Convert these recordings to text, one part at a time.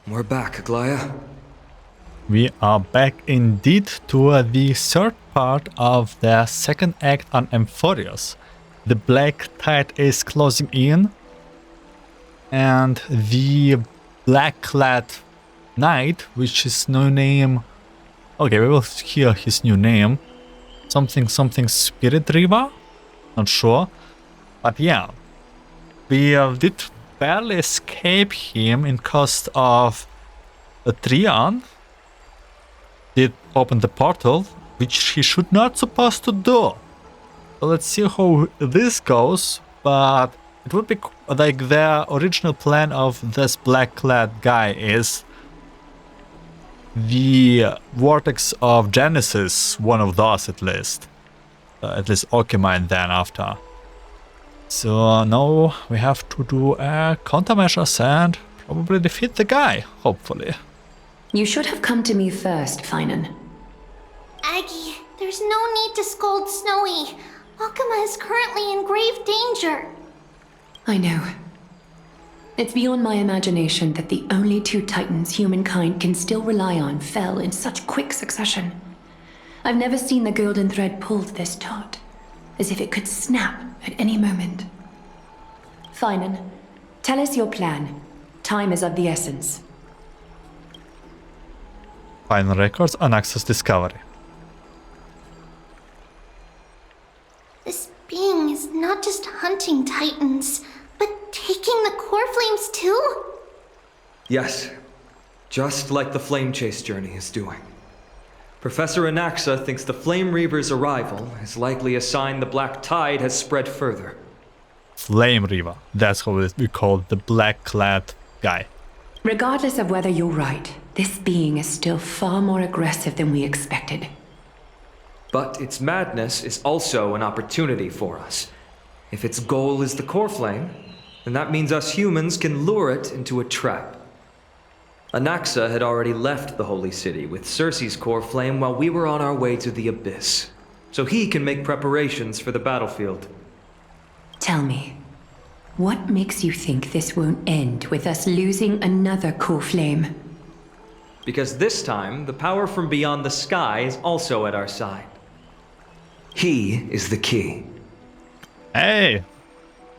We're back, Aglaya. We are back indeed to the third part of the second act on Amphoreus. The black tide is closing in, and the black-clad knight, which is no name. Okay, we will hear his new name. Something Spirit Reaver? Not sure. But yeah, we did barely escape him in cost of a Trianne. Did open the portal, which he should not supposed to do. So let's see how this goes, but it would be like the original plan of this black-clad guy is the vortex of Genesis, one of those at least Okimine then after. So now we have to do a countermeasures and probably defeat the guy, hopefully. You should have come to me first, Finan. Aggie, there's no need to scold Snowy. Akuma is currently in grave danger. I know. It's beyond my imagination that the only two titans humankind can still rely on fell in such quick succession. I've never seen the golden thread pulled this taut, as if it could snap at any moment. Finan, tell us your plan. Time is of the essence. Final records on Access Discovery. This being is not just hunting titans, but taking the core flames too? Yes, just like the Flame Chase journey is doing. Professor Anaxa thinks the Flame Reaver's arrival is likely a sign the Black Tide has spread further. Flame Reaver, that's how we call the black-clad guy. Regardless of whether you're right, this being is still far more aggressive than we expected. But its madness is also an opportunity for us. If its goal is the core flame, then that means us humans can lure it into a trap. Anaxa had already left the Holy City with Circe's core flame while we were on our way to the Abyss, so he can make preparations for the battlefield. Tell me, what makes you think this won't end with us losing another core flame? Because this time, the power from beyond the sky is also at our side. He is the key. Hey!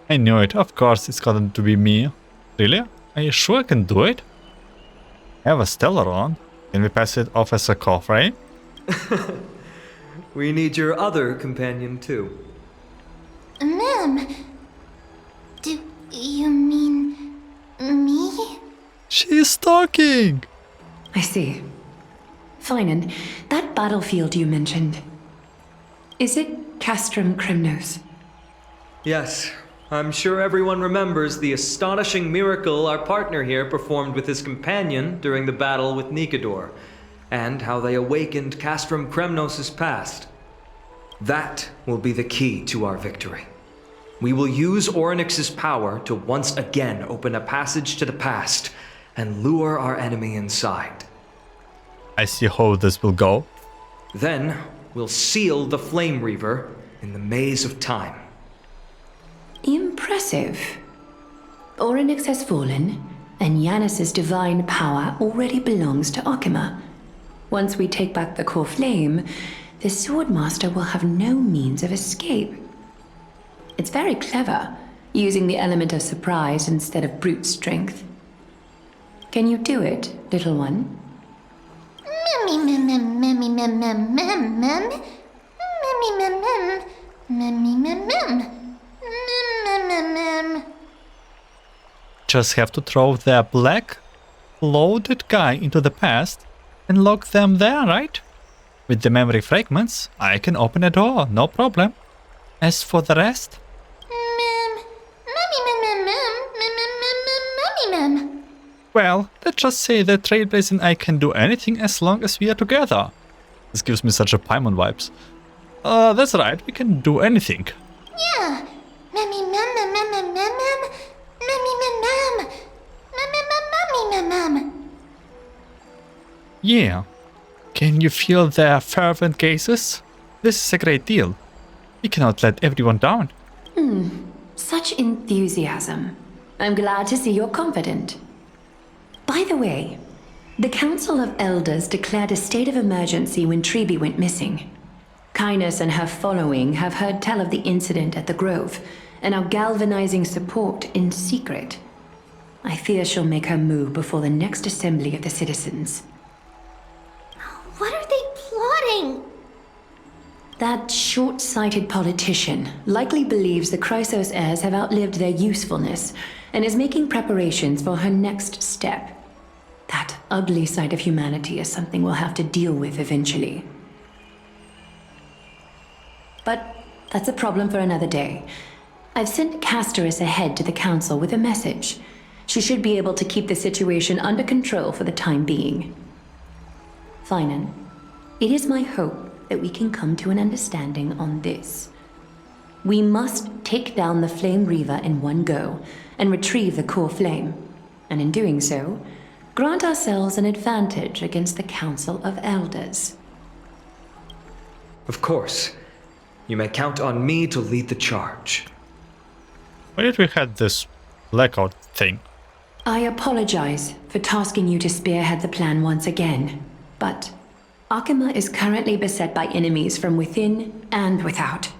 I knew it. Of course it's going to be me. Really? Are you sure I can do it? I have a stellar on. Can we pass it off as a core frame? We need your other companion too. Ma'am, do you mean me? She's talking! I see. Finan, that battlefield you mentioned, is it Castrum Crymnos? Yes, I'm sure everyone remembers the astonishing miracle our partner here performed with his companion during the battle with Nikador, and how they awakened Castrum Crymnos' past. That will be the key to our victory. We will use Orynyx's power to once again open a passage to the past and lure our enemy inside. I see how this will go. Then, we'll seal the Flame Reaver in the Maze of Time. Impressive. Orynyx has fallen, and Janus's divine power already belongs to Akuma. Once we take back the core flame, the Swordmaster will have no means of escape. It's very clever, using the element of surprise instead of brute strength. Can you do it, little one? Just have to throw the black loaded guy into the past and lock them there, right? With the memory fragments, I can open a door, no problem. As for the rest... Well, let's just say that Trailblaze and I can do anything as long as we are together. This gives me such a Paimon vibes. That's right, we can do anything. Yeah. Yeah. Can you feel their fervent gazes? This is a great deal. We cannot let everyone down. Such enthusiasm. I'm glad to see you're confident. By the way, the Council of Elders declared a state of emergency when Tribi went missing. Kynus and her following have heard tell of the incident at the Grove and are galvanizing support in secret. I fear she'll make her move before the next assembly of the citizens. What are they plotting? That short-sighted politician likely believes the Crysos heirs have outlived their usefulness and is making preparations for her next step. That ugly side of humanity is something we'll have to deal with eventually. But that's a problem for another day. I've sent Casterus ahead to the council with a message. She should be able to keep the situation under control for the time being. Finan, it is my hope that we can come to an understanding on this. We must take down the Flame Reaver in one go and retrieve the core flame, and in doing so, grant ourselves an advantage against the Council of Elders. Of course. You may count on me to lead the charge. Why did we have this blackout thing? I apologize for tasking you to spearhead the plan once again, but Akima is currently beset by enemies from within and without.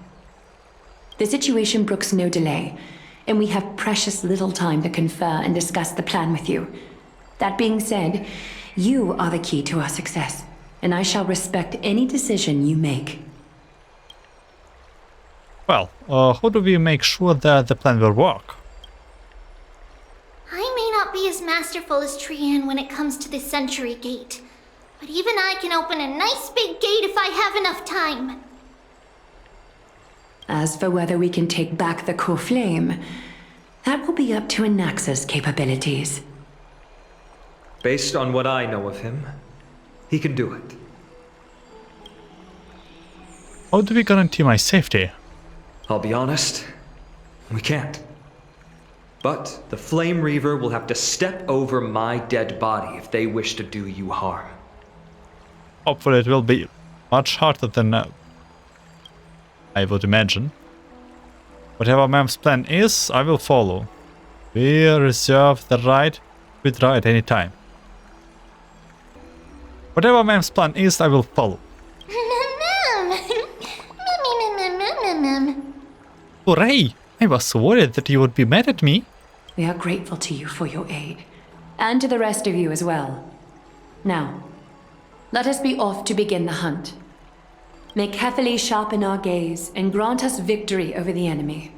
The situation brooks no delay, and we have precious little time to confer and discuss the plan with you. That being said, you are the key to our success, and I shall respect any decision you make. Well, how do we make sure that the plan will work? I may not be as masterful as Trianne when it comes to the Century Gate, but even I can open a nice big gate if I have enough time. As for whether we can take back the core flame, that will be up to Anaxa's capabilities. Based on what I know of him, he can do it. How do we guarantee my safety? I'll be honest, we can't. But the Flame Reaver will have to step over my dead body if they wish to do you harm. Hopefully it will be much harder than I would imagine. Whatever Mam's plan is, I will follow. We reserve the right to withdraw at any time. Whatever Mam's plan is, I will follow. Hooray! I was worried that you would be mad at me. We are grateful to you for your aid, and to the rest of you as well. Now, let us be off to begin the hunt. May Kethely sharpen our gaze and grant us victory over the enemy.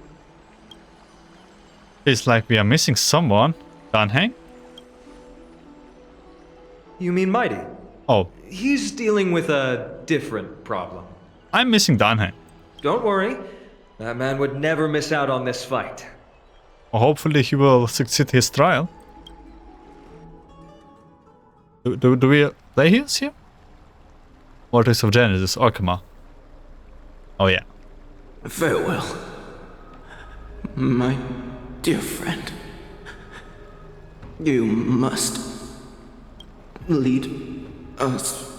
It's like we are missing someone. Danheng? You mean Mighty? Oh, He's dealing with a different problem. I'm missing Danheng. Don't worry, that man would never miss out on this fight. Hopefully he will succeed his trial. Do we play his here? Vortex of Genesis, Akima. Oh yeah. Farewell, my dear friend. You must lead us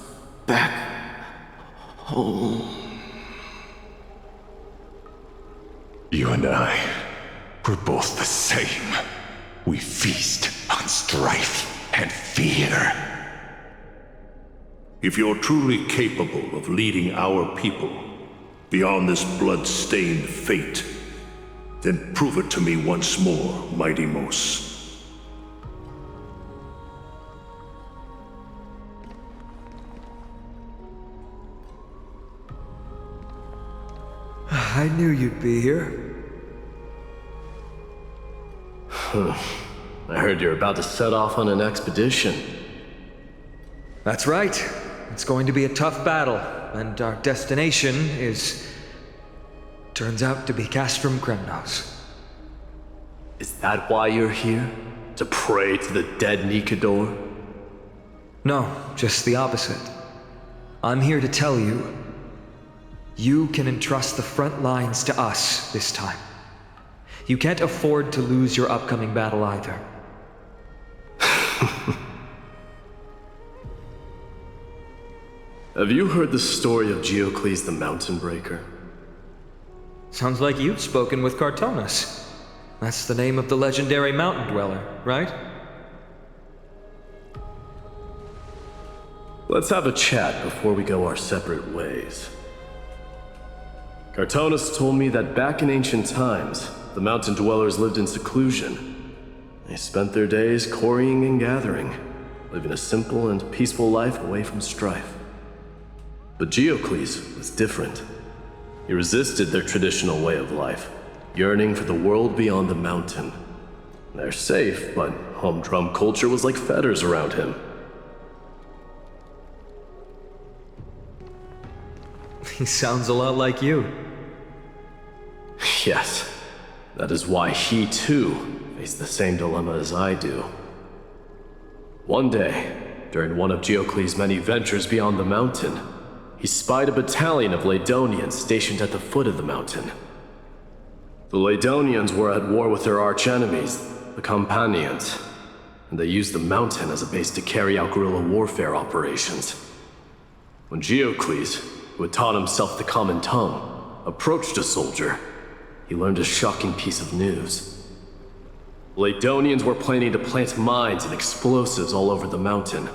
back home. You and I, we're both the same. We feast on strife and fear. If you're truly capable of leading our people beyond this blood-stained fate, then prove it to me once more, Mighty Mos. I knew you'd be here. I heard you're about to set off on an expedition. That's right. It's going to be a tough battle, and our destination turns out to be Castrum Kremnos. Is that why you're here? To pray to the dead Nikador? No, just the opposite. I'm here to tell you, you can entrust the front lines to us this time. You can't afford to lose your upcoming battle either. Have you heard the story of Geocles the Mountainbreaker? Sounds like you've spoken with Cartonus. That's the name of the legendary mountain dweller, right? Let's have a chat before we go our separate ways. Cartonus told me that back in ancient times, the mountain dwellers lived in seclusion. They spent their days quarrying and gathering, living a simple and peaceful life away from strife. But Geocles was different. He resisted their traditional way of life, yearning for the world beyond the mountain. They're safe, but humdrum culture was like fetters around him. He sounds a lot like you. Yes, that is why he too faced the same dilemma as I do. One day, during one of Geocles' many ventures beyond the mountain, he spied a battalion of Ladonians stationed at the foot of the mountain. The Ladonians were at war with their archenemies, the Companions, and they used the mountain as a base to carry out guerrilla warfare operations. When Geocles, who had taught himself the common tongue, approached a soldier, he learned a shocking piece of news. Ladonians were planning to plant mines and explosives all over the mountain,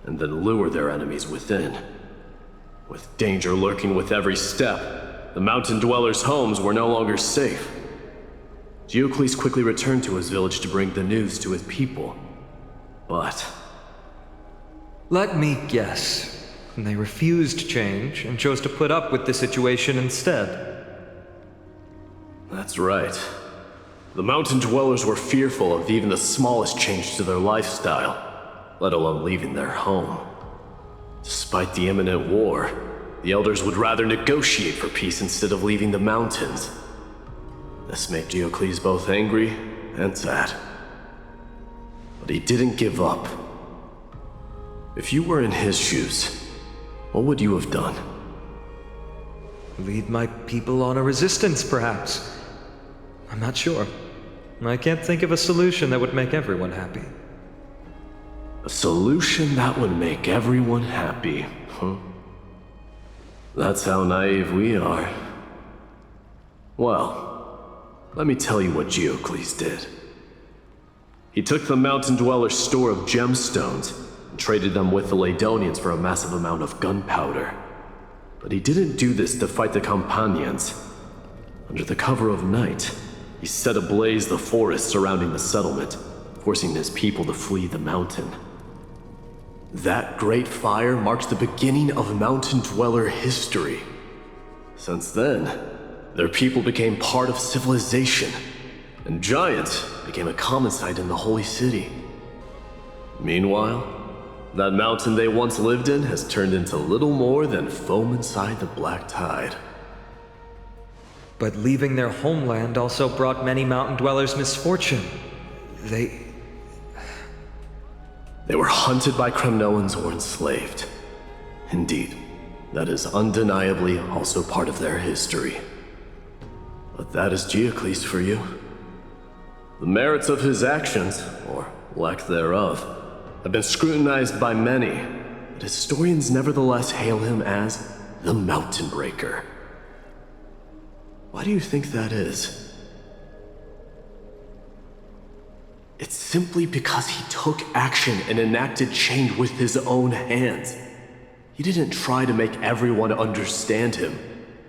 and then lure their enemies within. With danger lurking with every step, the mountain dwellers' homes were no longer safe. Geocles quickly returned to his village to bring the news to his people. But Let me guess. They refused change and chose to put up with the situation instead. that's right. The mountain dwellers were fearful of even the smallest change to their lifestyle, let alone leaving their home. Despite the imminent war, the elders would rather negotiate for peace instead of leaving the mountains. This made Geocles both angry and sad. But he didn't give up. If you were in his shoes, what would you have done? Lead my people on a resistance, perhaps. I'm not sure. I can't think of a solution that would make everyone happy. A solution that would make everyone happy, huh? That's how naive we are. Well, let me tell you what Geocles did. He took the mountain dwellers' store of gemstones and traded them with the Ladonians for a massive amount of gunpowder. But he didn't do this to fight the Companions. Under the cover of night, he set ablaze the forest surrounding the settlement, forcing his people to flee the mountain. That great fire marked the beginning of mountain dweller history. Since then, their people became part of civilization, and giants became a common sight in the holy city. Meanwhile, that mountain they once lived in has turned into little more than foam inside the black tide. But leaving their homeland also brought many mountain dwellers misfortune. They were hunted by Kremnoans or enslaved. Indeed, that is undeniably also part of their history. But that is Geocles for you. The merits of his actions, or lack thereof, have been scrutinized by many, but historians nevertheless hail him as the Mountainbreaker. Why do you think that is? It's simply because he took action and enacted change with his own hands. He didn't try to make everyone understand him,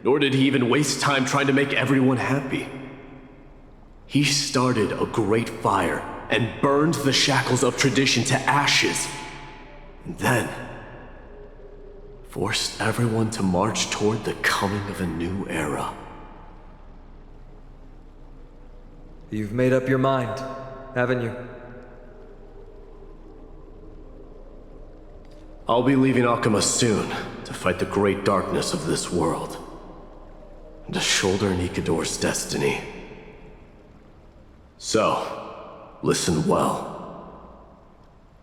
nor did he even waste time trying to make everyone happy. He started a great fire and burned the shackles of tradition to ashes, and then forced everyone to march toward the coming of a new era. You've made up your mind, haven't you? I'll be leaving Akama soon to fight the great darkness of this world, and to shoulder Nikador's destiny. So, listen well.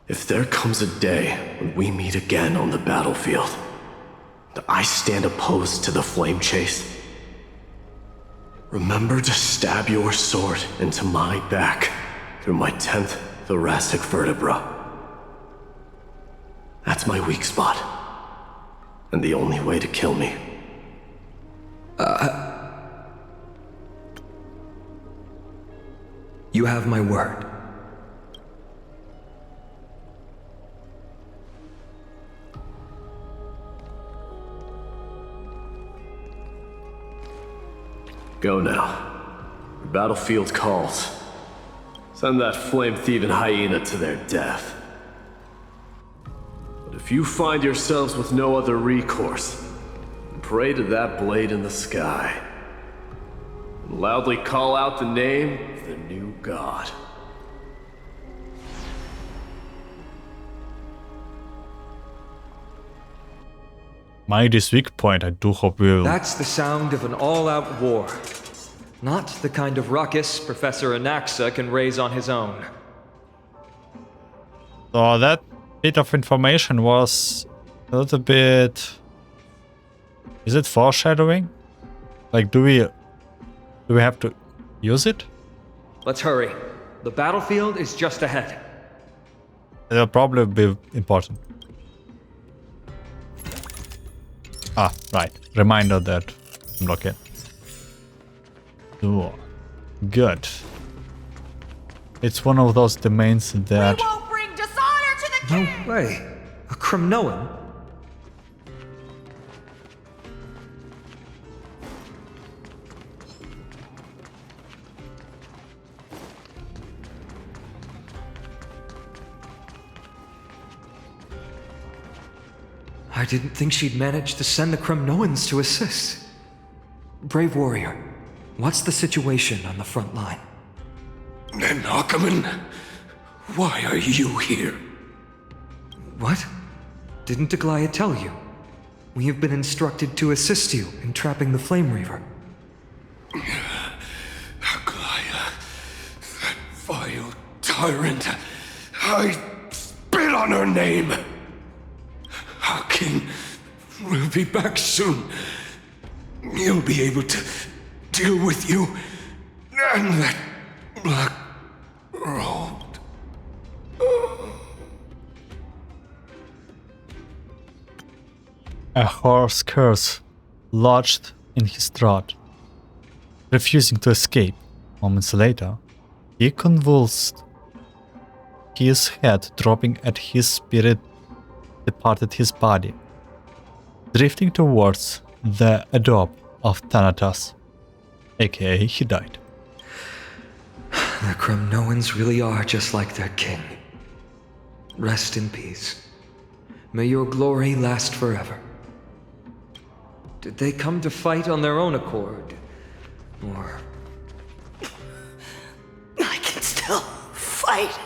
If there comes a day when we meet again on the battlefield, and I stand opposed to the flame chase, remember to stab your sword into my back through my 10th thoracic vertebra. That's my weak spot, and the only way to kill me. You have my word. Go now. Your battlefield calls. Send that flame-thieving hyena to their death. But if you find yourselves with no other recourse, pray to that blade in the sky. And loudly call out the name of the new god. Mighty's weak point, I do hope we'll... That's the sound of an all-out war. Not the kind of ruckus Professor Anaxa can raise on his own. So that bit of information was a little bit... Is it foreshadowing? Like, do we have to use it? Let's hurry. The battlefield is just ahead. It'll probably be important. Ah, right. Reminder that unlock it. Ooh, good. It's one of those domains that... We won't bring dishonor to the king! No way. A Cremnoan? I didn't think she'd manage to send the Cremnoans to assist. Brave warrior, what's the situation on the front line? Nanakuman, why are you here? What? Didn't Aglaya tell you? We have been instructed to assist you in trapping the Flame Reaver. Aglaya, that vile tyrant. I spit on her name. Our king will be back soon. He'll be able to deal with you and that black robed. A hoarse curse lodged in his throat. Refusing to escape, moments later, he convulsed, his head dropping as his spirit departed his body, drifting towards the adobe of Thanatos, aka he died. The Cremnoans really are just like their king. Rest in peace. May your glory last forever. Did they come to fight on their own accord? Or... I can still fight.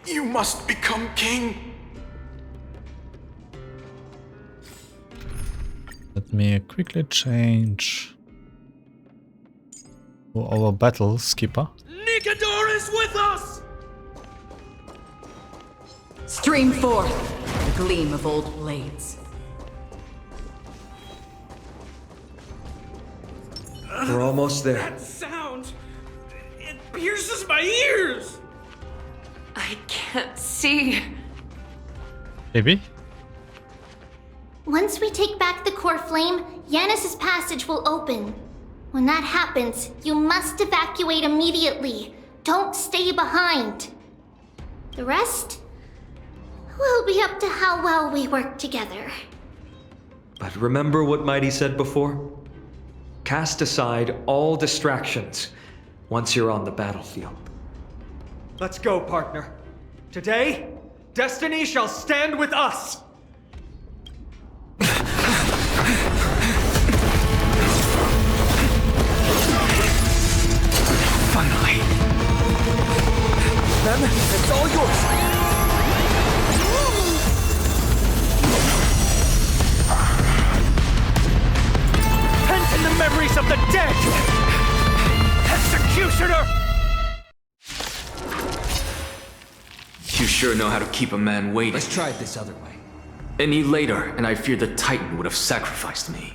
You must become king. Let me quickly change to our battle skipper. Nikador is with us! Stream forth the gleam of old blades. We're almost there. That sound! It pierces my ears! I can't see. Maybe? Once we take back the core flame, Janus's passage will open. When that happens, you must evacuate immediately. Don't stay behind. The rest will be up to how well we work together. But remember what Mighty said before? Cast aside all distractions once you're on the battlefield. Let's go, partner. Today, destiny shall stand with us! Finally. Then, it's all yours! Pent in the memories of the dead! Executioner! You sure know how to keep a man waiting. Let's try it this other way. Any later, and I fear the Titan would have sacrificed me.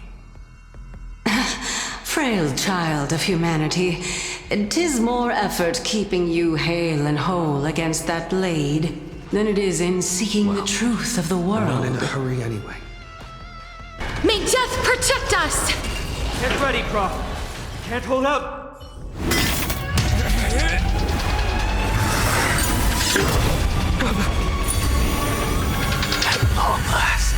Frail child of humanity, 'tis more effort keeping you hale and whole against that blade than it is in seeking the truth of the world. I'm not in a hurry anyway. May death protect us! Get ready, Croft. Can't hold out. At long last.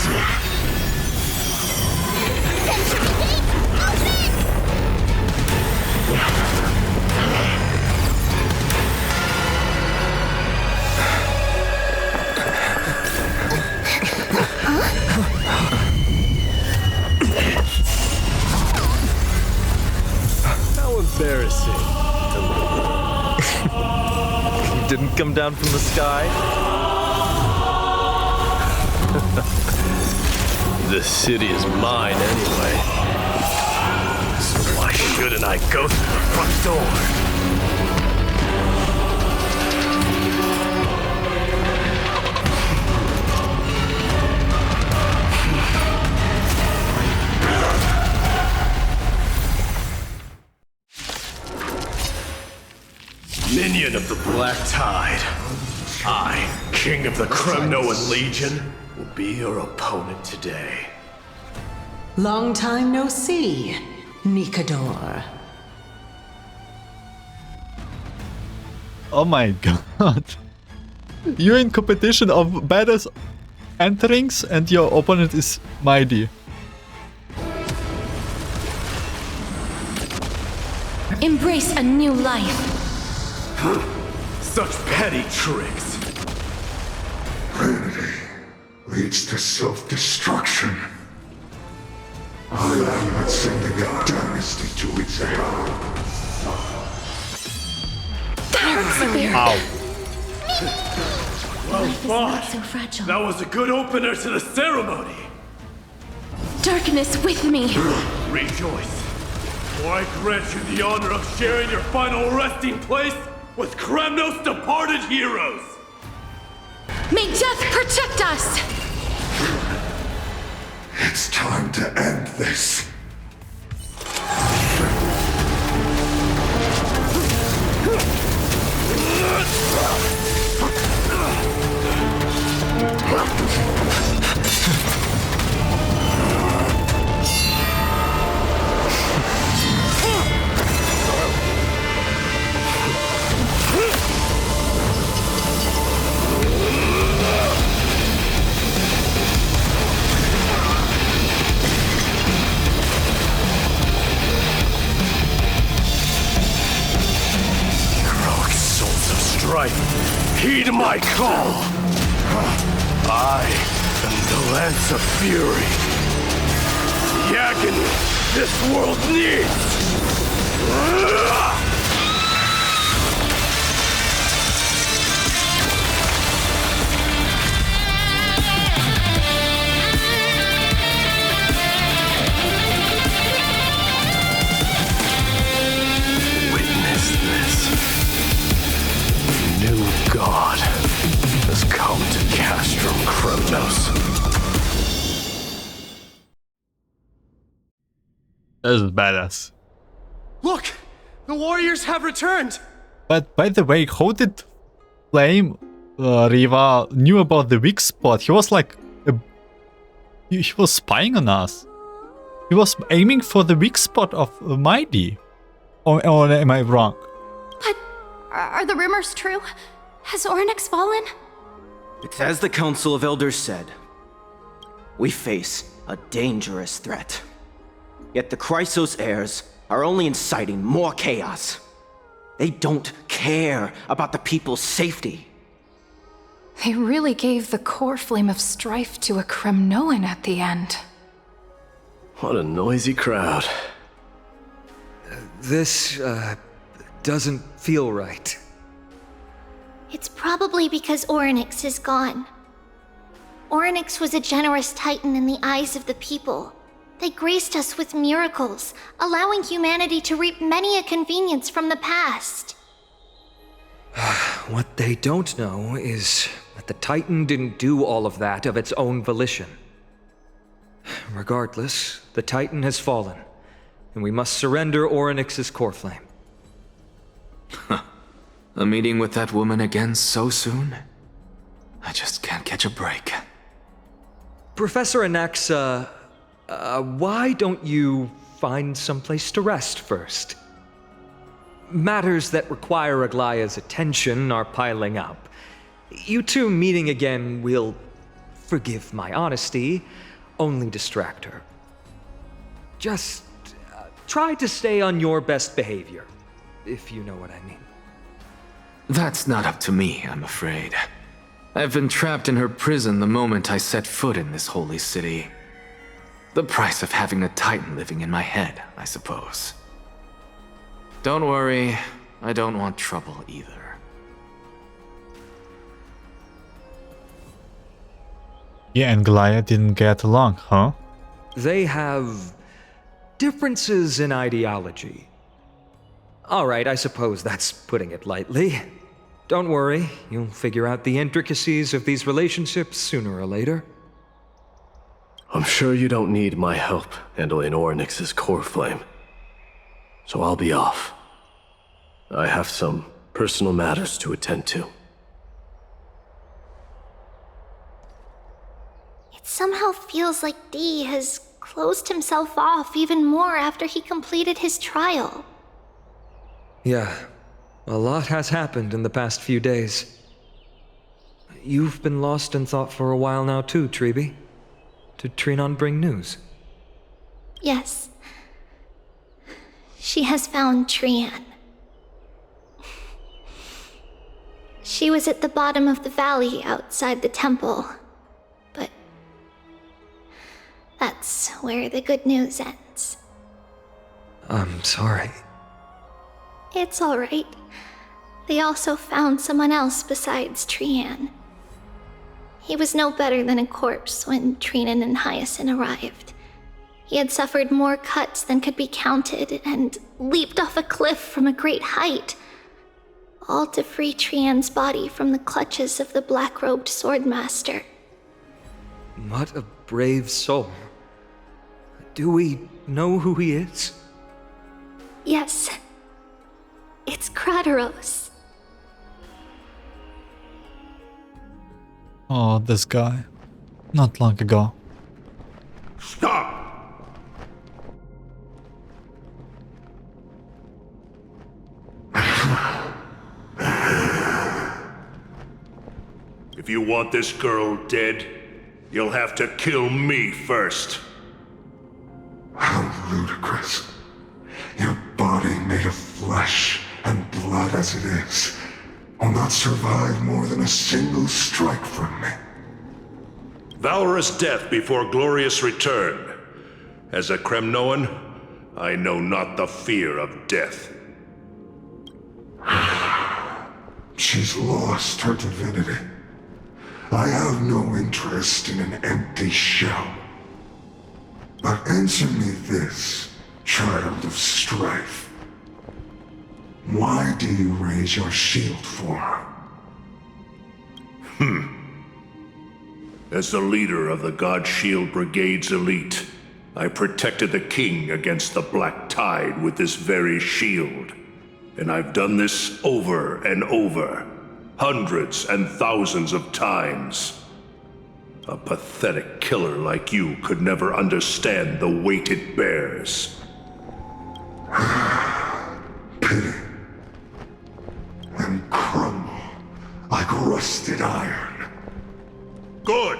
It didn't come down from the sky. This city is mine anyway. So why shouldn't I go through the front door? Minion of the Black Tide, I, King of the Kremnoan Legion, will be your opponent today. Long time no see, Nikador. Oh my god. You're in competition of badass enterings and your opponent is mighty. Embrace a new life. Such petty tricks. Vanity leads to self-destruction. I am not sending a dynasty to its end. Ow. Well fought. So fragile. That was a good opener to the ceremony. Darkness with me. Rejoice, for I grant you the honor of sharing your final resting place with Kremnos' departed heroes. May death protect us! It's time to end this. Strife, heed my call. I am the Lance of Fury. The agony this world needs. Witness this. New god has come to Castrum Kremnos. This is badass. Look! The warriors have returned! But by the way, how did Flame Reaver knew about the weak spot? He was like... he was spying on us. He was aiming for the weak spot of Mighty. Or am I wrong? But are the rumors true? Has Orynyx fallen? It's as the Council of Elders said. We face a dangerous threat. Yet the Crysos heirs are only inciting more chaos. They don't care about the people's safety. They really gave the core flame of strife to a Kremnoan at the end. What a noisy crowd. This, doesn't feel right. It's probably because Orynyx is gone. Orynyx was a generous titan in the eyes of the people. They graced us with miracles, allowing humanity to reap many a convenience from the past. What they don't know is that the Titan didn't do all of that of its own volition. Regardless, the Titan has fallen, and we must surrender Orynyx's core flame. A meeting with that woman again so soon? I just can't catch a break. Professor Anaxa, why don't you find someplace to rest first? Matters that require Aglaya's attention are piling up. You two meeting again will, forgive my honesty, only distract her. Just try to stay on your best behavior, if you know what I mean. That's not up to me, I'm afraid. I've been trapped in her prison the moment I set foot in this holy city. The price of having a Titan living in my head, I suppose. Don't worry, I don't want trouble either. Yeah, and Glaya didn't get along, huh? They have differences in ideology. Alright, I suppose that's putting it lightly. Don't worry, you'll figure out the intricacies of these relationships sooner or later. I'm sure you don't need my help handling Ornyx's core flame. So I'll be off. I have some personal matters to attend to. It somehow feels like D has closed himself off even more after he completed his trial. Yeah, a lot has happened in the past few days. You've been lost in thought for a while now too, Tribi. Did Trianne bring news? Yes. She has found Trianne. She was at the bottom of the valley outside the temple, but that's where the good news ends. I'm sorry. It's all right. They also found someone else besides Trianne. He was no better than a corpse when Trianne and Hyacinth arrived. He had suffered more cuts than could be counted and leaped off a cliff from a great height, all to free Trianne's body from the clutches of the black-robed swordmaster. What a brave soul. Do we know who he is? Yes. It's Crysos. Oh, this guy. Not long ago. Stop! If you want this girl dead, you'll have to kill me first. How ludicrous. Your body made of flesh and blood as it is will not survive more than a single strike from me. Valorous death before glorious return. As a Kremnoan, I know not the fear of death. She's lost her divinity. I have no interest in an empty shell. But answer me this, child of strife. Why do you raise your shield for her? As the leader of the Godshield Brigade's elite, I protected the king against the Black Tide with this very shield. And I've done this over and over, hundreds and thousands of times. A pathetic killer like you could never understand the weight it bears. Pity. And crumble like rusted iron. Good!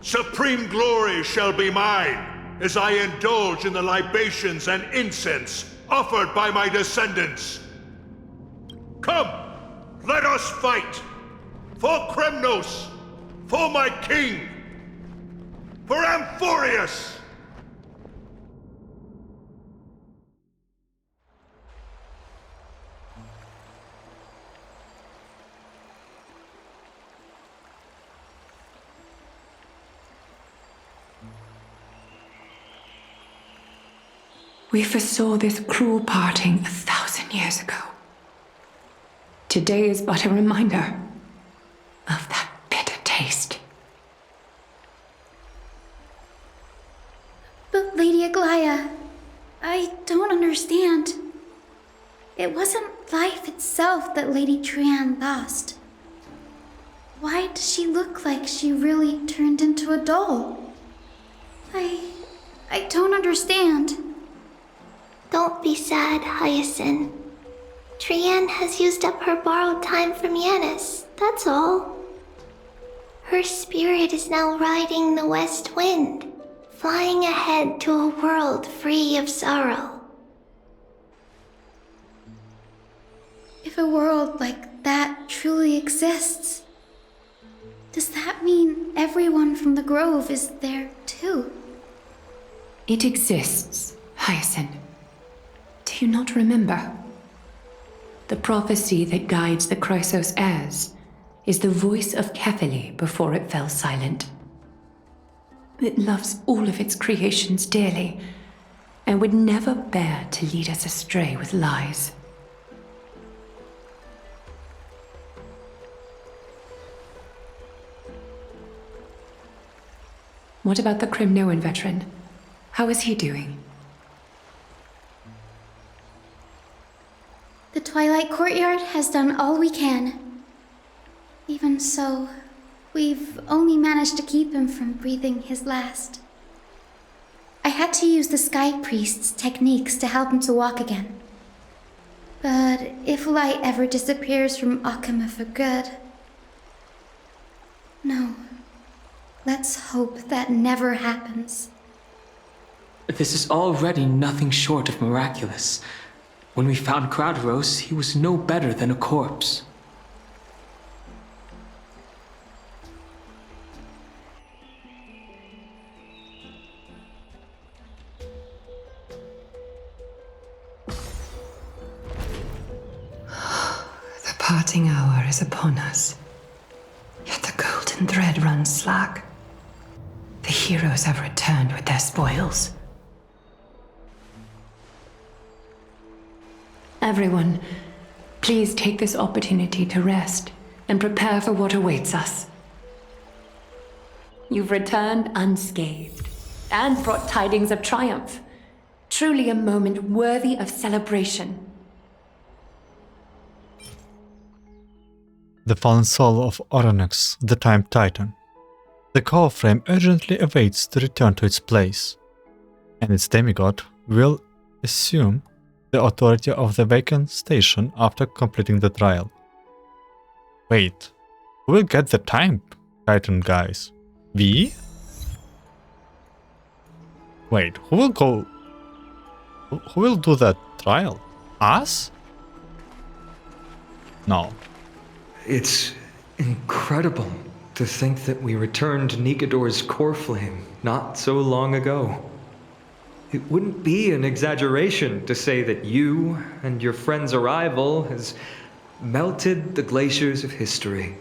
Supreme glory shall be mine, as I indulge in the libations and incense offered by my descendants. Come, let us fight! For Kremnos! For my king! For Amphoreus! We foresaw this cruel parting 1,000 years ago. Today is but a reminder of that bitter taste. But Lady Aglaya, I don't understand. It wasn't life itself that Lady Trianne lost. Why does she look like she really turned into a doll? I don't understand. Don't be sad, Hyacinth. Trianne has used up her borrowed time from Janus, that's all. Her spirit is now riding the west wind, flying ahead to a world free of sorrow. If a world like that truly exists, does that mean everyone from the Grove is there too? It exists, Hyacinth. Do you not remember? The prophecy that guides the Crysos heirs is the voice of Kefili before it fell silent. It loves all of its creations dearly, and would never bear to lead us astray with lies. What about the Crimnoan veteran? How is he doing? The Twilight Courtyard has done all we can. Even so, we've only managed to keep him from breathing his last. I had to use the Sky Priest's techniques to help him to walk again. But if light ever disappears from Akima for good... No. Let's hope that never happens. This is already nothing short of miraculous. When we found Crysos, he was no better than a corpse. The parting hour is upon us. Yet the golden thread runs slack. The heroes have returned with their spoils. Everyone, please take this opportunity to rest and prepare for what awaits us. You've returned unscathed and brought tidings of triumph. Truly a moment worthy of celebration. The fallen soul of Oronex, the Time Titan. The core frame urgently awaits to return to its place, and its demigod will assume the authority of the vacant station after completing the trial. Wait, who will get the Time Titan, guys? We? Wait, who will go... Who will do that trial? Us? No. It's incredible to think that we returned Nikador's core flame not so long ago. It wouldn't be an exaggeration to say that you and your friend's arrival has melted the glaciers of history.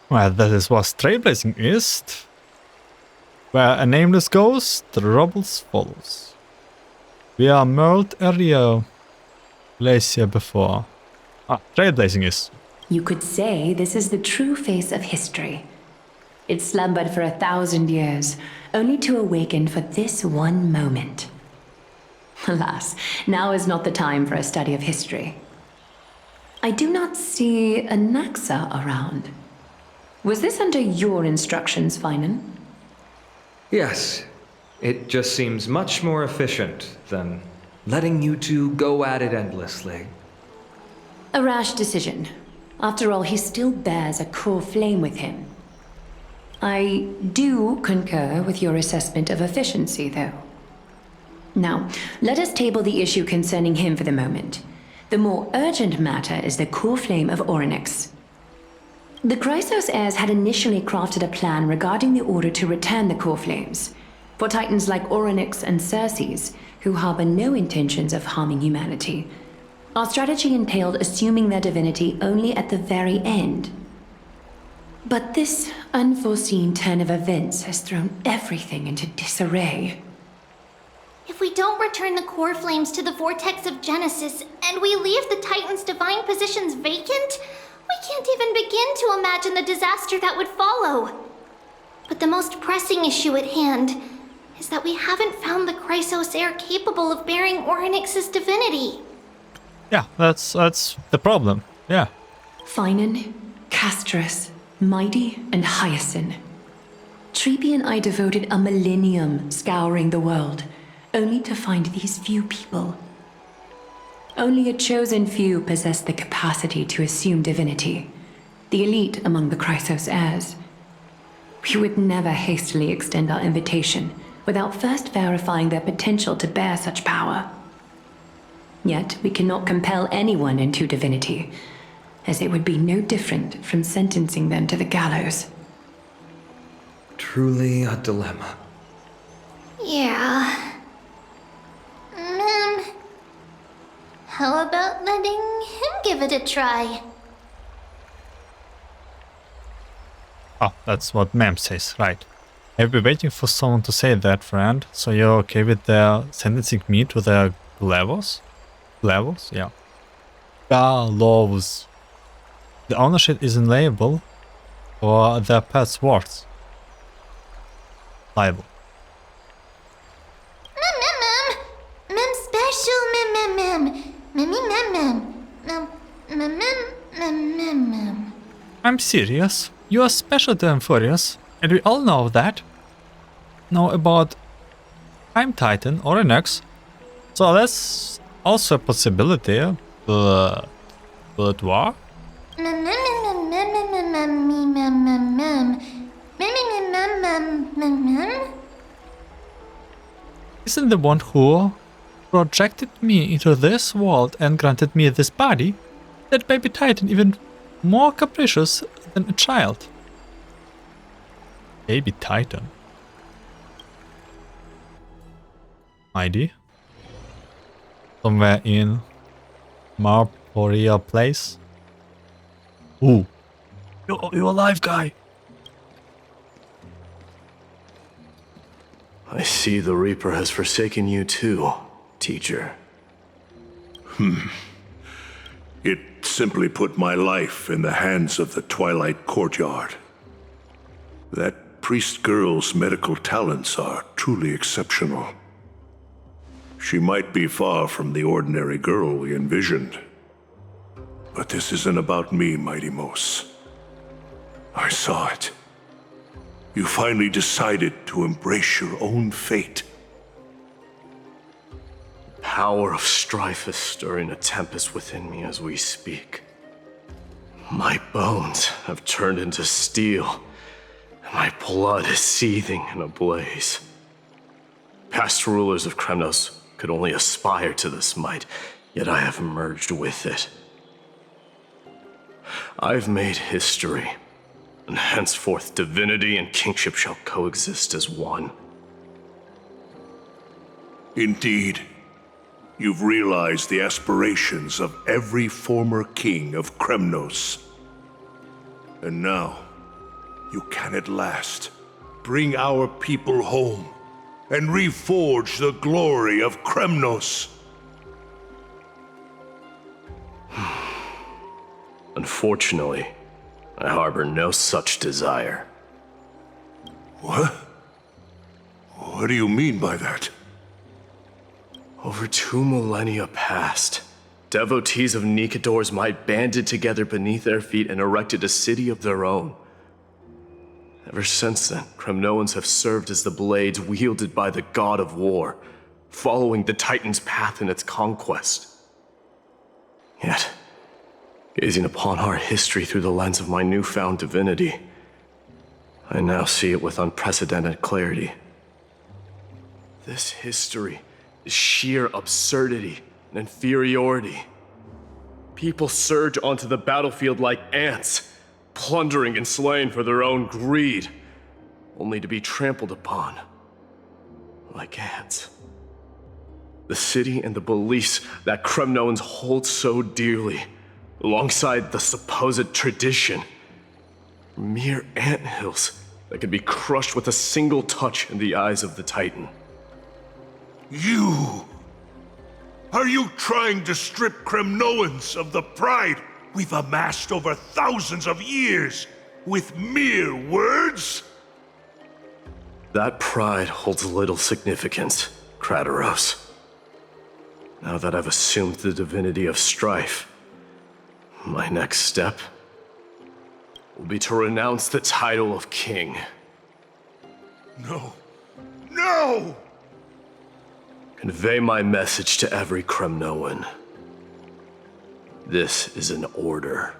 Well, that is what trailblazing is. Where a nameless goes, the rubbles follows. We are merged area glacier before. Trailblazing is. You could say this is the true face of history. It slumbered for 1,000 years, only to awaken for this one moment. Alas, now is not the time for a study of history. I do not see a Naxa around. Was this under your instructions, Finan? Yes, it just seems much more efficient than letting you two go at it endlessly. A rash decision. After all, he still bears a core flame with him. I do concur with your assessment of efficiency, though. Now, let us table the issue concerning him for the moment. The more urgent matter is the core flame of Oronex. The Crysos heirs had initially crafted a plan regarding the order to return the core flames, for titans like Oronex and Circes, who harbor no intentions of harming humanity. Our strategy entailed assuming their divinity only at the very end. But this unforeseen turn of events has thrown everything into disarray. If we don't return the core flames to the vortex of Genesis, and we leave the Titan's divine positions vacant, we can't even begin to imagine the disaster that would follow. But the most pressing issue at hand is that we haven't found the Crysos heir capable of bearing Oronix's divinity. Yeah, that's the problem. Yeah. Finan, Castrus, Mighty, and Hyacinth. Treepy and I devoted a millennium scouring the world, only to find these few people. Only a chosen few possess the capacity to assume divinity, the elite among the Crysos heirs. We would never hastily extend our invitation without first verifying their potential to bear such power. Yet we cannot compel anyone into divinity, as it would be no different from sentencing them to the gallows. Truly a dilemma. Yeah. How about letting him give it a try? Oh, that's what Mem says, right. I've been waiting for someone to say that, friend. So you're okay with their sentencing me to their levels? Levels? Yeah. Gallows. The ownership is inalienable for their pet's worth. Liable. Mem special mem. I'm serious. You are special to Amphoreus, and we all know that. Know about Time Titan or Enox. So that's also a possibility. But what? Isn't the one who projected me into this world and granted me this body, that baby Titan, even more capricious than a child? Baby Titan. ID? Somewhere in Marporia place? Ooh. You're alive, guy. I see the Reaper has forsaken you too, teacher. It simply put my life in the hands of the Twilight Courtyard. That priest girl's medical talents are truly exceptional. She might be far from the ordinary girl we envisioned. But this isn't about me, Mighty Mos. I saw it. You finally decided to embrace your own fate. The power of Strife is stirring a tempest within me as we speak. My bones have turned into steel, and my blood is seething in a blaze. Past rulers of Kremnos could only aspire to this might, yet I have merged with it. I've made history, and henceforth divinity and kingship shall coexist as one. Indeed, you've realized the aspirations of every former king of Kremnos. And now, you can at last bring our people home and reforge the glory of Kremnos. Unfortunately, I harbor no such desire. What? What do you mean by that? Over 2 millennia past, devotees of Nikador's might banded together beneath their feet and erected a city of their own. Ever since then, Kremnoans have served as the blades wielded by the god of war, following the Titan's path in its conquest. Yet, gazing upon our history through the lens of my newfound divinity, I now see it with unprecedented clarity. This history is sheer absurdity and inferiority. People surge onto the battlefield like ants, plundering and slaying for their own greed, only to be trampled upon like ants. The city and the beliefs that Kremnoans hold so dearly, alongside the supposed tradition, mere anthills that could be crushed with a single touch in the eyes of the Titan. You! Are you trying to strip Kremnoans of the pride we've amassed over thousands of years with mere words? That pride holds little significance, Crysos. Now that I've assumed the divinity of Strife, my next step will be to renounce the title of king. No. No! Convey my message to every Kremnoan. This is an order.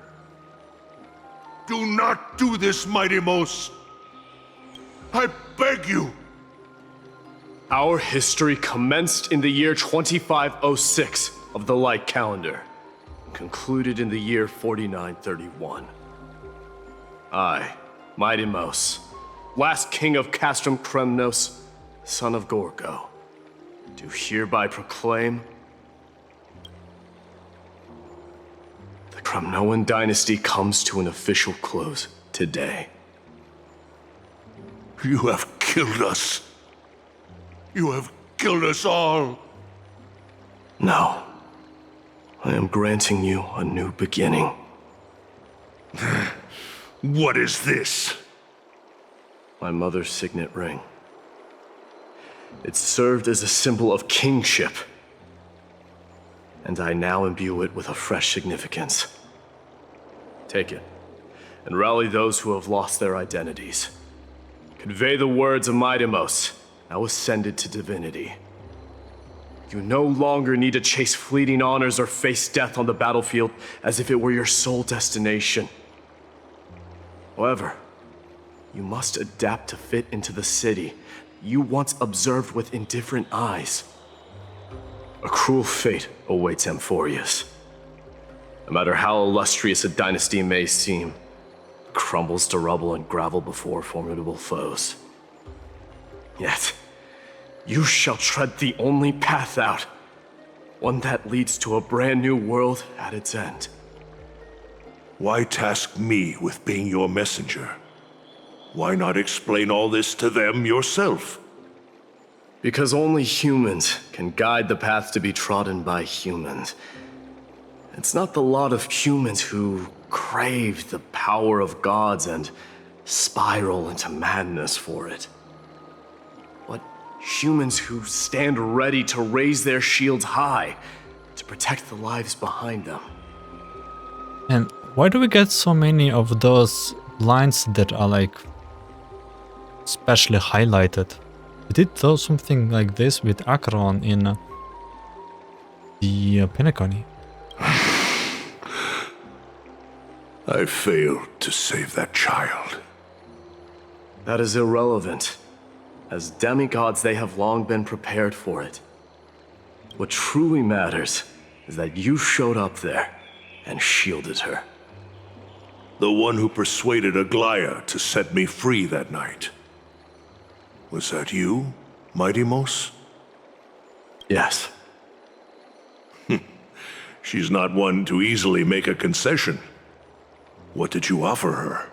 Do not do this, Mighty Mos. I beg you. Our history commenced in the year 2506 of the Light Calendar, and concluded in the year 4931. I, Mighty Mos, last king of Castrum Kremnos, son of Gorgo, do hereby proclaim the Kremnoan dynasty comes to an official close today. You have killed us. You have killed us all. No. I am granting you a new beginning. What is this? My mother's signet ring. It served as a symbol of kingship. And I now imbue it with a fresh significance. Take it, and rally those who have lost their identities. Convey the words of Midimos, now ascended to divinity. You no longer need to chase fleeting honors or face death on the battlefield as if it were your sole destination. However, you must adapt to fit into the city you once observed with indifferent eyes. A cruel fate awaits Amphoreus. No matter how illustrious a dynasty may seem, it crumbles to rubble and gravel before formidable foes. Yet, you shall tread the only path out, one that leads to a brand new world at its end. Why task me with being your messenger? Why not explain all this to them yourself? Because only humans can guide the path to be trodden by humans. It's not the lot of humans who crave the power of gods and spiral into madness for it. But humans who stand ready to raise their shields high to protect the lives behind them. And why do we get so many of those lines that are like specially highlighted? We did though something like this with Acheron in the Pinnacle. I failed to save that child. That is irrelevant. As demigods, they have long been prepared for it. What truly matters is that you showed up there and shielded her. The one who persuaded Aglaya to set me free that night. Was that you, Midimos? Yes. She's not one to easily make a concession. What did you offer her?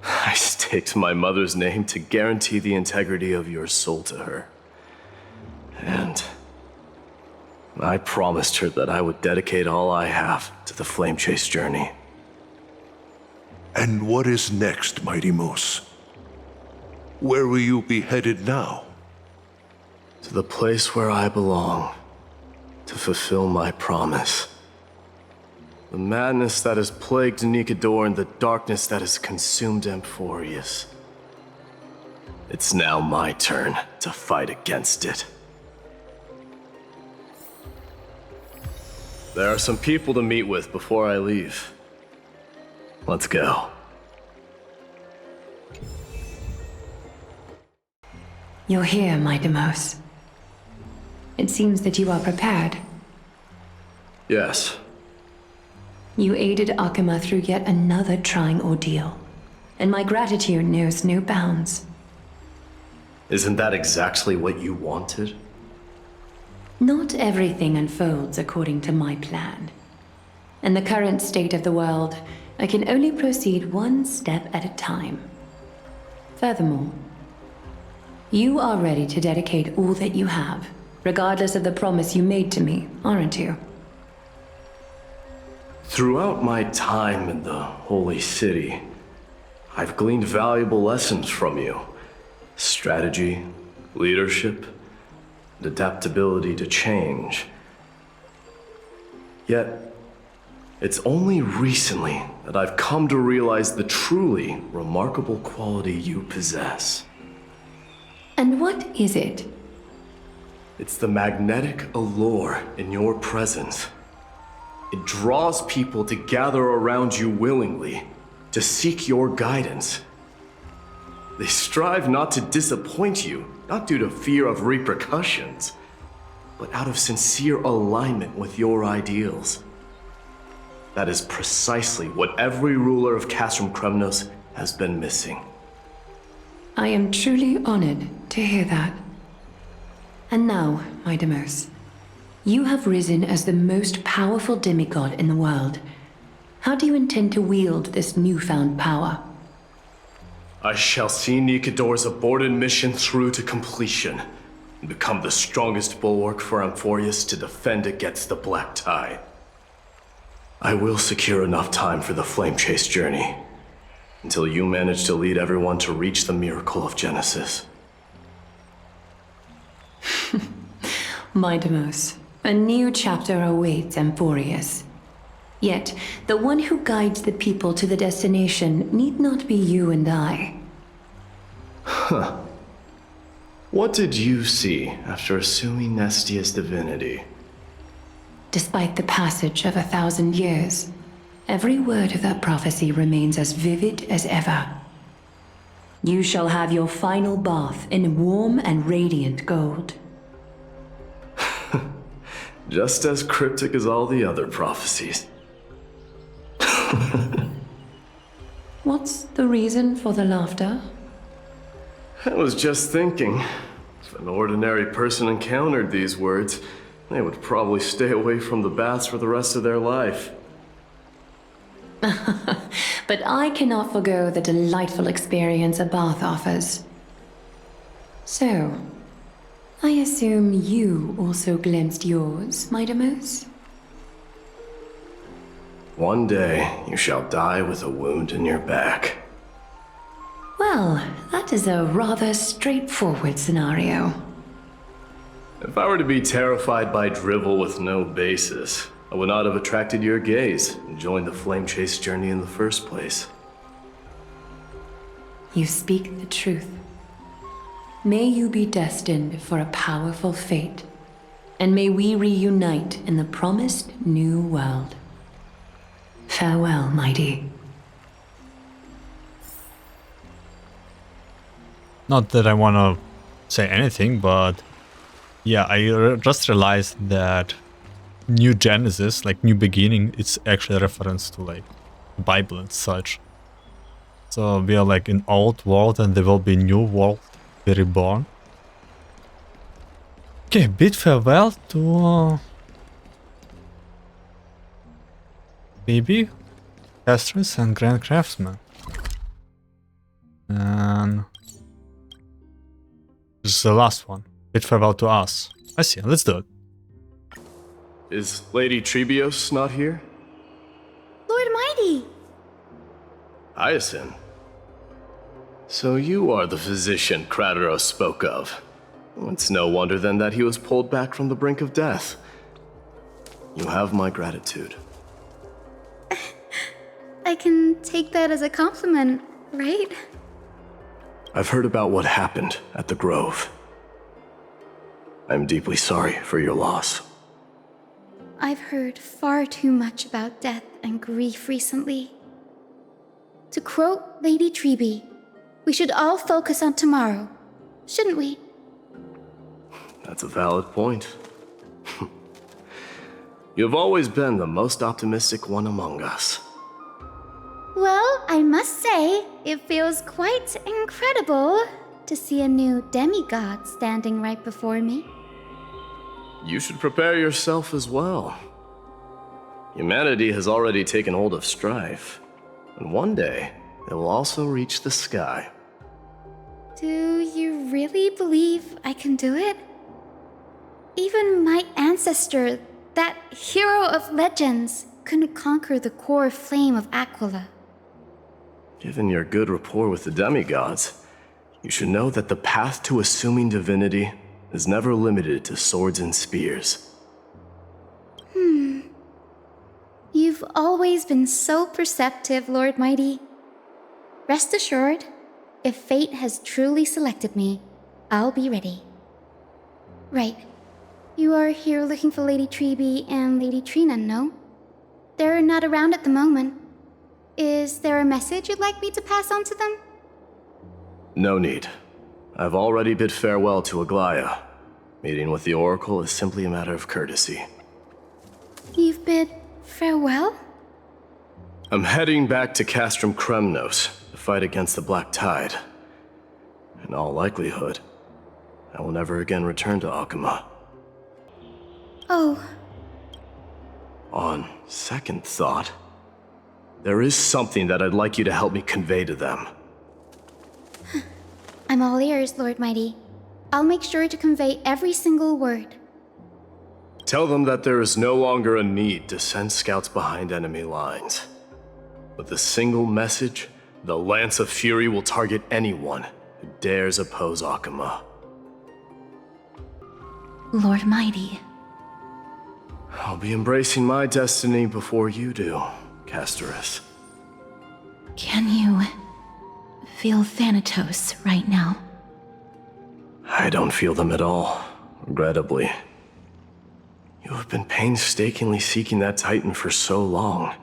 I staked my mother's name to guarantee the integrity of your soul to her. And I promised her that I would dedicate all I have to the flame chase journey. And what is next, Midimos? Where will you be headed now? To the place where I belong, to fulfill my promise. The madness that has plagued Nikador and the darkness that has consumed Amphoreus. It's now my turn to fight against it. There are some people to meet with before I leave. Let's go. You're here, Midimos. It seems that you are prepared. Yes. You aided Akima through yet another trying ordeal, and my gratitude knows no bounds. Isn't that exactly what you wanted? Not everything unfolds according to my plan. In the current state of the world, I can only proceed one step at a time. Furthermore, you are ready to dedicate all that you have, regardless of the promise you made to me, aren't you? Throughout my time in the Holy City, I've gleaned valuable lessons from you. Strategy, leadership, and adaptability to change. Yet, it's only recently that I've come to realize the truly remarkable quality you possess. And what is it? It's the magnetic allure in your presence. It draws people to gather around you willingly, to seek your guidance. They strive not to disappoint you, not due to fear of repercussions, but out of sincere alignment with your ideals. That is precisely what every ruler of Castrum Kremnos has been missing. I am truly honored to hear that. And now, Midimos, you have risen as the most powerful demigod in the world. How do you intend to wield this newfound power? I shall see Nikador's aborted mission through to completion, and become the strongest bulwark for Amphoreus to defend against the Black Tide. I will secure enough time for the Flame Chase journey, until you manage to lead everyone to reach the miracle of Genesis. Mindamos, a new chapter awaits Amphoreus. Yet, the one who guides the people to the destination need not be you and I. Huh. What did you see after assuming Nestia's divinity? Despite the passage of 1,000 years, every word of that prophecy remains as vivid as ever. You shall have your final bath in warm and radiant gold. Just as cryptic as all the other prophecies. What's the reason for the laughter? I was just thinking, if an ordinary person encountered these words, they would probably stay away from the baths for the rest of their life. But I cannot forgo the delightful experience a bath offers. So, I assume you also glimpsed yours, Mindamos? One day, you shall die with a wound in your back. Well, that is a rather straightforward scenario. If I were to be terrified by drivel with no basis, I would not have attracted your gaze and joined the Flame Chase journey in the first place. You speak the truth. May you be destined for a powerful fate, and may we reunite in the promised new world. Farewell, mighty. Not that I want to say anything, but yeah, I just realized that New Genesis, like New Beginning, it's actually a reference to like the Bible and such. So we are like in old world and there will be new world be reborn. Okay, bid farewell to Baby, Castress and Grand Craftsman. And this is the last one. Bid farewell to us. I see, let's do it. Is Lady Tribios not here? Lord Mighty! Hyacinth. So you are the physician Crysos spoke of. It's no wonder then that he was pulled back from the brink of death. You have my gratitude. I can take that as a compliment, right? I've heard about what happened at the Grove. I'm deeply sorry for your loss. I've heard far too much about death and grief recently. To quote Lady Tribi, we should all focus on tomorrow, shouldn't we? That's a valid point. You've always been the most optimistic one among us. Well, I must say, it feels quite incredible to see a new demigod standing right before me. You should prepare yourself as well. Humanity has already taken hold of Strife, and one day it will also reach the sky. Do you really believe I can do it? Even my ancestor, that hero of legends, couldn't conquer the core flame of Aquila. Given your good rapport with the demigods, you should know that the path to assuming divinity is never limited to swords and spears. You've always been so perceptive, Lord Mighty. Rest assured, if fate has truly selected me, I'll be ready. Right. You are here looking for Lady Tribi and Lady Trianne, no? They're not around at the moment. Is there a message you'd like me to pass on to them? No need. I've already bid farewell to Aglaya. Meeting with the Oracle is simply a matter of courtesy. You've bid farewell? I'm heading back to Castrum Kremnos to fight against the Black Tide. In all likelihood, I will never again return to Akuma. Oh. On second thought, there is something that I'd like you to help me convey to them. I'm all ears, Lord Mighty. I'll make sure to convey every single word. Tell them that there is no longer a need to send scouts behind enemy lines. With a single message, the Lance of Fury will target anyone who dares oppose Akuma. Lord Mighty. I'll be embracing my destiny before you do, Casterus. Can you feel Thanatos right now? I don't feel them at all, regrettably. You have been painstakingly seeking that Titan for so long,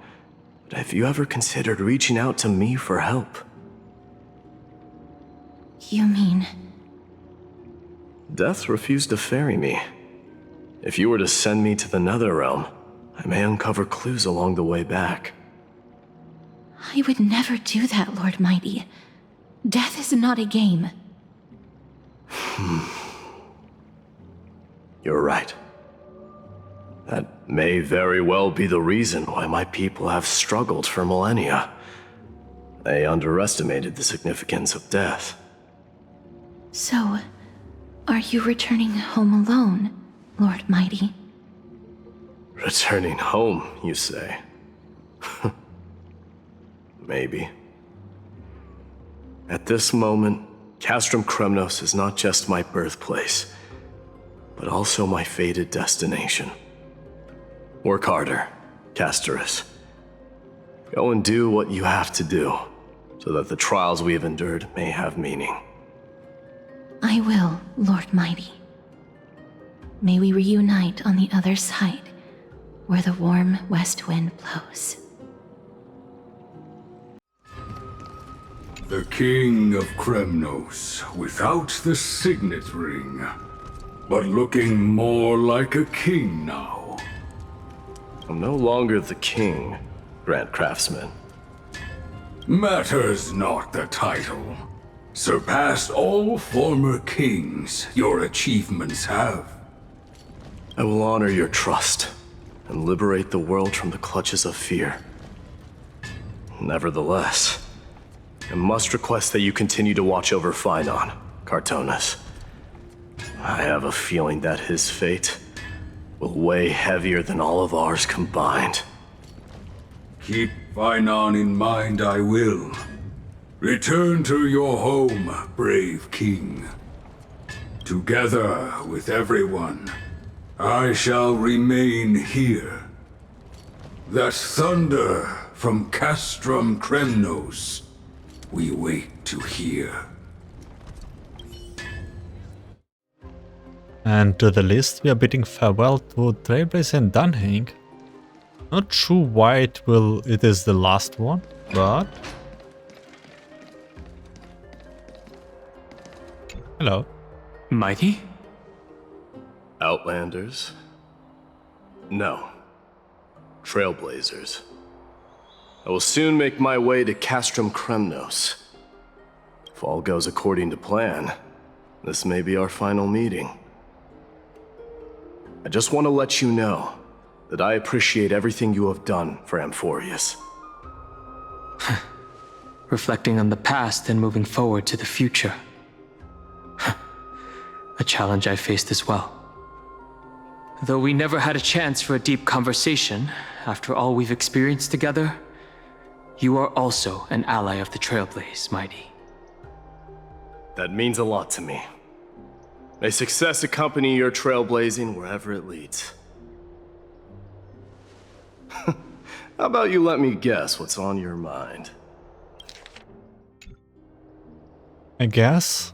but have you ever considered reaching out to me for help? You mean... Death refused to ferry me. If you were to send me to the Netherrealm, I may uncover clues along the way back. I would never do that, Lord Mighty. Death is not a game. You're right. That may very well be the reason why my people have struggled for millennia. They underestimated the significance of death. So, are you returning home alone, Lord Mighty? Returning home, you say? Maybe. At this moment, Castrum Kremnos is not just my birthplace, but also my fated destination. Work harder, Casterus. Go and do what you have to do, so that the trials we have endured may have meaning. I will, Lord Mighty. May we reunite on the other side, where the warm west wind blows. The King of Kremnos, without the signet ring, but looking more like a king now. I'm no longer the king, Grand Craftsman. Matters not the title. Surpassed all former kings your achievements have. I will honor your trust and liberate the world from the clutches of fear. Nevertheless, I must request that you continue to watch over Phynon, Cartonus. I have a feeling that his fate will weigh heavier than all of ours combined. Keep Phynon in mind, I will. Return to your home, brave king. Together with everyone, I shall remain here. That thunder from Castrum Kremnos we wait to hear. And to the list, we are bidding farewell to Trailblazer and Dunhang. Not sure why it is the last one, but... Hello. Mighty? Outlanders? No. Trailblazers. I will soon make my way to Castrum Kremnos. If all goes according to plan, this may be our final meeting. I just want to let you know that I appreciate everything you have done for Amphoreus. Reflecting on the past and moving forward to the future. A challenge I faced as well. Though we never had a chance for a deep conversation, after all we've experienced together, you are also an ally of the Trailblaze, Mighty. That means a lot to me. May success accompany your trailblazing wherever it leads. How about you let me guess what's on your mind? I guess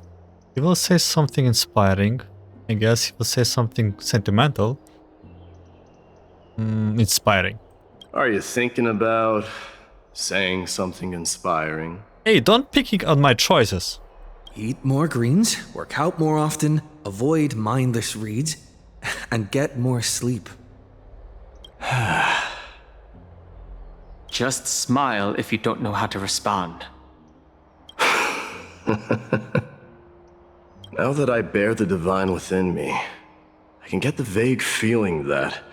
he will say something inspiring. I guess he will say something sentimental. Inspiring. Are you thinking about saying something inspiring? Hey, don't pick on my choices. Eat more greens, work out more often, avoid mindless reads, and get more sleep. Just smile if you don't know how to respond. Now that I bear the divine within me, I can get the vague feeling that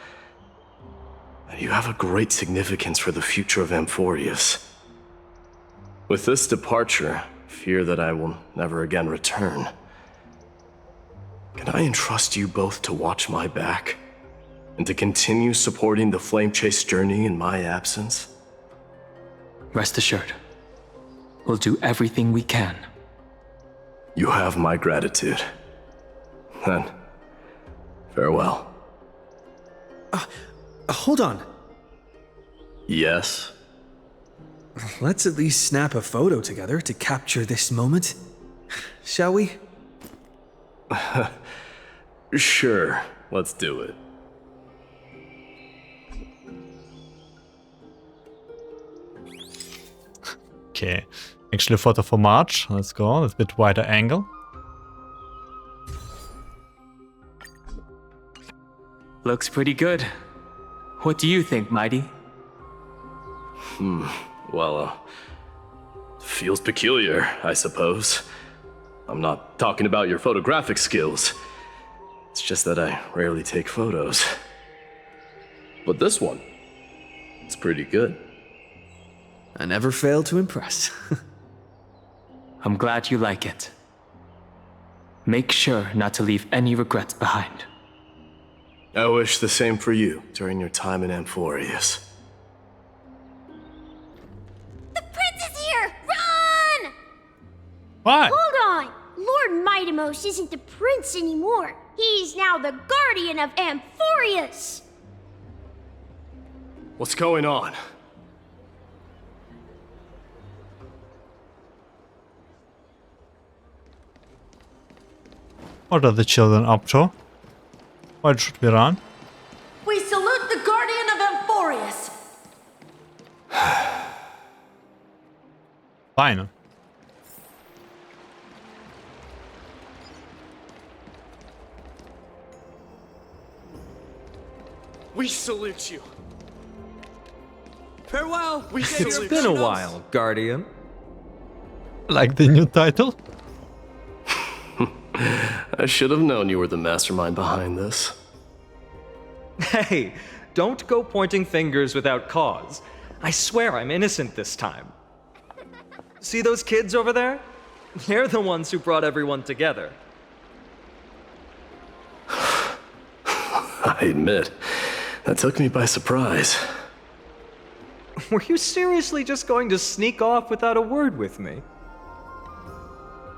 you have a great significance for the future of Amphoreus. With this departure, fear that I will never again return. Can I entrust you both to watch my back? And to continue supporting the Flame Chase journey in my absence? Rest assured, we'll do everything we can. You have my gratitude. Then, farewell. Hold on. Yes? Let's at least snap a photo together to capture this moment. Shall we? Sure, let's do it. Okay, actually a photo for March. Let's go, that's a bit wider angle. Looks pretty good. What do you think, Mighty? Well, feels peculiar, I suppose. I'm not talking about your photographic skills. It's just that I rarely take photos. But this one, it's pretty good. I never fail to impress. I'm glad you like it. Make sure not to leave any regrets behind. I wish the same for you during your time in Amphoreus. The prince is here! Run! Why? Hold on! Lord Mightimos isn't the prince anymore. He's now the guardian of Amphoreus! What's going on? What are the children up to? Why should we run? We salute the guardian of Amphoreus. Fine. We salute you. Farewell. We It's been a while, Guardian. Like the new title? I should have known you were the mastermind behind this. Hey, don't go pointing fingers without cause. I swear I'm innocent this time. See those kids over there? They're the ones who brought everyone together. I admit, that took me by surprise. Were you seriously just going to sneak off without a word with me?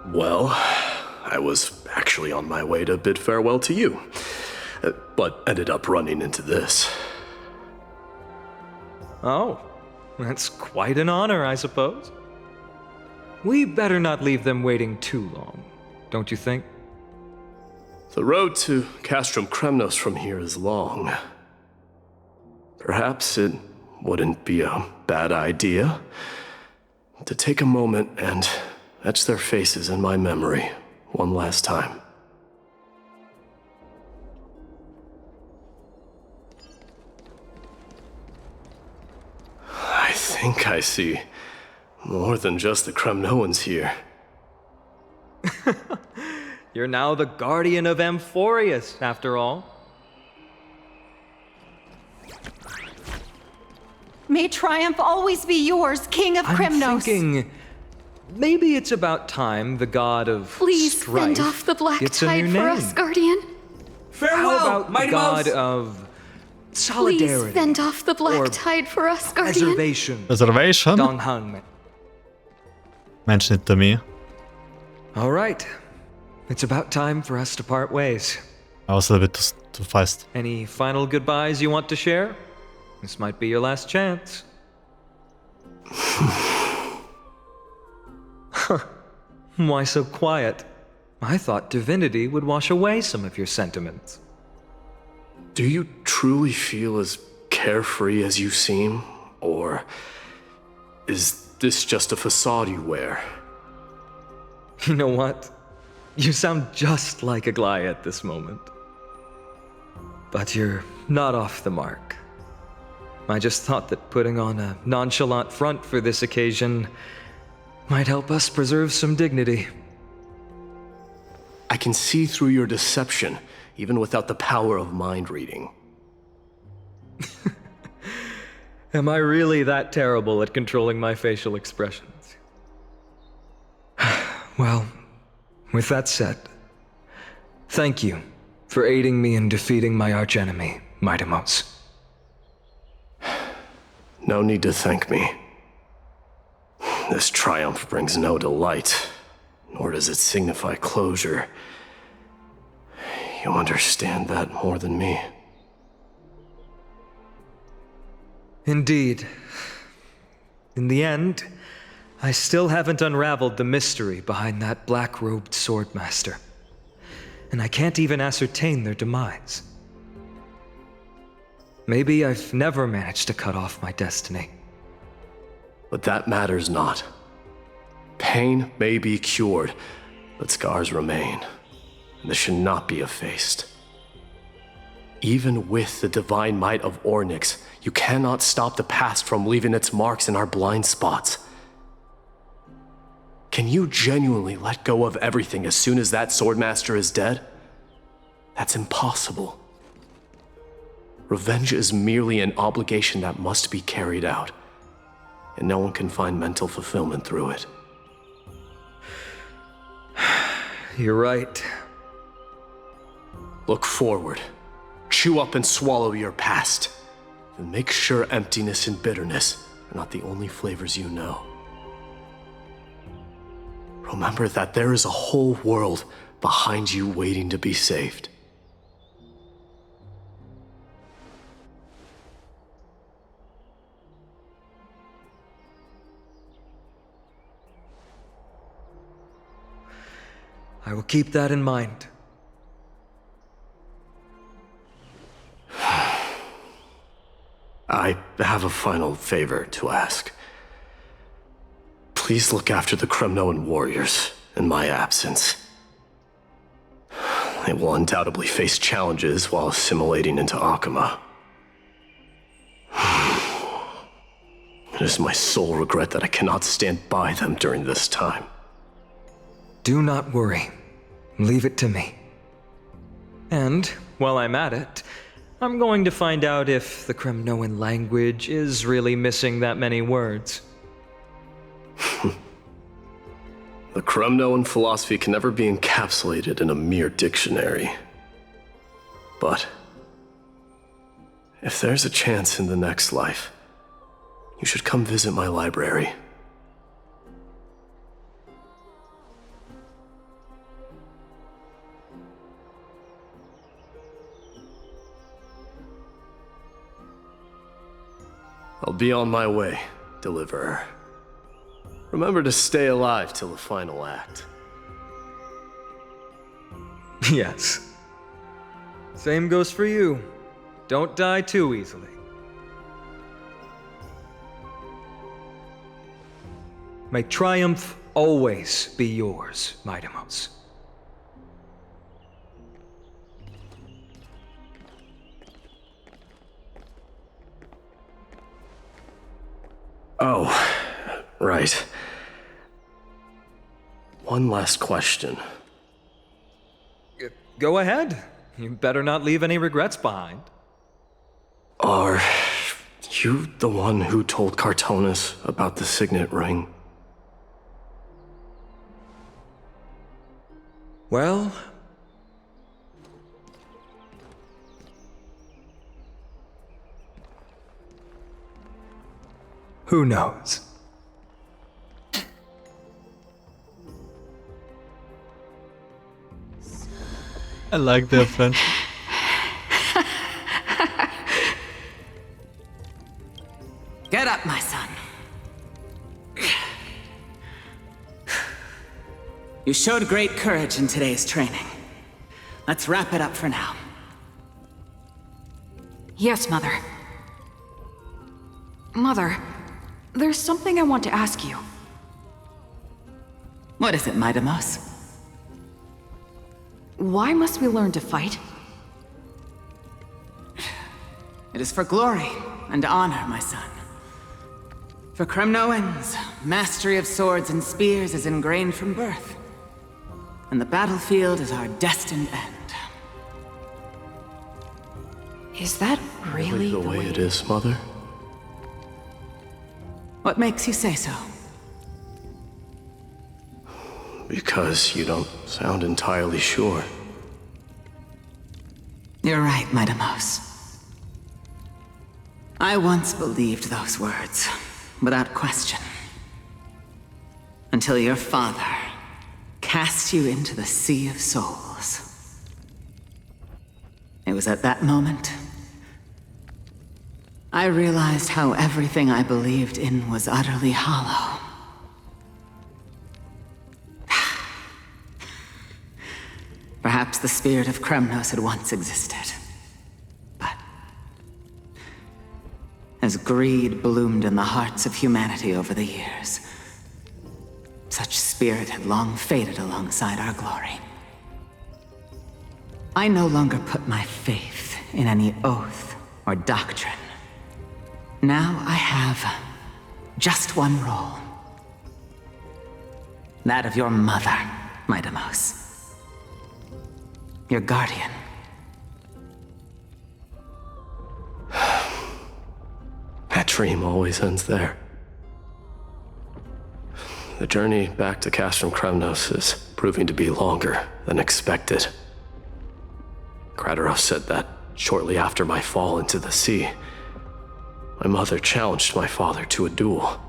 Well, I was actually on my way to bid farewell to you, but ended up running into this. Oh, that's quite an honor, I suppose. We better not leave them waiting too long, don't you think? The road to Castrum Kremnos from here is long. Perhaps it wouldn't be a bad idea to take a moment and etch their faces in my memory one last time. I think I see more than just the Kremnoans here. You're now the guardian of Amphoreus, after all. May triumph always be yours, King of Kremnos. I'm thinking maybe it's about time the god of Please Strife fend off the black gets a tide new for name. us, Guardian. How about the god of solidarity? Please fend off the black or tide for us, Guardian. Reservation. Reservation? Donghang. Mention it to me. All right. It's about time for us to part ways. I was a little bit too fast. Any final goodbyes you want to share? This might be your last chance. Why so quiet? I thought divinity would wash away some of your sentiments. Do you truly feel as carefree as you seem? Or is this just a facade you wear? You know what? You sound just like Aglaia at this moment. But you're not off the mark. I just thought that putting on a nonchalant front for this occasion might help us preserve some dignity. I can see through your deception, even without the power of mind reading. Am I really that terrible at controlling my facial expressions? Well, with that said, thank you for aiding me in defeating my archenemy, Midamos. No need to thank me. This triumph brings no delight, nor does it signify closure. You understand that more than me. Indeed. In the end, I still haven't unraveled the mystery behind that black-robed swordmaster. And I can't even ascertain their demise. Maybe I've never managed to cut off my destiny. But that matters not. Pain may be cured, but scars remain. This should not be effaced. Even with the divine might of Ornyx, you cannot stop the past from leaving its marks in our blind spots. Can you genuinely let go of everything as soon as that Swordmaster is dead? That's impossible. Revenge is merely an obligation that must be carried out, and no one can find mental fulfillment through it. You're right. Look forward. Chew up and swallow your past. And make sure emptiness and bitterness are not the only flavors you know. Remember that there is a whole world behind you waiting to be saved. I will keep that in mind. I have a final favor to ask. Please look after the Kremnoan warriors in my absence. They will undoubtedly face challenges while assimilating into Akama. It is my sole regret that I cannot stand by them during this time. Do not worry. Leave it to me. And, while I'm at it, I'm going to find out if the Kremnoan language is really missing that many words. The Kremnoan philosophy can never be encapsulated in a mere dictionary. But if there's a chance in the next life, you should come visit my library. I'll be on my way, Deliverer. Remember to stay alive till the final act. Yes. Same goes for you. Don't die too easily. May triumph always be yours, Midamos. Oh, right. One last question. Go ahead. You better not leave any regrets behind. Are you the one who told Cartonus about the signet ring? Well... who knows? I like their friendship. Get up, my son. You showed great courage in today's training. Let's wrap it up for now. Yes, Mother. Mother, there's something I want to ask you. What is it, Midamos? Why must we learn to fight? It is for glory and honor, my son. For Kremnoans, mastery of swords and spears is ingrained from birth. And the battlefield is our destined end. Is that really the way it is, Mother? What makes you say so? Because you don't sound entirely sure. You're right, Midamos. I once believed those words, without question. Until your father cast you into the Sea of Souls. It was at that moment I realized how everything I believed in was utterly hollow. Perhaps the spirit of Kremnos had once existed. But as greed bloomed in the hearts of humanity over the years, such spirit had long faded alongside our glory. I no longer put my faith in any oath or doctrine. Now I have just one role. That of your mother, Midamos. Your guardian. That dream always ends there. The journey back to Castrum Kremnos is proving to be longer than expected. Crateros said that shortly after my fall into the sea, my mother challenged my father to a duel.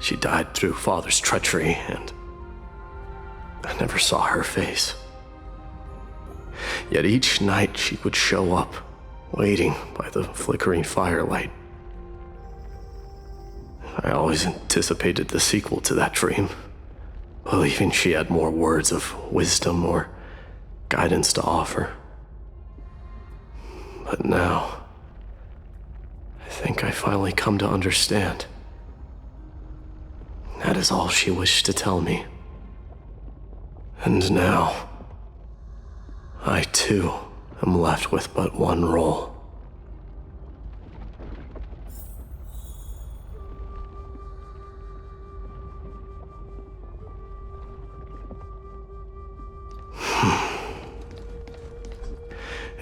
She died through father's treachery, and I never saw her face. Yet each night she would show up, waiting by the flickering firelight. I always anticipated the sequel to that dream, believing she had more words of wisdom or guidance to offer. But now, I think I finally come to understand. That is all she wished to tell me. And now, I too am left with but one role.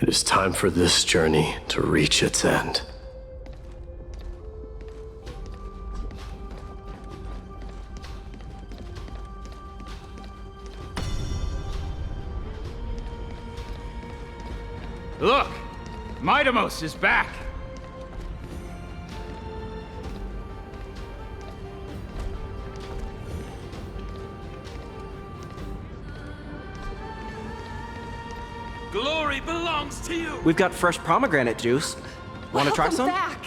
It is time for this journey to reach its end. Look! Midamos is back! Glory belongs to you! We've got fresh pomegranate juice. Want to try some? Back.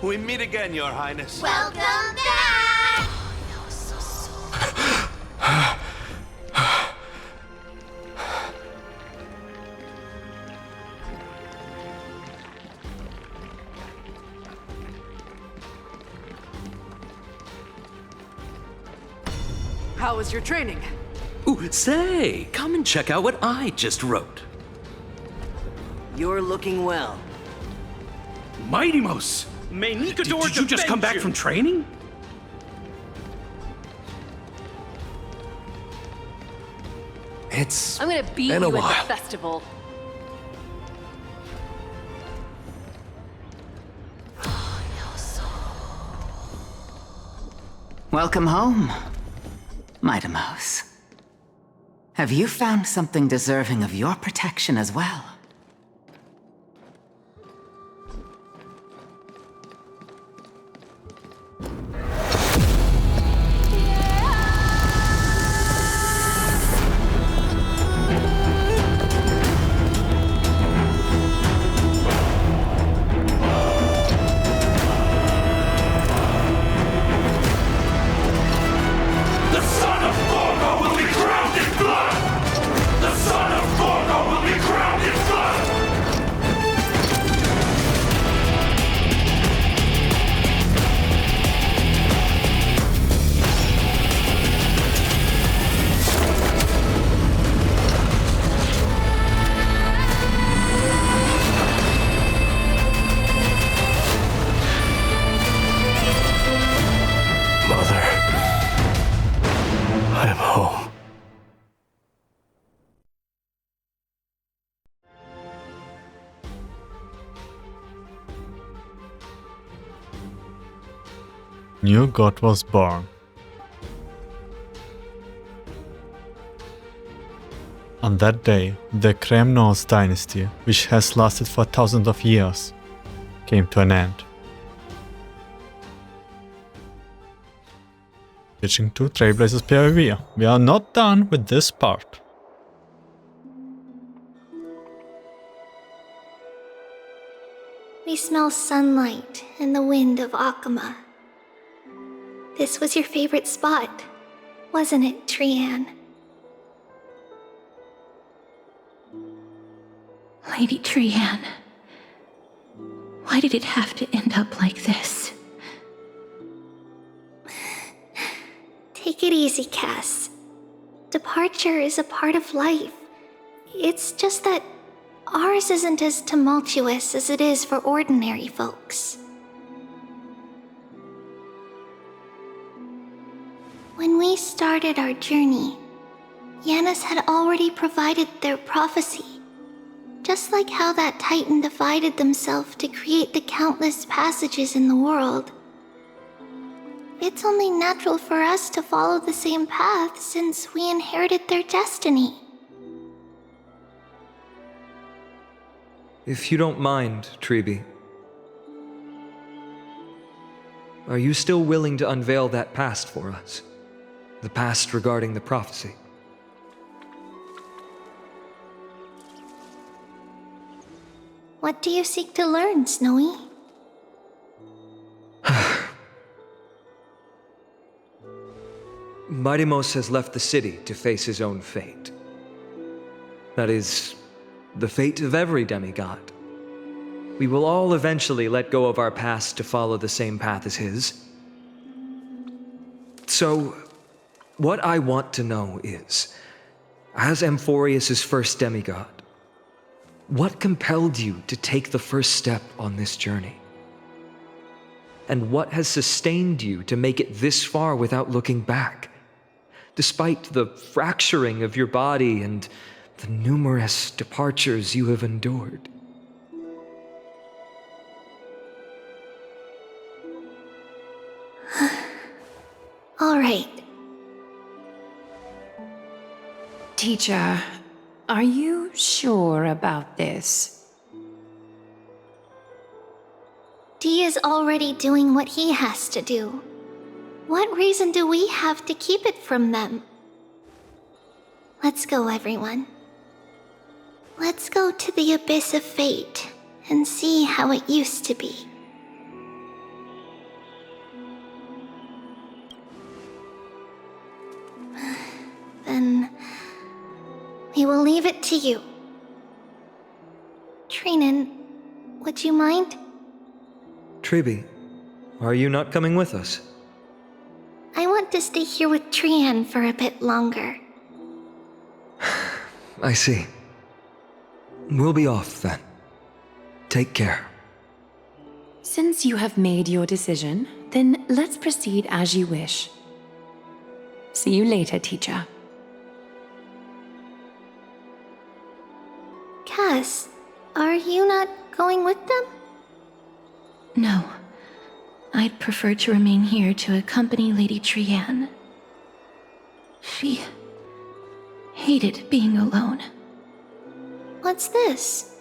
We meet again, Your Highness. Welcome back! How was your training? Ooh, say, come and check out what I just wrote. You're looking well. Midamos! May Nikador did you just come back from training? I'm gonna beat you at the festival. Welcome home, Midamos. Have you found something deserving of your protection as well? Will be crowned in blood! New god was born. On that day, the Crysos dynasty, which has lasted for thousands of years, came to an end. Switching to Trailblazers PvP. We are not done with this part. We smell sunlight and the wind of Akama. This was your favorite spot, wasn't it, Trianne? Lady Trianne, why did it have to end up like this? Take it easy, Cass. Departure is a part of life. It's just that ours isn't as tumultuous as it is for ordinary folks. When we started our journey, Janus had already provided their prophecy. Just like how that Titan divided themselves to create the countless passages in the world. It's only natural for us to follow the same path since we inherited their destiny. If you don't mind, Tribi, are you still willing to unveil that past for us? The past regarding the prophecy? What do you seek to learn, Snowy? Mightimos has left the city to face his own fate. That is, the fate of every demigod. We will all eventually let go of our past to follow the same path as his. So, what I want to know is, as Amphoreus' first demigod, what compelled you to take the first step on this journey? And what has sustained you to make it this far without looking back? Despite the fracturing of your body and the numerous departures you have endured. All right. Teacher, are you sure about this? Dee is already doing what he has to do. What reason do we have to keep it from them? Let's go, everyone. Let's go to the Abyss of Fate and see how it used to be. Then we will leave it to you. Trianne, would you mind? Tribi, are you not coming with us? I want to stay here with Trianne for a bit longer. I see. We'll be off then. Take care. Since you have made your decision, then let's proceed as you wish. See you later, teacher. Cass, are you not going with them? No. I'd prefer to remain here to accompany Lady Trianne. She hated being alone. What's this?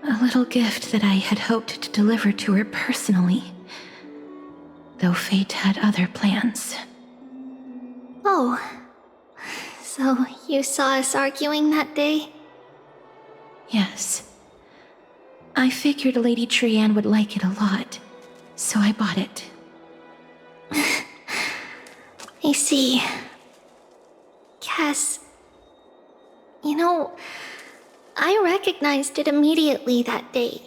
A little gift that I had hoped to deliver to her personally, though fate had other plans. Oh, so you saw us arguing that day? Yes. I figured Lady Trianne would like it a lot, so I bought it. I see. Cass, you know, I recognized it immediately that day.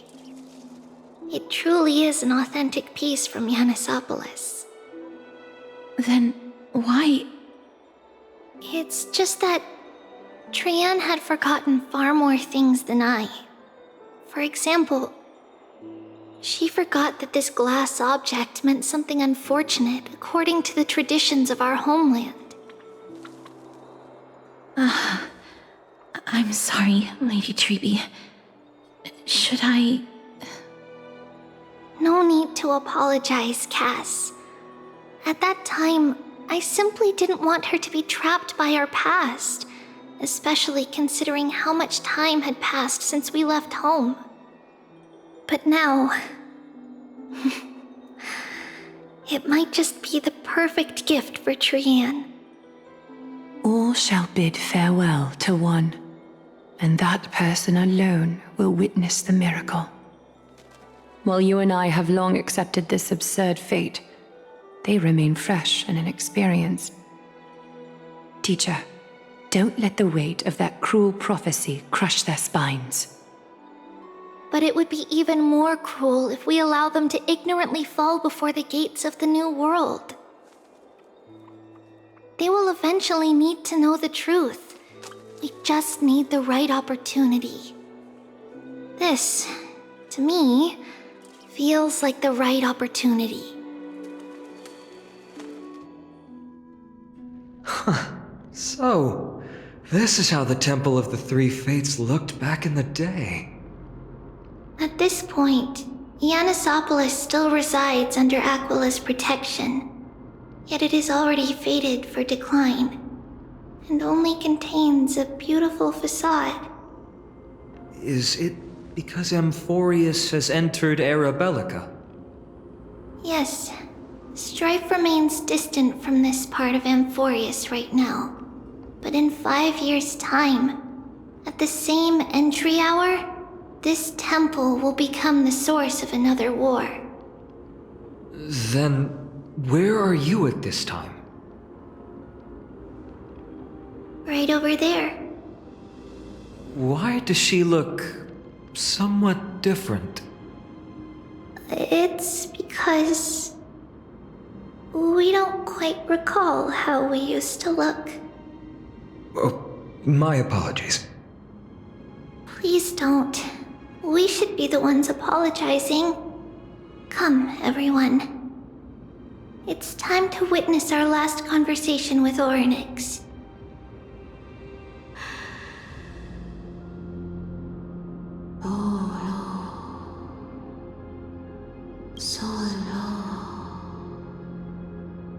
It truly is an authentic piece from Janusopolis. Then why? It's just that Trianne had forgotten far more things than I. For example, she forgot that this glass object meant something unfortunate according to the traditions of our homeland. I'm sorry, Lady Tribi. Should I... No need to apologize, Cass. At that time, I simply didn't want her to be trapped by our past, especially considering how much time had passed since we left home. But now, it might just be the perfect gift for Trianne. All shall bid farewell to one, and that person alone will witness the miracle. While you and I have long accepted this absurd fate, they remain fresh and inexperienced. Teacher, don't let the weight of that cruel prophecy crush their spines. But it would be even more cruel if we allow them to ignorantly fall before the gates of the new world. They will eventually need to know the truth. We just need the right opportunity. This, to me, feels like the right opportunity. So, this is how the Temple of the Three Fates looked back in the day. At this point, Janusopolis still resides under Aquila's protection, yet it is already fated for decline, and only contains a beautiful facade. Is it because Amphoreus has entered Era Bellica? Yes, Strife remains distant from this part of Amphoreus right now. But in 5 years' time, at the same entry hour, this temple will become the source of another war. Then, where are you at this time? Right over there. Why does she look somewhat different? It's because we don't quite recall how we used to look. Oh, my apologies. Please don't. We should be the ones apologizing. Come, everyone. It's time to witness our last conversation with Orynyx.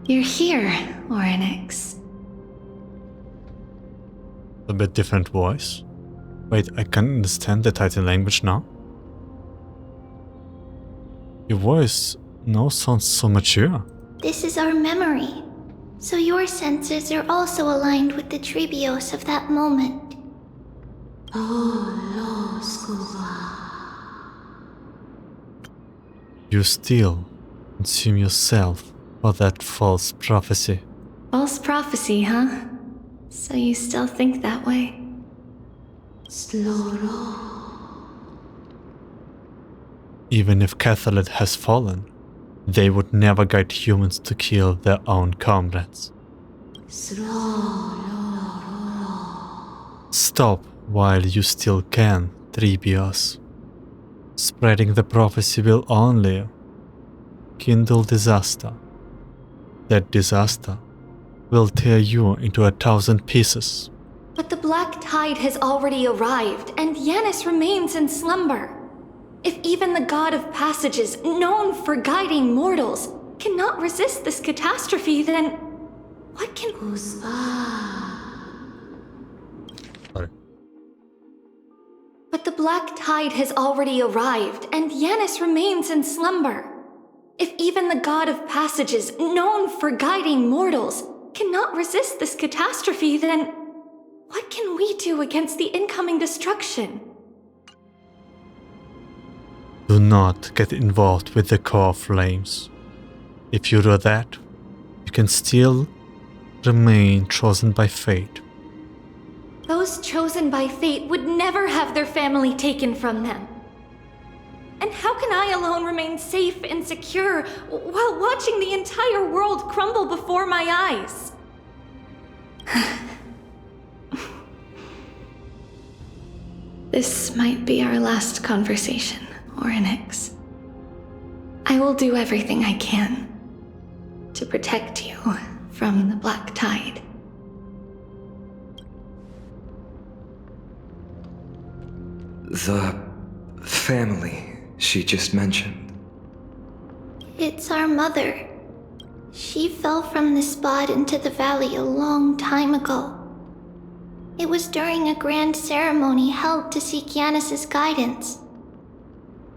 You're here, Orynyx. A bit different voice. Wait, I can understand the Titan language now? Your voice now sounds so mature. This is our memory, so your senses are also aligned with the Tribios of that moment. You still consume yourself for that false prophecy. False prophecy, huh? So you still think that way? Even if Cathalet has fallen, they would never guide humans to kill their own comrades. Stop while you still can, Tribios. Spreading the prophecy will only kindle disaster. That disaster will tear you into 1,000 pieces. But the black tide has already arrived, and Janus remains in slumber. If even the god of passages, known for guiding mortals, cannot resist this catastrophe, then what can... Sorry. But the black tide has already arrived, and Janus remains in slumber. If even the god of passages, known for guiding mortals, cannot resist this catastrophe, then what can we do against the incoming destruction? Do not get involved with the core flames. If you do that, you can still remain chosen by fate. Those chosen by fate would never have their family taken from them. And how can I alone remain safe and secure while watching the entire world crumble before my eyes? This might be our last conversation, Orynyx. I will do everything I can to protect you from the black tide. The family she just mentioned. It's our mother. She fell from the spot into the valley a long time ago. It was during a grand ceremony held to seek Janus's guidance.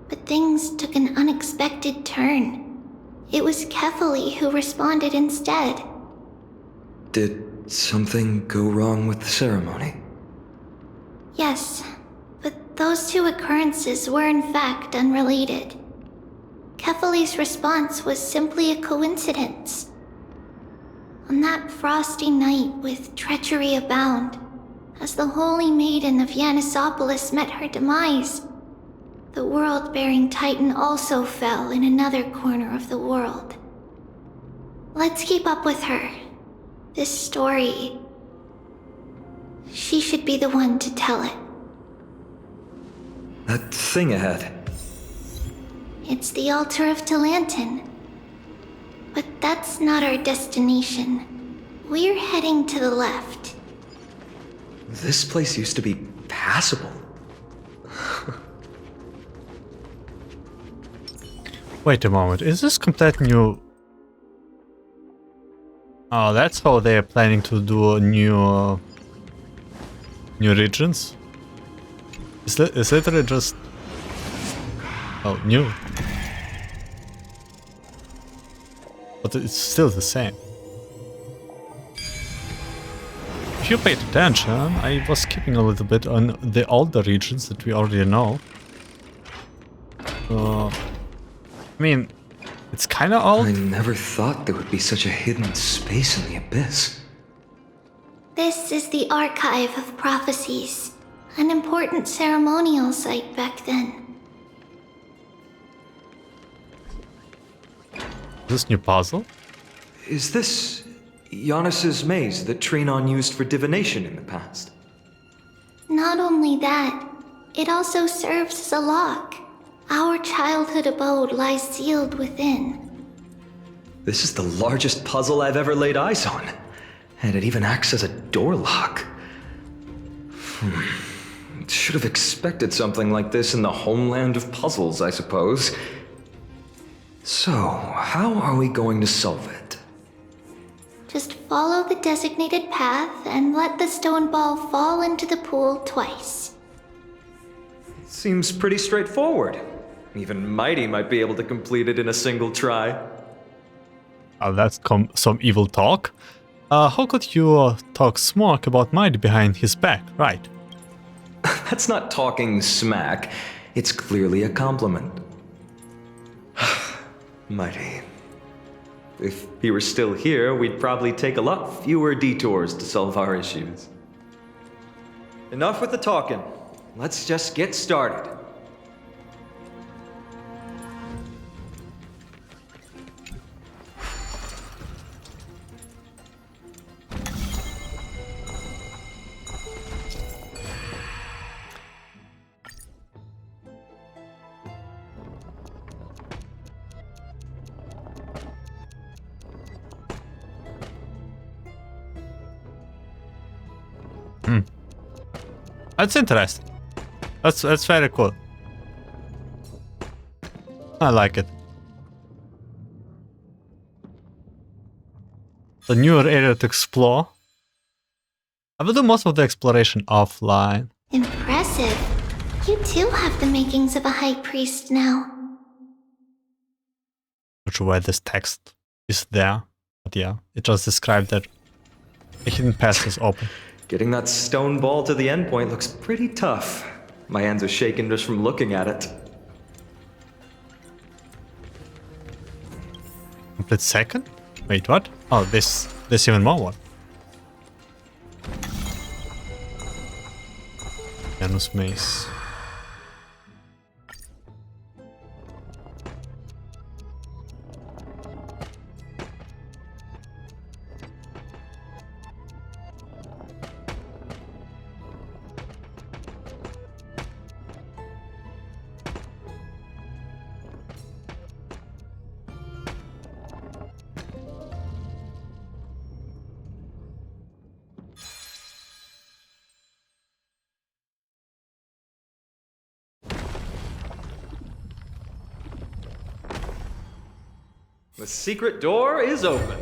But things took an unexpected turn. It was Kefali who responded instead. Did something go wrong with the ceremony? Yes, but those two occurrences were in fact unrelated. Kefali's response was simply a coincidence. On that frosty night with treachery abound, as the Holy Maiden of Janusopolis met her demise, the world-bearing Titan also fell in another corner of the world. Let's keep up with her. This story... She should be the one to tell it. That thing ahead. It's the altar of Talantin. But that's not our destination. We're heading to the left. This place used to be passable. Wait a moment, is this complete new... Oh, that's how they're planning to do new regions? Is literally just... Oh, new. But it's still the same. If you paid attention, I was skipping a little bit on the older regions that we already know. I mean, it's kinda old. I never thought there would be such a hidden space in the abyss. This is the Archive of Prophecies, an important ceremonial site back then. This new puzzle? Is this Janus's Maze that Trianne used for divination in the past? Not only that, it also serves as a lock. Our childhood abode lies sealed within. This is the largest puzzle I've ever laid eyes on. And it even acts as a door lock. Should have expected something like this in the homeland of puzzles, I suppose. So, how are we going to solve it? Just follow the designated path and let the stone ball fall into the pool twice. Seems pretty straightforward. Even Mighty might be able to complete it in a single try. Oh, that's some evil talk. How could you talk smack about Mighty behind his back, right? That's not talking smack. It's clearly a compliment. Mighty. If he were still here, we'd probably take a lot fewer detours to solve our issues. Enough with the talking. Let's just get started. That's interesting. That's very cool. I like it. The newer area to explore. I will do most of the exploration offline. Impressive. You too have the makings of a high priest now. Not sure why this text is there, but yeah, it just described that a hidden path is open. Getting that stone ball to the endpoint looks pretty tough. My hands are shaking just from looking at it. Complete second? Wait, what? Oh, there's even more one. Janus Maze. The secret door is open.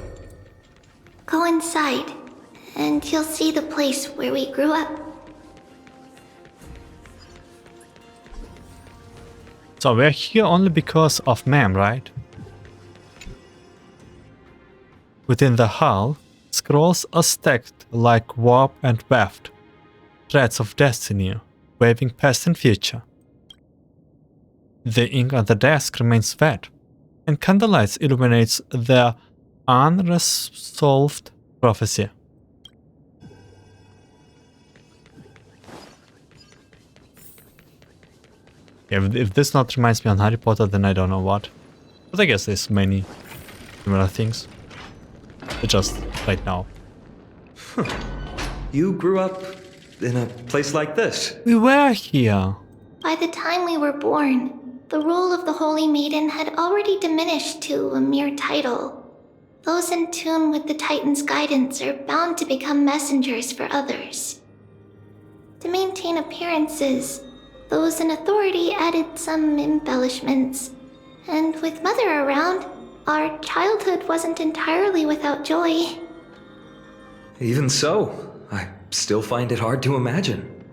Go inside, and you'll see the place where we grew up. So we're here only because of Ma'am, right? Within the hull, scrolls are stacked like warp and weft, threads of destiny, waving past and future. The ink on the desk remains wet, and candlelight illuminates the unresolved prophecy. If this not reminds me on Harry Potter, then I don't know what. But I guess there's many similar things. Just right now. You grew up in a place like this. We were here. By the time we were born, the role of the Holy Maiden had already diminished to a mere title. Those in tune with the Titan's guidance are bound to become messengers for others. To maintain appearances, those in authority added some embellishments. And with Mother around, our childhood wasn't entirely without joy. Even so, I still find it hard to imagine.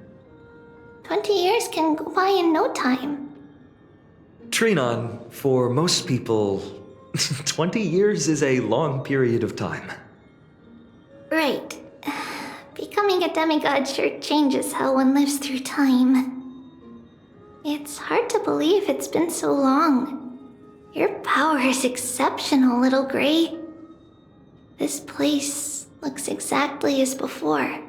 20 years can go by in no time. Trianne, for most people, 20 years is a long period of time. Right. Becoming a demigod sure changes how one lives through time. It's hard to believe it's been so long. Your power is exceptional, Little Grey. This place looks exactly as before.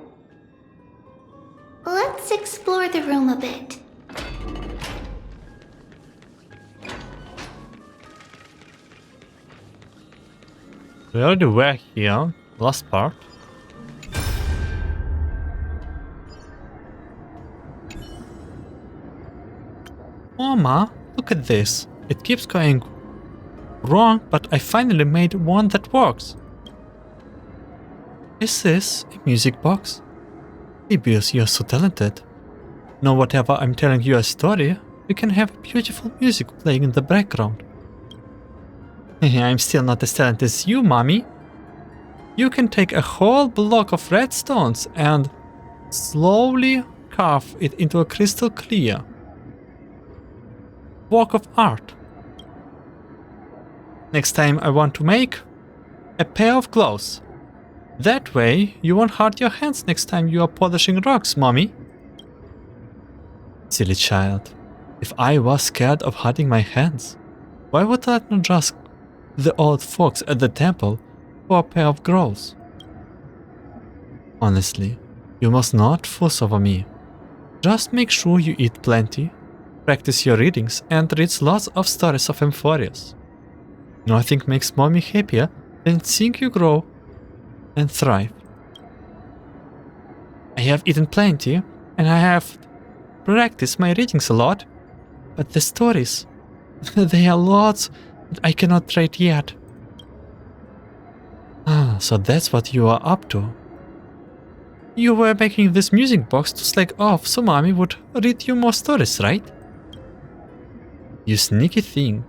Let's explore the room a bit. We already were here, last part. Mama, look at this. It keeps going wrong, but I finally made one that works. Is this a music box? Tribios, you're so talented. Now whatever I'm telling you a story, you can have beautiful music playing in the background. I'm still not as talented as you, Mommy. You can take a whole block of red stones and slowly carve it into a crystal clear work of art. Next time I want to make a pair of gloves. That way you won't hurt your hands next time you are polishing rocks, Mommy. Silly child. If I was scared of hurting my hands, why would I not just the old folks at the temple for a pair of gloves? Honestly, you must not fuss over me. Just make sure you eat plenty, practice your readings, and read lots of stories of Amphoreus. Nothing makes Mommy happier than seeing you grow and thrive. I have eaten plenty, and I have practiced my readings a lot, but the stories, they are lots that I cannot write yet. Ah, so that's what you are up to. You were making this music box to slack off so Mommy would read you more stories, right? You sneaky thing.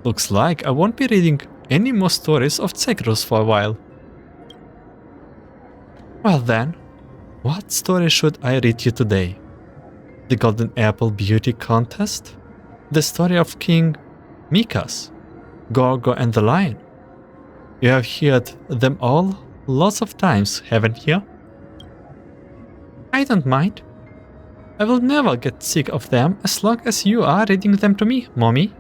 Looks like I won't be reading any more stories of Crysos for a while. Well then, what story should I read you today? The Golden Apple Beauty Contest? The story of King Mikas? Gorgo and the Lion? You have heard them all lots of times, haven't you? I don't mind. I will never get sick of them as long as you are reading them to me, Mommy.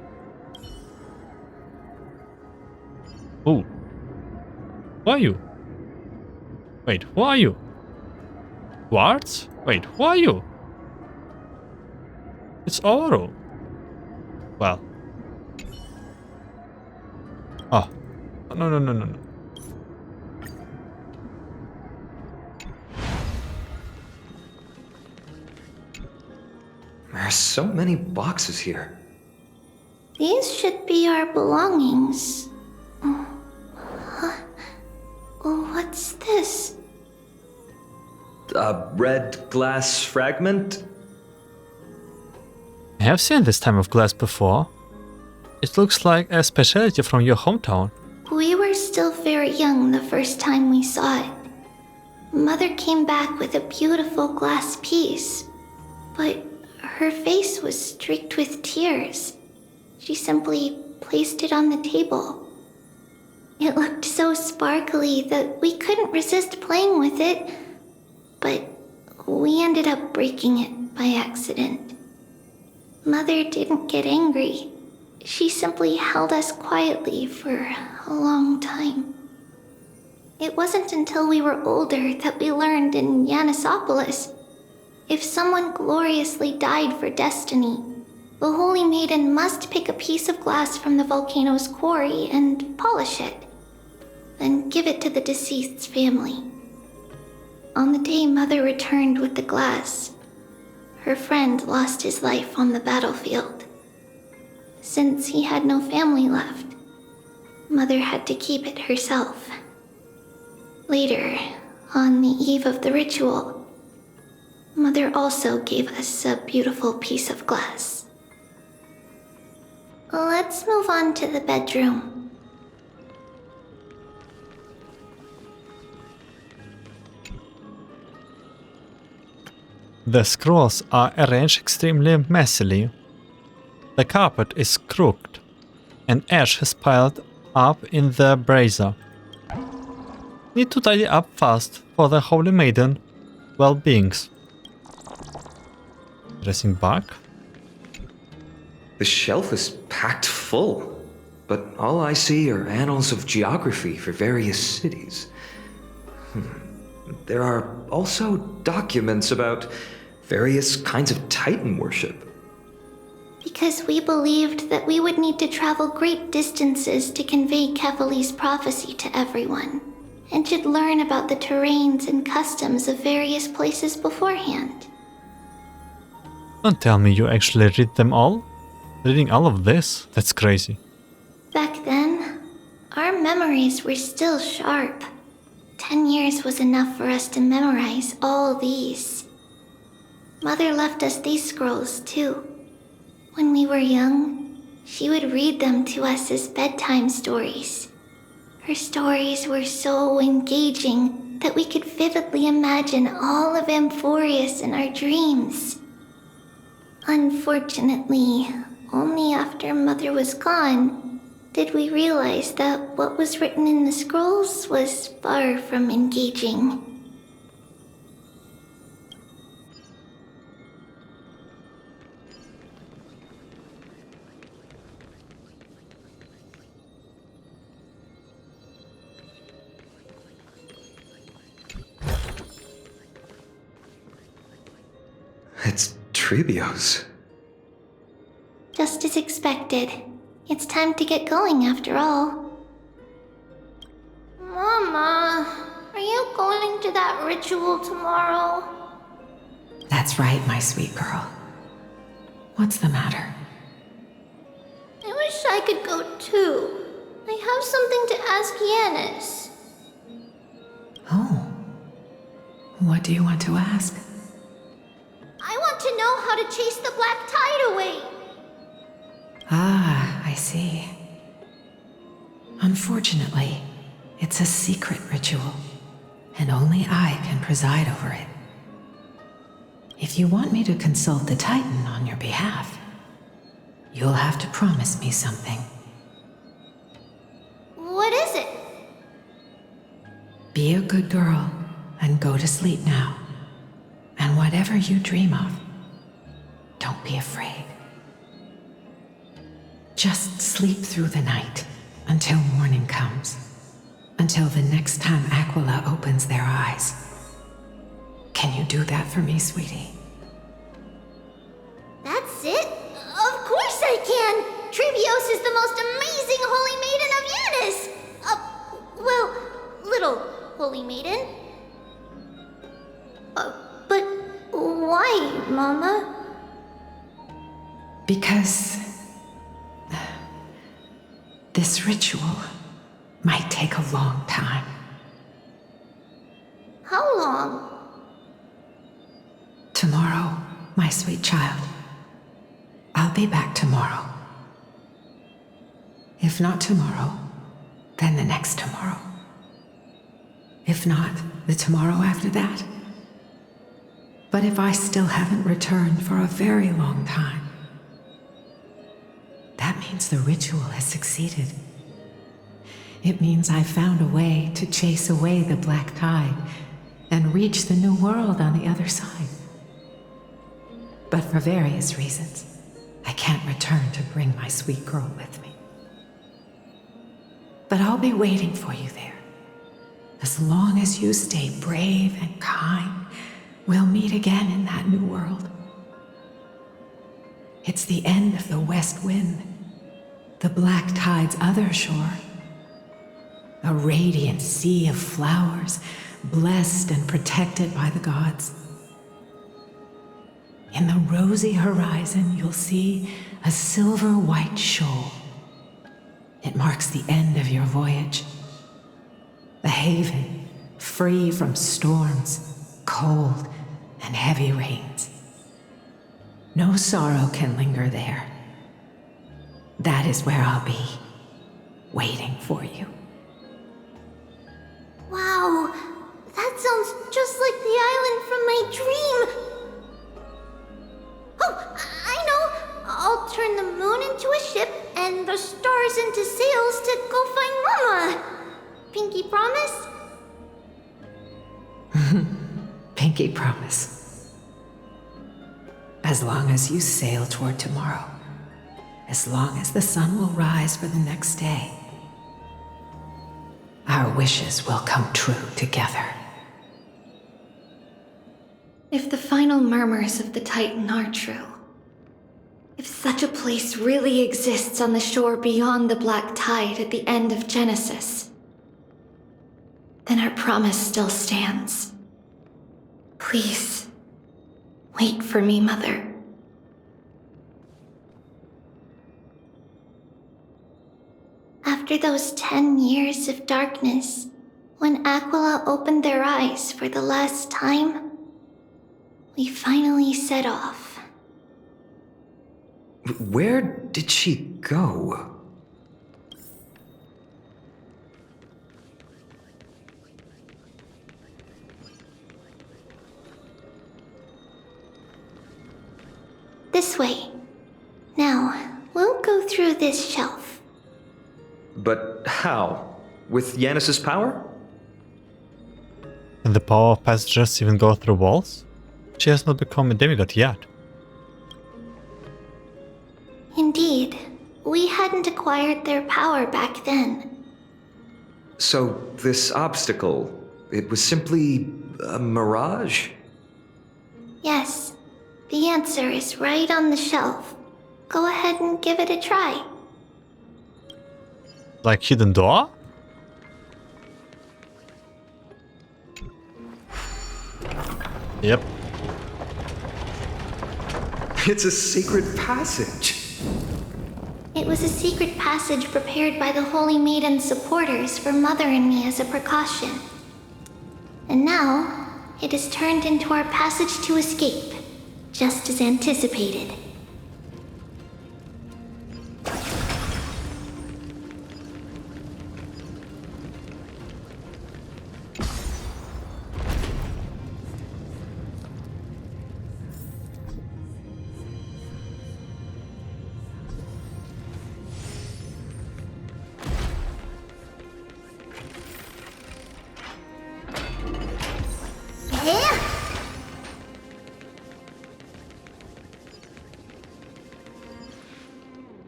Oh. Who are you? Wait, who are you? Quartz? Wait, who are you? It's Oro. Well. Oh. No. There are so many boxes here. These should be our belongings. What's this? A red glass fragment? I have seen this type of glass before. It looks like a specialty from your hometown. still very young the first time we saw it. Mother came back with a beautiful glass piece, but her face was streaked with tears. She simply placed it on the table. It looked so sparkly that we couldn't resist playing with it, but we ended up breaking it by accident. Mother didn't get angry. She simply held us quietly for a long time. It wasn't until we were older that we learned in Janusopolis, if someone gloriously died for destiny, the Holy Maiden must pick a piece of glass from the volcano's quarry and polish it, then give it to the deceased's family. On the day Mother returned with the glass, her friend lost his life on the battlefield. Since he had no family left, Mother had to keep it herself. Later, on the eve of the ritual, Mother also gave us a beautiful piece of glass. Let's move on to the bedroom. The scrolls are arranged extremely messily. The carpet is crooked, and ash is piled up in the brazier. Need to tidy up fast for the Holy Maiden well-beings. Dressing back. The shelf is packed full, but all I see are annals of geography for various cities. There are also documents about various kinds of Titan worship. Because we believed that we would need to travel great distances to convey Kefali's prophecy to everyone, and should learn about the terrains and customs of various places beforehand. Don't tell me you actually read them all? Reading all of this? That's crazy. Back then, our memories were still sharp. 10 years was enough for us to memorize all these. Mother left us these scrolls too. When we were young, she would read them to us as bedtime stories. Her stories were so engaging that we could vividly imagine all of Amphoreus in our dreams. Unfortunately, only after Mother was gone did we realize that what was written in the scrolls was far from engaging. It's Tribios. Just as expected. It's time to get going after all. Mama, are you going to that ritual tomorrow? That's right, my sweet girl. What's the matter? I wish I could go too. I have something to ask Janus. Oh. What do you want to ask? I want to know how to chase the black tide away. Ah, I see. Unfortunately, it's a secret ritual, and only I can preside over it. If you want me to consult the Titan on your behalf, you'll have to promise me something. What is it? Be a good girl and go to sleep now. And whatever you dream of, don't be afraid. Just sleep through the night until morning comes. Until the next time Aquila opens their eyes. Can you do that for me, sweetie? That's it? Of course I can! Tribios is the most amazing Holy Maiden of Janus! Well, little Holy Maiden. But why, Mama? Because this ritual might take a long time. How long? Tomorrow, my sweet child. I'll be back tomorrow. If not tomorrow, then the next tomorrow. If not, the tomorrow after that. But if I still haven't returned for a very long time, that means the ritual has succeeded. It means I've found a way to chase away the black tide and reach the new world on the other side. But for various reasons, I can't return to bring my sweet girl with me. But I'll be waiting for you there. As long as you stay brave and kind, we'll meet again in that new world. It's the end of the West Wind, the black tide's other shore. A radiant sea of flowers, blessed and protected by the gods. In the rosy horizon, you'll see a silver-white shoal. It marks the end of your voyage. A haven, free from storms, cold, and heavy rains. No sorrow can linger there. That is where I'll be, waiting for you. Wow, that sounds just like the island from my dream. Oh, I know. I'll turn the moon into a ship and the stars into sails to go find Mama. Pinky promise? Pinky promise. As long as you sail toward tomorrow, as long as the sun will rise for the next day, our wishes will come true together. If the final murmurs of the Titan are true, if such a place really exists on the shore beyond the black tide at the end of Genesis, then our promise still stands. Please, wait for me, Mother. After those 10 years of darkness, when Aquila opened their eyes for the last time, we finally set off. Where did she go? This way. Now, we'll go through this shelf. But how? With Janus's power? Can the power of passages even go through walls? She has not become a demigod yet. Indeed, we hadn't acquired their power back then. So, this obstacle, it was simply a mirage? Yes, the answer is right on the shelf. Go ahead and give it a try. Like hidden door? Yep. It's a secret passage. It was a secret passage prepared by the Holy Maiden's supporters for Mother and me as a precaution. And now, it is turned into our passage to escape, just as anticipated.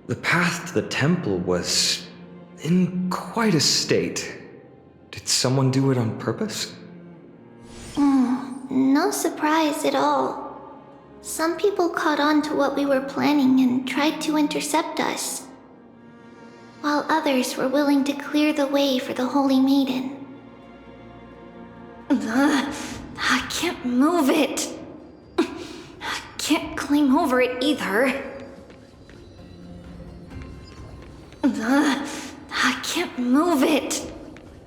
The path to the temple was in quite a state. Did someone do it on purpose? No surprise at all. Some people caught on to what we were planning and tried to intercept us, while others were willing to clear the way for the Holy Maiden. I can't move it. I can't climb over it either. I can't move it.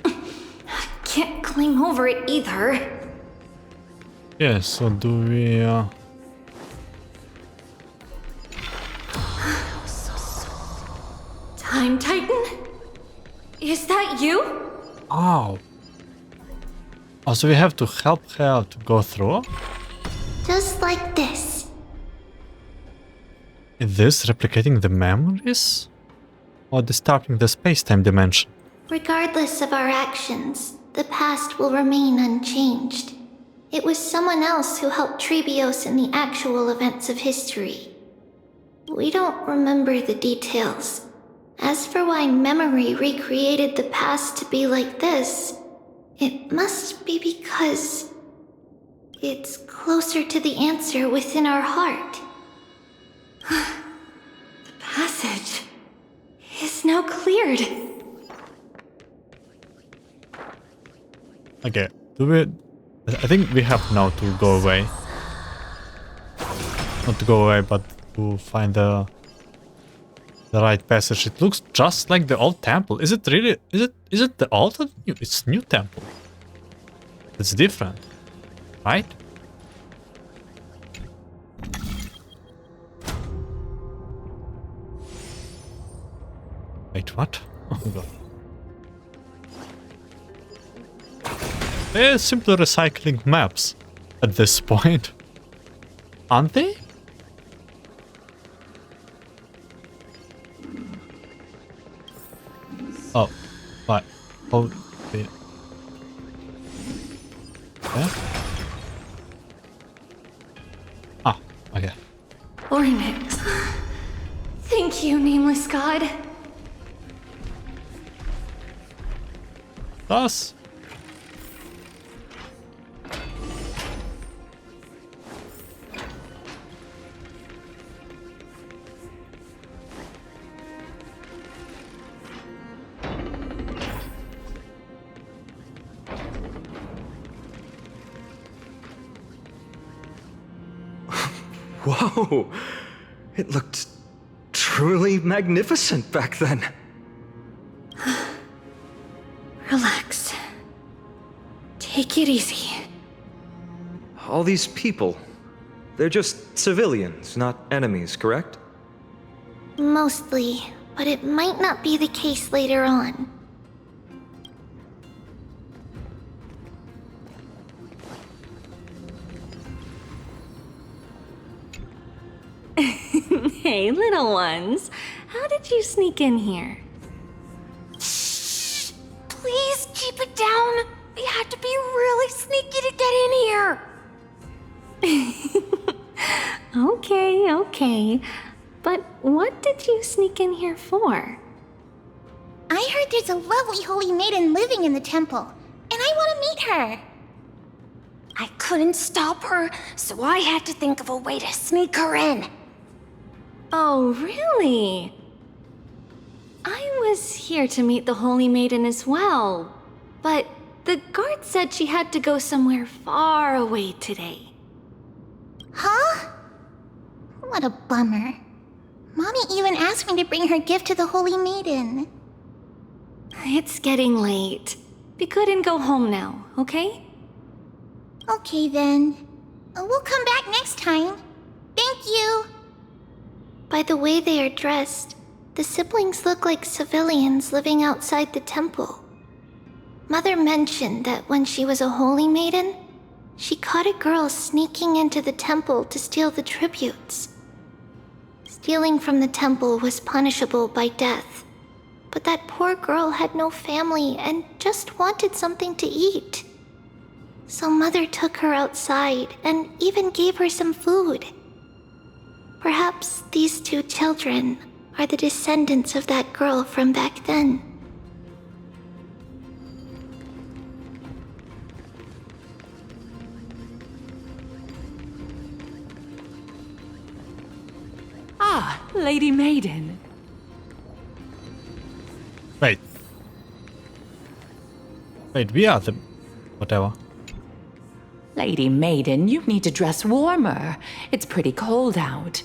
I can't climb over it either. Yeah, so do we... Time Titan? Is that you? Oh. Oh, so we have to help her to go through? Just like this. Is this replicating the memories? Or distorting the space-time dimension? Regardless of our actions, the past will remain unchanged. It was someone else who helped Tribios in the actual events of history. We don't remember the details. As for why memory recreated the past to be like this, it must be because it's closer to the answer within our heart. The passage is now cleared. Okay, I think we have now to go away. Not to go away, but to find the right passage. It looks just like the old temple. Is it really? Is it the old or new? It's new temple. It's different, right? Wait, what? Oh my god. They're simply recycling maps at this point. Aren't they? Oh, what? Oh, yeah. Ah, okay. Ornix. Thank you, nameless god. Thus. Whoa! It looked truly magnificent back then. Relax. Take it easy. All these people, they're just civilians, not enemies, correct? Mostly, but it might not be the case later on. Hey, little ones. How did you sneak in here? Shh! Please keep it down. We had to be really sneaky to get in here. Okay. But what did you sneak in here for? I heard there's a lovely holy maiden living in the temple, and I want to meet her. I couldn't stop her, so I had to think of a way to sneak her in. Oh, really? I was here to meet the Holy Maiden as well, but the guard said she had to go somewhere far away today. Huh? What a bummer. Mommy even asked me to bring her gift to the Holy Maiden. It's getting late. We couldn't go home now, okay? Okay then. We'll come back next time. Thank you. By the way they are dressed, the siblings look like civilians living outside the temple. Mother mentioned that when she was a holy maiden, she caught a girl sneaking into the temple to steal the tributes. Stealing from the temple was punishable by death, but that poor girl had no family and just wanted something to eat. So Mother took her outside and even gave her some food. Perhaps these two children are the descendants of that girl from back then. Ah, Lady Maiden. Wait, we are the... whatever. Lady Maiden, you need to dress warmer. It's pretty cold out.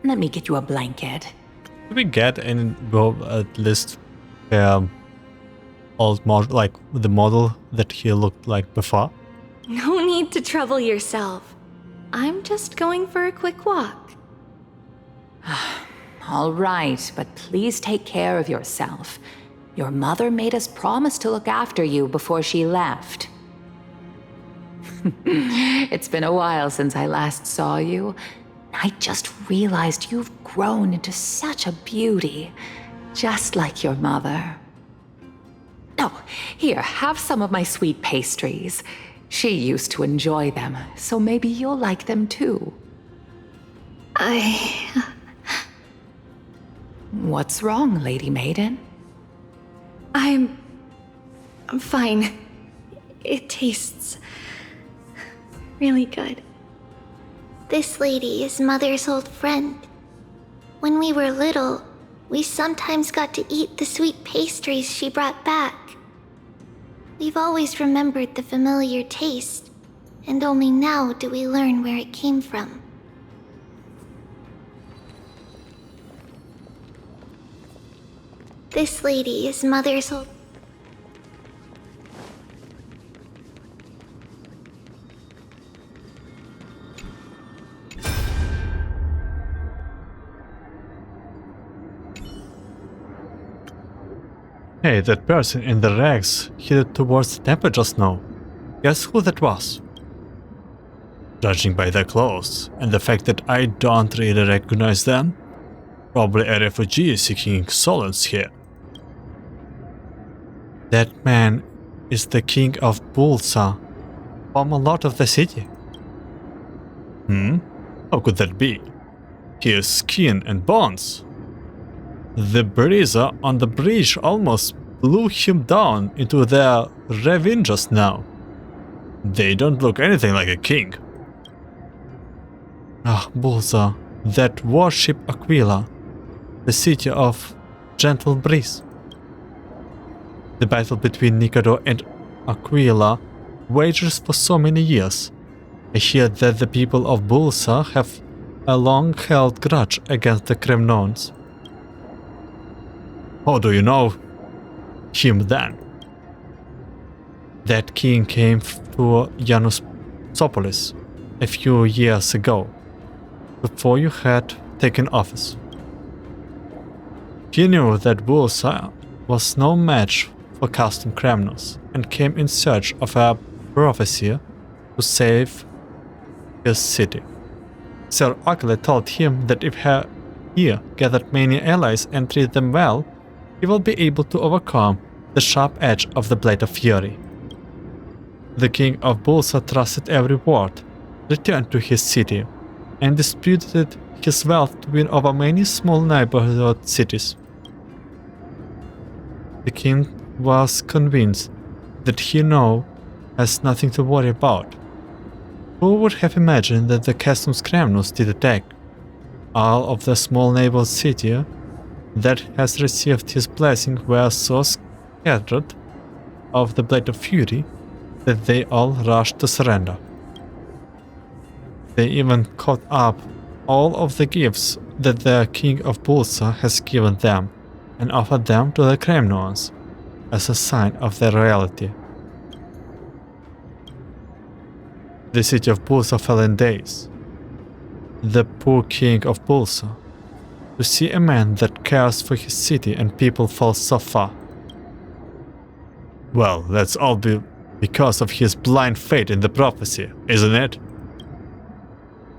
Let me get you a blanket. Did we get and go at least old model, like the model that he looked like before? No need to trouble yourself. I'm just going for a quick walk. All right, but please take care of yourself. Your mother made us promise to look after you before she left. It's been a while since I last saw you. I just realized you've grown into such a beauty, just like your mother. Oh, here, have some of my sweet pastries. She used to enjoy them, so maybe you'll like them too. What's wrong, Lady Maiden? I'm fine. It tastes really good. This lady is Mother's old friend. When we were little, we sometimes got to eat the sweet pastries she brought back. We've always remembered the familiar taste, and only now do we learn where it came from. This lady is Mother's old... Hey, that person in the rags headed towards the temple just now. Guess who that was? Judging by their clothes, and the fact that I don't really recognize them, probably a refugee seeking solace here. That man is the king of Bulsa, former lord of the city. How could that be? His skin and bones. The breeze on the bridge almost blew him down into their ravine just now. They don't look anything like a king. Bulsa, that worship Aquila, the city of gentle breeze. The battle between Nicodor and Aquila wages for so many years. I hear that the people of Bulsa have a long-held grudge against the Kremnons. How do you know him then? That king came to Janusopolis a few years ago, before you had taken office. He knew that Bulsa was no match for custom Kremnos and came in search of a prophecy to save his city. Sir Aquila told him that if he gathered many allies and treated them well, he will be able to overcome the sharp edge of the Blade of Fury. The king of Bulsa trusted every word, returned to his city, and disputed his wealth to win over many small neighborhood cities. The king was convinced that he now has nothing to worry about. Who would have imagined that the Customs Kremnos did attack? All of the small neighborhood city that has received his blessing were so scattered of the Blade of Fury that they all rushed to surrender. They even caught up all of the gifts that the king of Bulsa has given them and offered them to the Kremnons as a sign of their loyalty. The city of Bulsa fell in days. The poor king of Bulsa, to see a man that cares for his city and people fall so far. Well, that's all because of his blind faith in the prophecy, isn't it?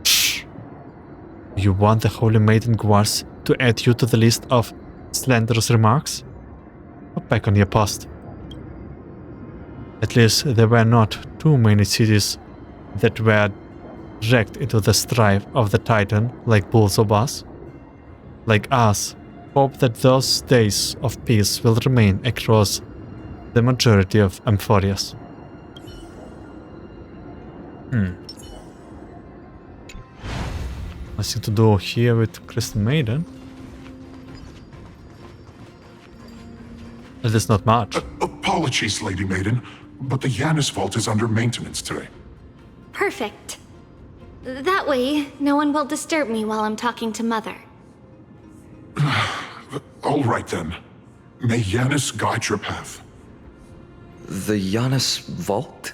Shh. You want the Holy Maiden Guards to add you to the list of slanderous remarks? Go back on your post. At least there were not too many cities that were dragged into the strife of the Titan like Bulsa was. Like us, hope that those days of peace will remain across the majority of Amphoreus. Nothing to do here with Crystal Maiden. It is not much. Apologies, Lady Maiden, but the Janus Vault is under maintenance today. Perfect. That way, no one will disturb me while I'm talking to Mother. All right then. May Janus guide your path. The Janus Vault?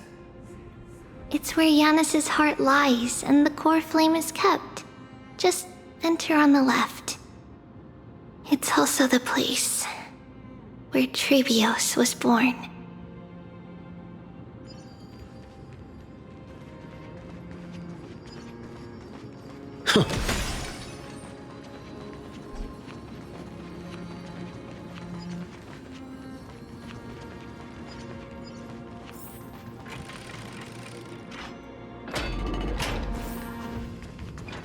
It's where Janus's heart lies and the core flame is kept. Just enter on the left. It's also the place where Tribios was born.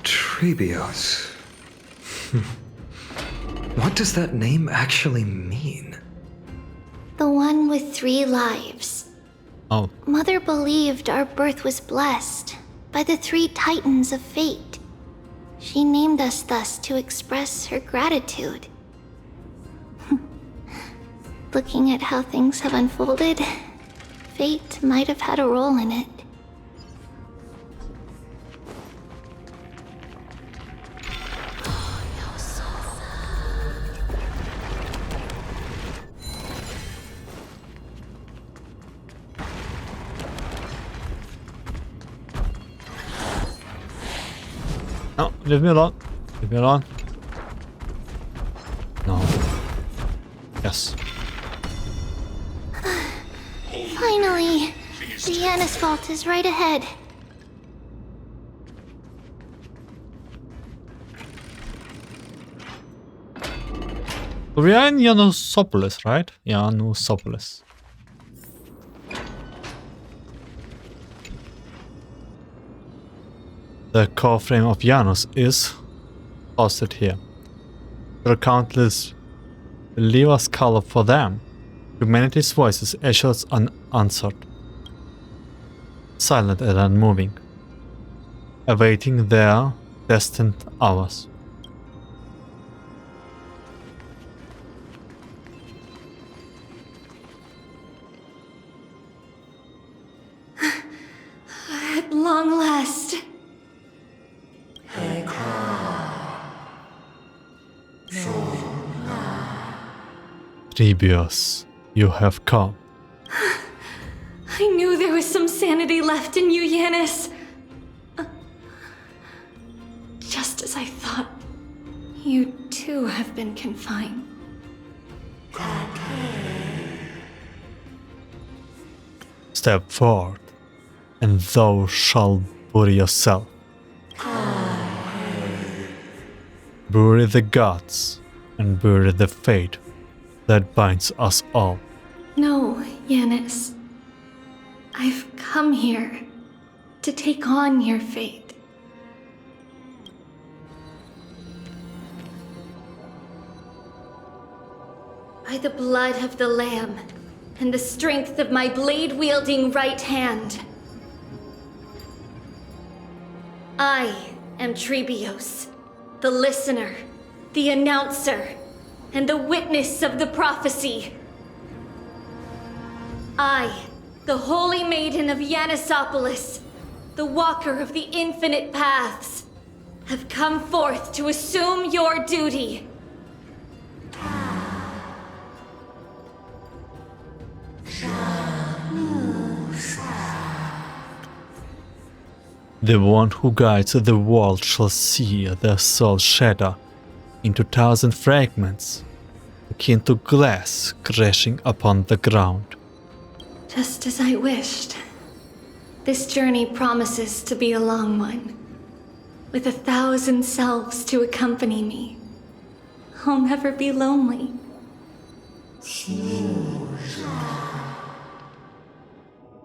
Tribios. What does that name actually mean? The one with 3 lives. Oh. Mother believed our birth was blessed by the 3 Titans of Fate. She named us thus to express her gratitude. Looking at how things have unfolded, fate might have had a role in it. No, leave me alone. Leave me alone. No. Yes. Finally! The Janus vault is right ahead. We are in Janusopolis, right? Janusopolis. The core frame of Janus is hosted here. There are countless believers call up for them. Humanity's voices echoes unanswered, silent and unmoving, awaiting their destined hours. At long last. Tribios, you have come. I knew there was some sanity left in you, Janus. Just as I thought, you too have been confined. Step forward, and thou shalt bury yourself. Bury the gods, and bury the fate that binds us all. No, Janus. I've come here to take on your fate. By the blood of the Lamb and the strength of my blade-wielding right hand, I am Tribios, the listener, the announcer, and the witness of the prophecy. I, the Holy Maiden of Janusopolis, the Walker of the Infinite Paths, have come forth to assume your duty. The one who guides the world shall see their soul shatter into 1,000 fragments, akin to glass crashing upon the ground. Just as I wished. This journey promises to be a long one, with 1,000 selves to accompany me. I'll never be lonely.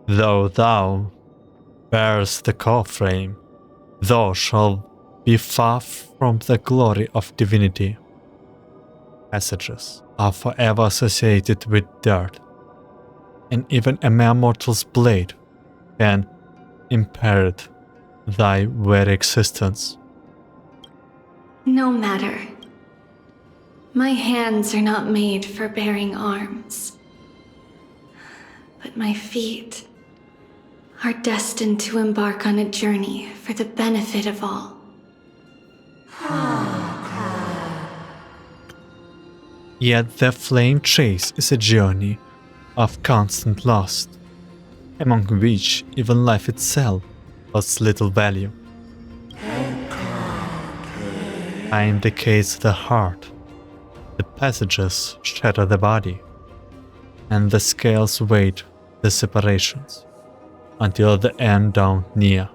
Though thou bearest the core frame, thou shalt be far from the glory of divinity. Passages are forever associated with dirt, and even a mere mortal's blade can imperil thy very existence. No matter. My hands are not made for bearing arms, but my feet are destined to embark on a journey for the benefit of all. Yet the flame chase is a journey of constant loss, among which even life itself has little value. Time decays the heart, the passages shatter the body, and the scales weighed the separations until the end drew near.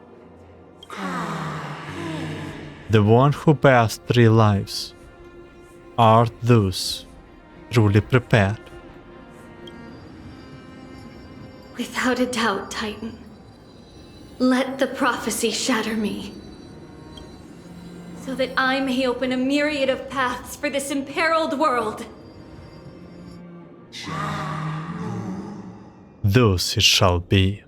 The one who bears 3 lives are those truly prepared. Without a doubt, Titan. Let the prophecy shatter me, so that I may open a myriad of paths for this imperiled world. Those it shall be.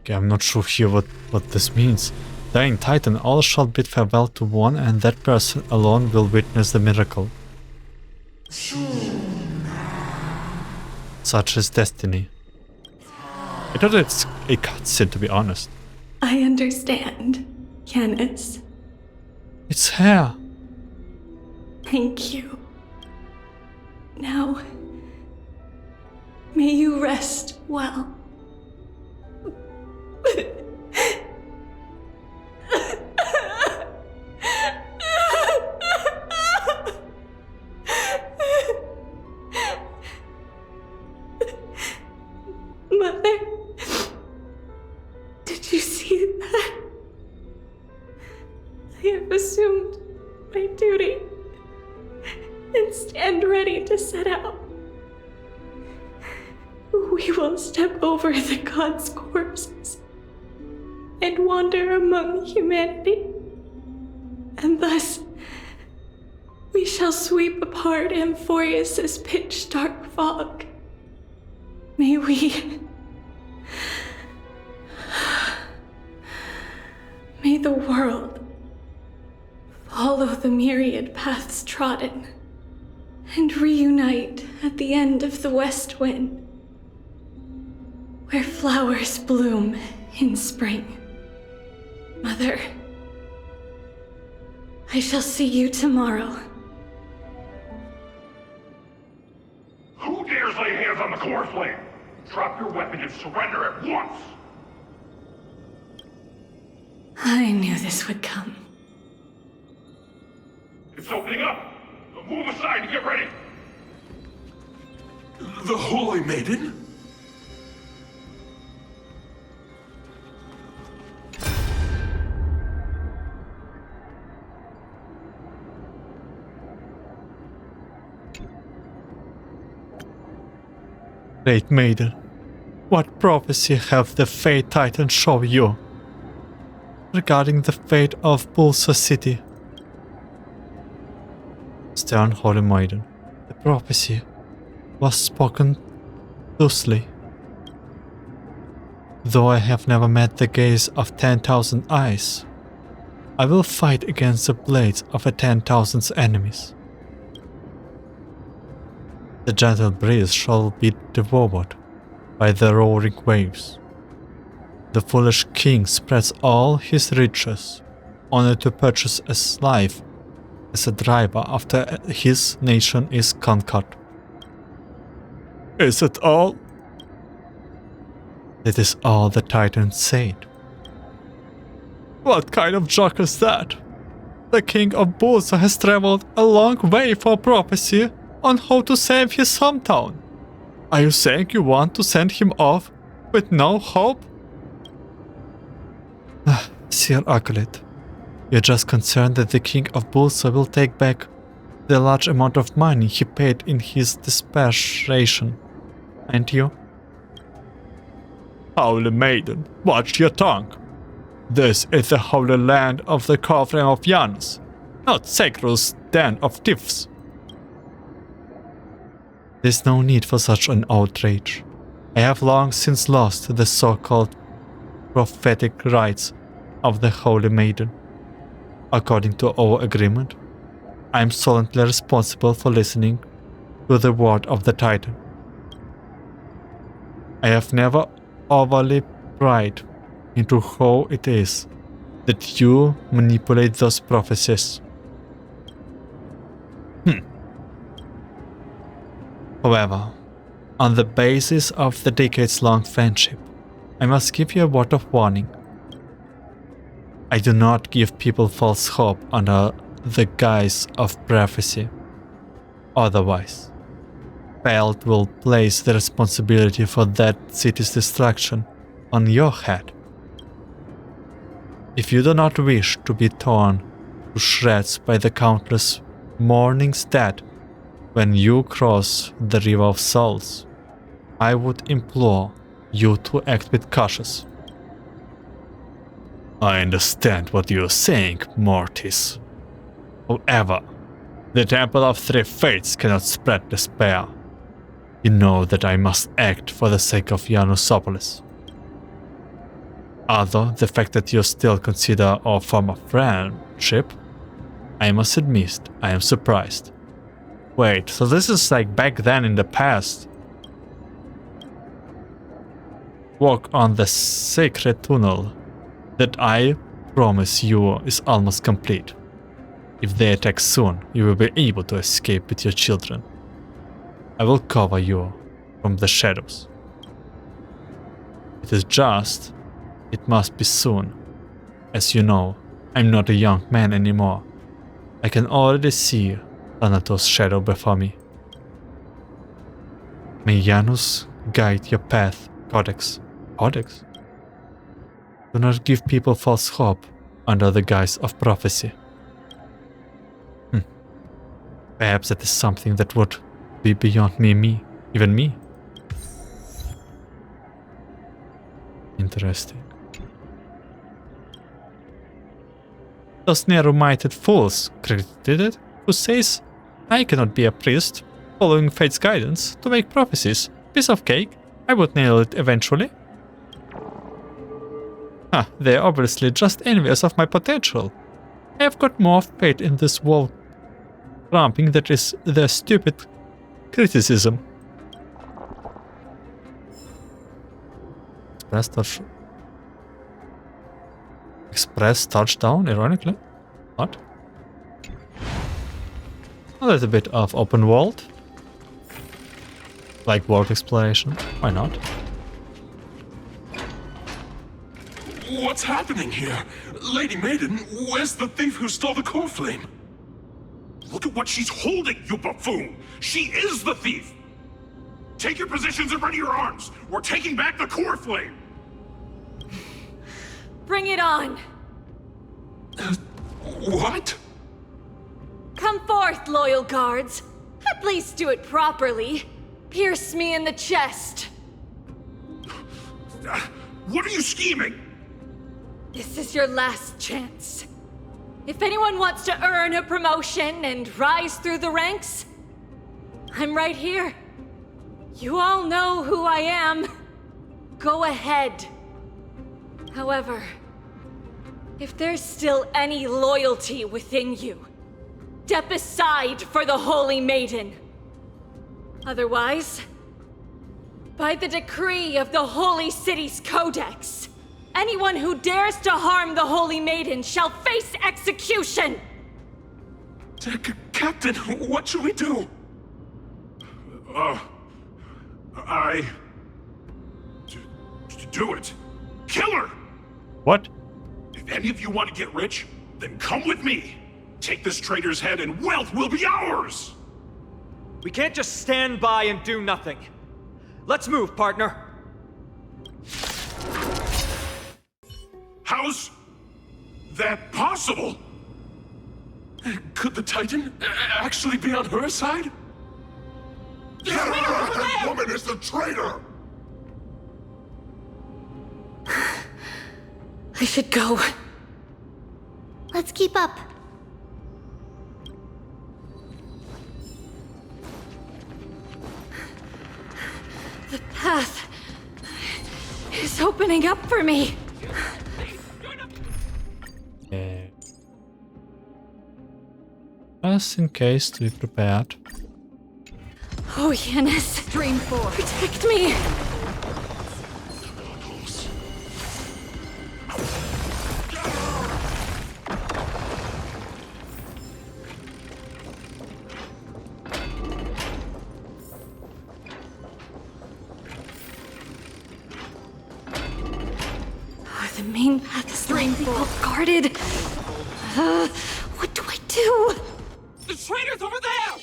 Okay, I'm not sure here what this means. Dying Titan, all shall bid farewell to one, and that person alone will witness the miracle. Such is destiny. I thought it's a cutscene, to be honest. I understand, Janus. It's her. Thank you. Now, may you rest well. Mother, did you see that? I have assumed my duty and stand ready to set out. We will step over the gods' corpses and wander among humanity, and thus we shall sweep apart Amphoreus' pitch-dark fog. May the world follow the myriad paths trodden and reunite at the end of the west wind, where flowers bloom in spring. Mother, I shall see you tomorrow. Who dares lay hands on the core flame? Drop your weapon and surrender at once! I knew this would come. It's opening up! Move aside and get ready! The Holy Maiden? Great Maiden, what prophecy have the Fate Titans shown you regarding the fate of Bulsa City? Stern Holy Maiden, the prophecy was spoken loosely. Though I have never met the gaze of 10,000 eyes, I will fight against the blades of a 10,000 enemies. The gentle breeze shall be devoured by the roaring waves. The foolish king spreads all his riches, only to purchase a life as a driver after his nation is conquered. Is it all? That is all the Titan said. What kind of joke is that? The king of Bulsa has traveled a long way for prophecy on how to save his hometown. Are you saying you want to send him off with no hope? Sir Acolyte, you're just concerned that the king of Bulsa will take back the large amount of money he paid in his desperation, aren't you? Holy Maiden, watch your tongue. This is the holy land of the Covering of Janus, not Sacro's den of thieves. There's no need for such an outrage. I have long since lost the so-called prophetic rights of the Holy Maiden. According to our agreement, I'm solely responsible for listening to the word of the Titan. I have never overly pried into how it is that you manipulate those prophecies. However, on the basis of the decades-long friendship, I must give you a word of warning. I do not give people false hope under the guise of prophecy. Otherwise, Fate will place the responsibility for that city's destruction on your head. If you do not wish to be torn to shreds by the countless mournings dead when you cross the River of Souls, I would implore you to act with caution. I understand what you are saying, Mortis. However, the Temple of Three Fates cannot spread despair. You know that I must act for the sake of Janusopolis. Although the fact that you still consider our form of friendship, I must admit I am surprised. Wait, so this is like back then in the past? Walk on the sacred tunnel that I promise you is almost complete. If they attack soon, you will be able to escape with your children. I will cover you from the shadows. It is just, it must be soon. As you know, I'm not a young man anymore. I can already see Thanatos' shadow before me. May Janus guide your path, Codex. Codex? Do not give people false hope under the guise of prophecy. Perhaps that is something that would be beyond even me. Interesting. Those narrow-minded fools credited it, who says, I cannot be a priest, following fate's guidance, to make prophecies. Piece of cake, I would nail it eventually. They're obviously just envious of my potential. I have got more faith in this wall ramping that is their stupid criticism. Express touchdown, ironically. What? A little bit of open world. Like world exploration. Why not? What's happening here? Lady Maiden, where's the thief who stole the core flame? Look at what she's holding, you buffoon! She is the thief! Take your positions and ready your arms! We're taking back the core flame! Bring it on! What? Come forth, loyal guards. At least do it properly. Pierce me in the chest. What are you scheming? This is your last chance. If anyone wants to earn a promotion and rise through the ranks, I'm right here. You all know who I am. Go ahead. However, if there's still any loyalty within you, step aside for the Holy Maiden. Otherwise, by the decree of the Holy City's Codex, anyone who dares to harm the Holy Maiden shall face execution! Captain, what should we do? Do it. Kill her! What? If any of you want to get rich, then come with me. Take this traitor's head and wealth will be ours! We can't just stand by and do nothing. Let's move, partner. How's that possible? Could the Titan actually be on her side? That woman is the traitor! I should go. Let's keep up. The path is opening up for me. just in case to be prepared. Oh, Janus. Dream 4. Protect me! The main path is lightly well guarded. What do I do? The traitor's over there!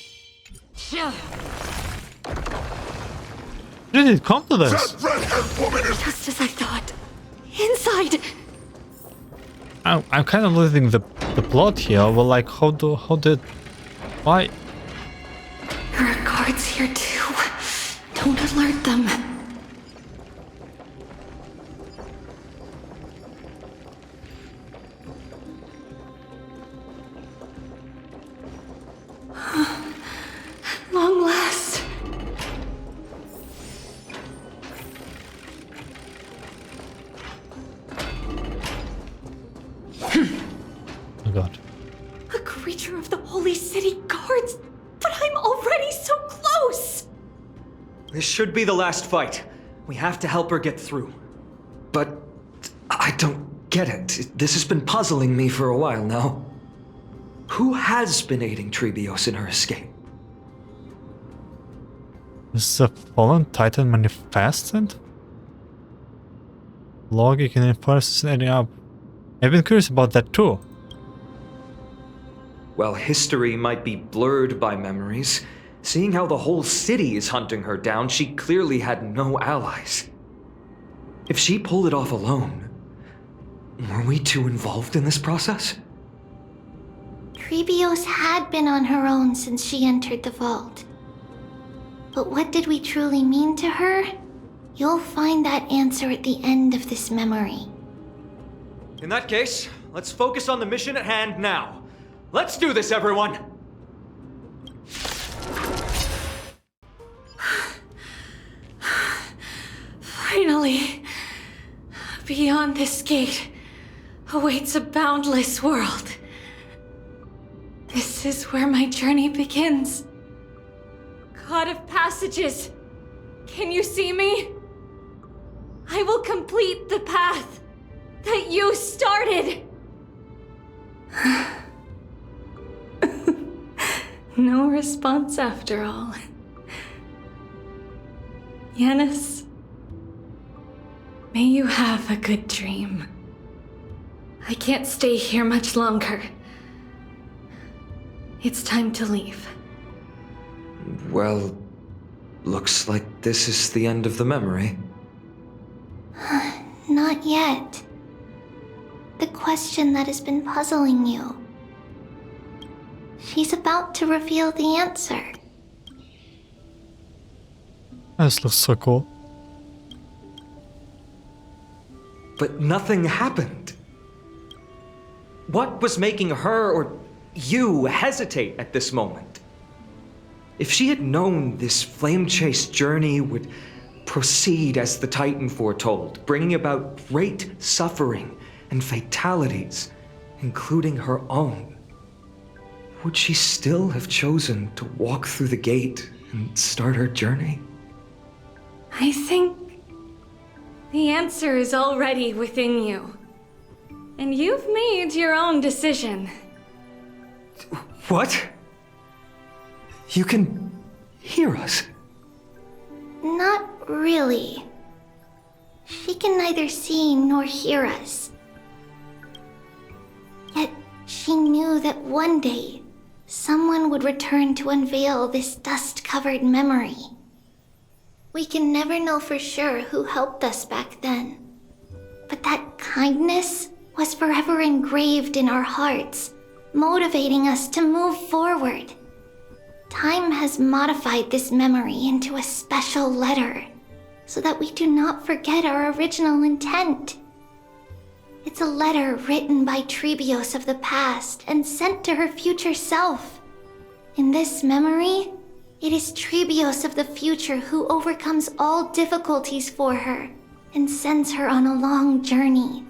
Did it come to this? That red-haired woman is... Just as I thought. Inside! I'm kind of losing the plot here. Well, like, why? There are guards here too. Don't alert them. Long last. Oh god. A creature of the Holy City Guards, but I'm already so close! This should be the last fight. We have to help her get through. But I don't get it. This has been puzzling me for a while now. Who has been aiding Tribios in her escape? Is the fallen titan manifested? Logic and Amphoreus is adding up. I've been curious about that too. Well, history might be blurred by memories. Seeing how the whole city is hunting her down, she clearly had no allies. If she pulled it off alone, were we too involved in this process? Tribios had been on her own since she entered the vault. But what did we truly mean to her? You'll find that answer at the end of this memory. In that case, let's focus on the mission at hand now. Let's do this, everyone! Finally, beyond this gate awaits a boundless world. This is where my journey begins. God of Passages, can you see me? I will complete the path that you started. No response after all. Janus, may you have a good dream. I can't stay here much longer. It's time to leave. Well, looks like this is the end of the memory. Not yet. The question that has been puzzling you. She's about to reveal the answer. This looks so cool. But nothing happened. What was making her or you hesitate at this moment? If she had known this flame chase journey would proceed as the Titan foretold, bringing about great suffering and fatalities, including her own, would she still have chosen to walk through the gate and start her journey? I think the answer is already within you. And you've made your own decision. What? You can hear us? Not really. She can neither see nor hear us. Yet she knew that one day, someone would return to unveil this dust-covered memory. We can never know for sure who helped us back then. But that kindness was forever engraved in our hearts, motivating us to move forward. Time has modified this memory into a special letter, so that we do not forget our original intent. It's a letter written by Tribios of the past and sent to her future self. In this memory, it is Tribios of the future who overcomes all difficulties for her and sends her on a long journey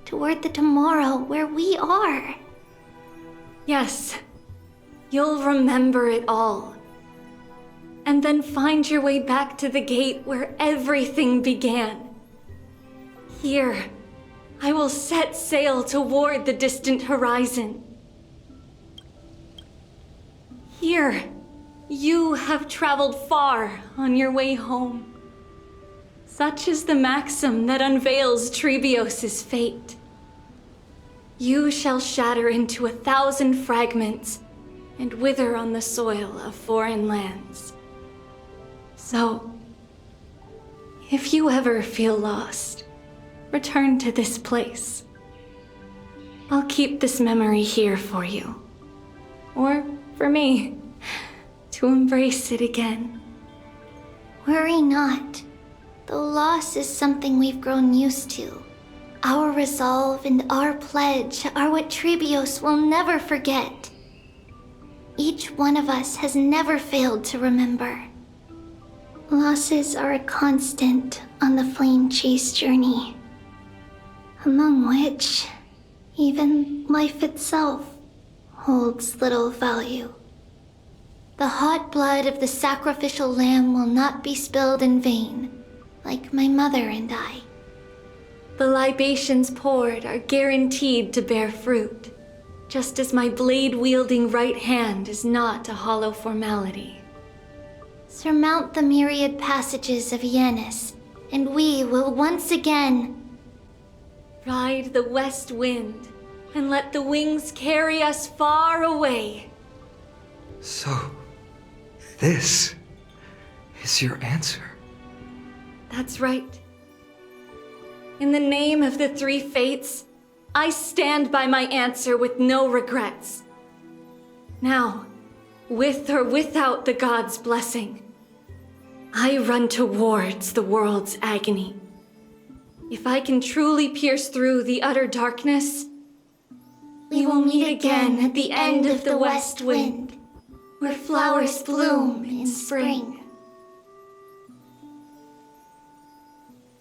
toward the tomorrow where we are. Yes. you'll remember it all. And then find your way back to the gate where everything began. Here, I will set sail toward the distant horizon. Here, you have traveled far on your way home. Such is the maxim that unveils Tribios' fate. You shall shatter into 1,000 fragments and wither on the soil of foreign lands. So, if you ever feel lost, return to this place. I'll keep this memory here for you. Or for me, to embrace it again. Worry not. Though loss is something we've grown used to, our resolve and our pledge are what Tribios will never forget. Each one of us has never failed to remember. Losses are a constant on the flame chase journey, among which even life itself holds little value. The hot blood of the sacrificial lamb will not be spilled in vain, like my mother and I. The libations poured are guaranteed to bear fruit, just as my blade-wielding right hand is not a hollow formality. Surmount the myriad passages of Janus, and we will once again ride the west wind and let the wings carry us far away. So, this is your answer. That's right. In the name of the three fates, I stand by my answer with no regrets. Now, with or without the gods' blessing, I run towards the world's agony. If I can truly pierce through the utter darkness, we will meet again at the end of the west wind, where flowers bloom in spring.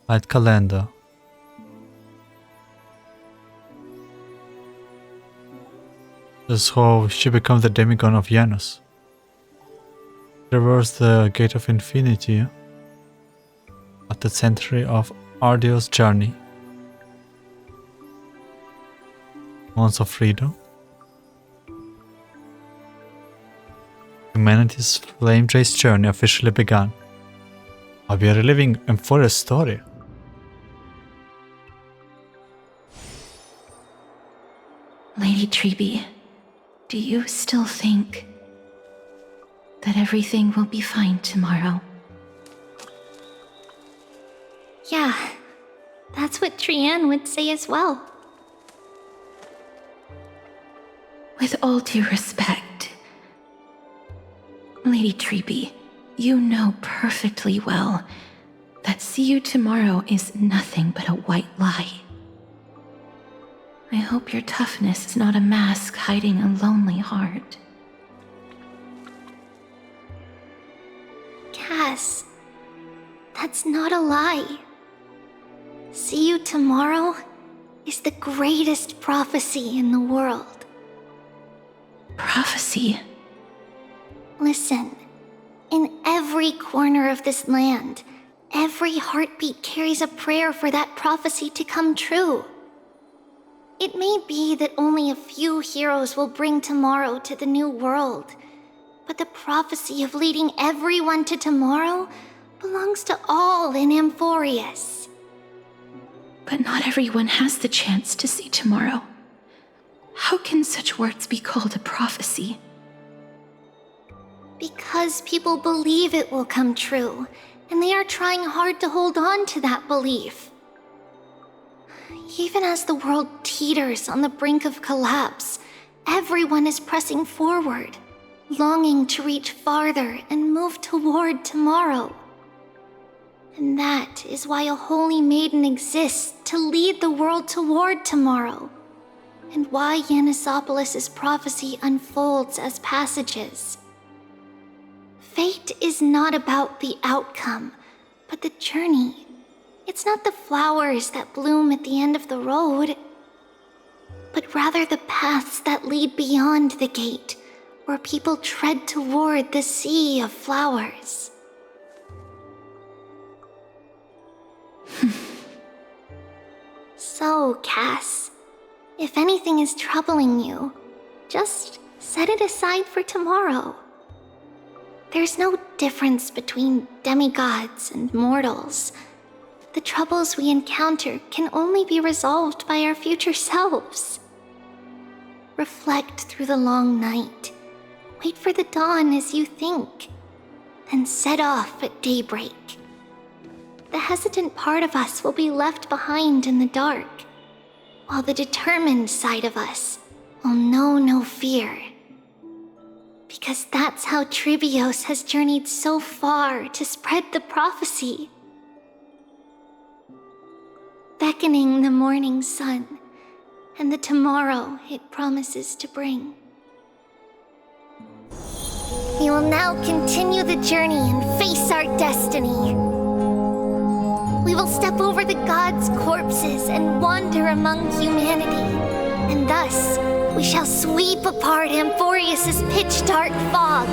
Light calendar. This is how she becomes the demigod of Janus. Traverse the Gate of Infinity at the century of arduous journey. Months of freedom. Humanity's flame chase journey officially began. We are reliving Amphoreus' story. Lady Tribi, do you still think that everything will be fine tomorrow? Yeah, that's what Trianne would say as well. With all due respect, Lady Tribi, you know perfectly well that see you tomorrow is nothing but a white lie. I hope your toughness is not a mask hiding a lonely heart. Cass, that's not a lie. See you tomorrow is the greatest prophecy in the world. Prophecy? Listen, in every corner of this land, every heartbeat carries a prayer for that prophecy to come true. It may be that only a few heroes will bring tomorrow to the new world, but the prophecy of leading everyone to tomorrow belongs to all in Amphoreus. But not everyone has the chance to see tomorrow. How can such words be called a prophecy? Because people believe it will come true, and they are trying hard to hold on to that belief. Even as the world teeters on the brink of collapse, everyone is pressing forward, longing to reach farther and move toward tomorrow. And that is why a holy maiden exists to lead the world toward tomorrow, and why Janusopolis' prophecy unfolds as passages. Fate is not about the outcome, but the journey. It's not the flowers that bloom at the end of the road, but rather the paths that lead beyond the gate, where people tread toward the sea of flowers. So, Cass, if anything is troubling you, just set it aside for tomorrow. There's no difference between demigods and mortals. The troubles we encounter can only be resolved by our future selves. Reflect through the long night. Wait for the dawn as you think. Then set off at daybreak. The hesitant part of us will be left behind in the dark, while the determined side of us will know no fear. Because that's how Tribios has journeyed so far to spread the prophecy. Beckoning the morning sun and the tomorrow it promises to bring. We will now continue the journey and face our destiny. We will step over the gods' corpses and wander among humanity, and thus we shall sweep apart Amphoreus' pitch-dark fog.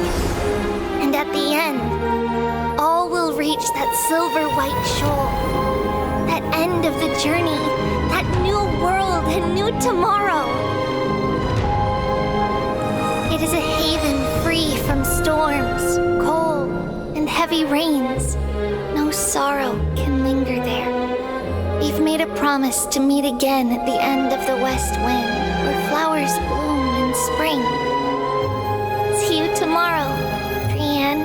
And at the end, all will reach that silver-white shoal, that end of the journey, that new world and new tomorrow. It is a haven free from storms, cold, and heavy rains. No sorrow can linger there. We've made a promise to meet again at the end of the west wind, where flowers bloom in spring. See you tomorrow, Trianne.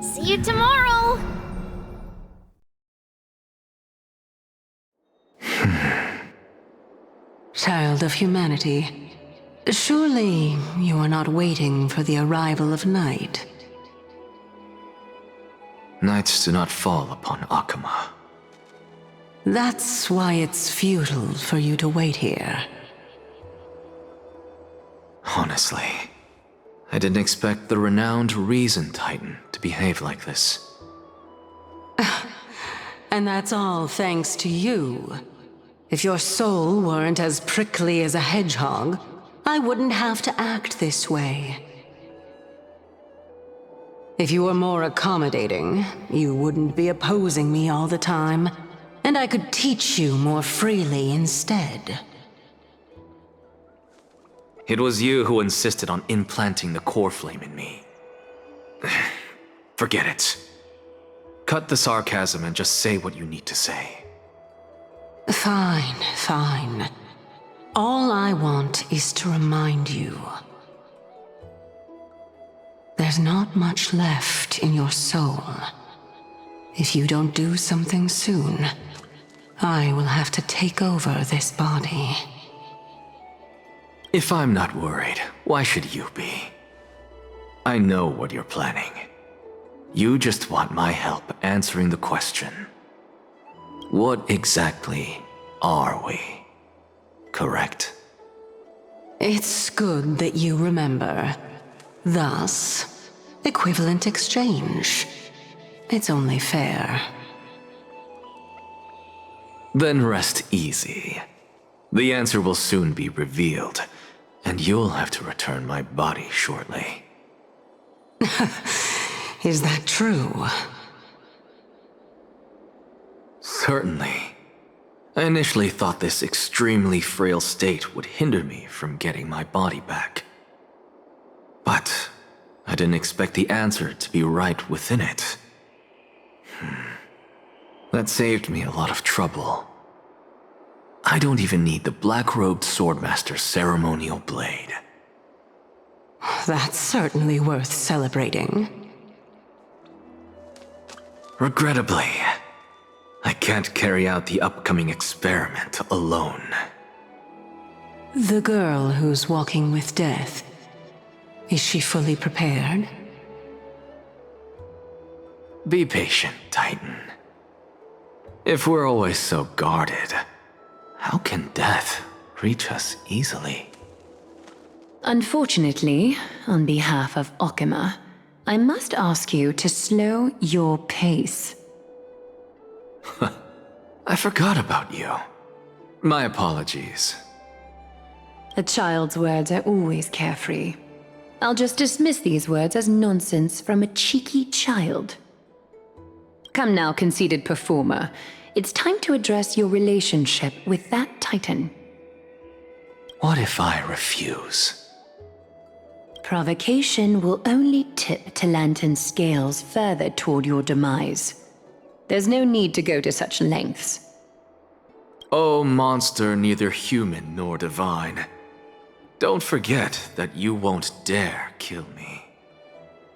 See you tomorrow! Child of humanity, surely you are not waiting for the arrival of night. Nights do not fall upon Akama. That's why it's futile for you to wait here. Honestly, I didn't expect the renowned Reason Titan to behave like this. And that's all thanks to you. If your soul weren't as prickly as a hedgehog, I wouldn't have to act this way. If you were more accommodating, you wouldn't be opposing me all the time, and I could teach you more freely instead. It was you who insisted on implanting the core flame in me. Forget it. Cut the sarcasm and just say what you need to say. Fine, fine. All I want is to remind you. There's not much left in your soul. If you don't do something soon, I will have to take over this body. If I'm not worried, why should you be? I know what you're planning. You just want my help answering the question. What exactly are we? Correct? It's good that you remember. Thus, equivalent exchange. It's only fair. Then rest easy. The answer will soon be revealed, and you'll have to return my body shortly. Is that true? Certainly. I initially thought this extremely frail state would hinder me from getting my body back. But I didn't expect the answer to be right within it. That saved me a lot of trouble. I don't even need the black-robed Swordmaster's ceremonial blade. That's certainly worth celebrating. Regrettably, I can't carry out the upcoming experiment alone. The girl who's walking with death, is she fully prepared? Be patient, Titan. If we're always so guarded, how can death reach us easily? Unfortunately, on behalf of Okima, I must ask you to slow your pace. I forgot about you. My apologies. A child's words are always carefree. I'll just dismiss these words as nonsense from a cheeky child. Come now, conceited performer. It's time to address your relationship with that Titan. What if I refuse? Provocation will only tip Talantan's scales further toward your demise. There's no need to go to such lengths. Oh, monster neither human nor divine. Don't forget that you won't dare kill me.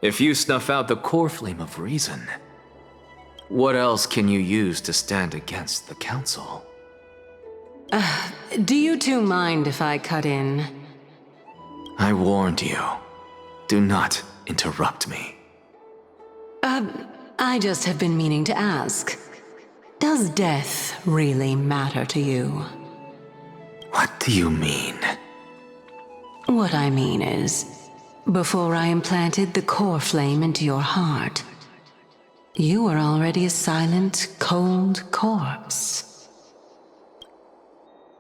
If you snuff out the core flame of reason, what else can you use to stand against the Council? Do you two mind if I cut in? I warned you. Do not interrupt me. I just have been meaning to ask. Does death really matter to you? What do you mean? What I mean is, before I implanted the core flame into your heart, you were already a silent, cold corpse.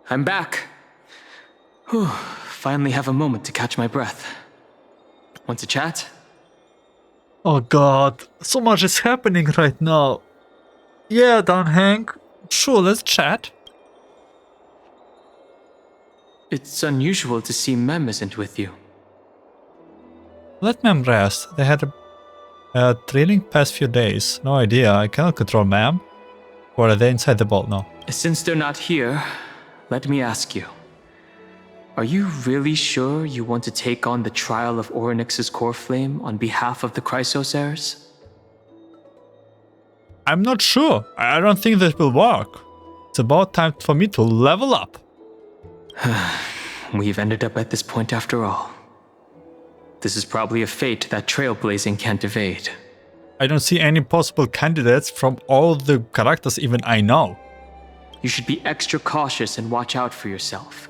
I'm back. Whew, finally have a moment to catch my breath. Want to chat? Oh god, so much is happening right now. Yeah, Don Hank. Sure, let's chat. It's unusual to see Mem isn't with you. Let Mem rest. They had a thrilling past few days. No idea, I cannot control Mem. Or are they inside the vault now? Since they're not here, let me ask you. Are you really sure you want to take on the trial of Orynyx's core flame on behalf of the Crysos heirs? I'm not sure. I don't think that will work. It's about time for me to level up. We've ended up at this point after all. This is probably a fate that trailblazing can't evade. I don't see any possible candidates from all the characters even I know. You should be extra cautious and watch out for yourself.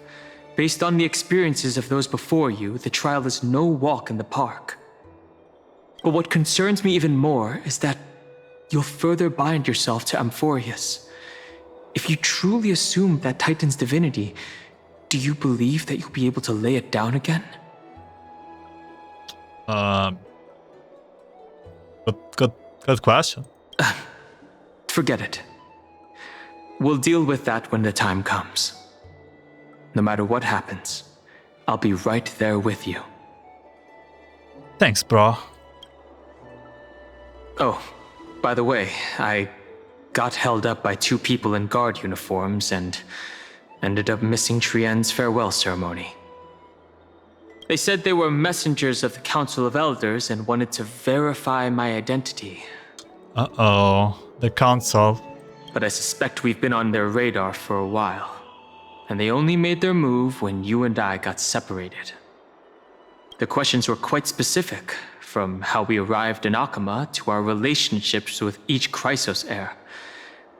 Based on the experiences of those before you, the trial is no walk in the park. But what concerns me even more is that you'll further bind yourself to Amphoreus. If you truly assume that Titan's divinity, do you believe that you'll be able to lay it down again? Good question. Forget it. We'll deal with that when the time comes. No matter what happens, I'll be right there with you. Thanks, bro. Oh, by the way, I got held up by two people in guard uniforms and ended up missing Trianne's farewell ceremony. They said they were messengers of the Council of Elders and wanted to verify my identity. Uh-oh, the Council. But I suspect we've been on their radar for a while. And they only made their move when you and I got separated. The questions were quite specific, from how we arrived in Akama to our relationships with each Crysos heir.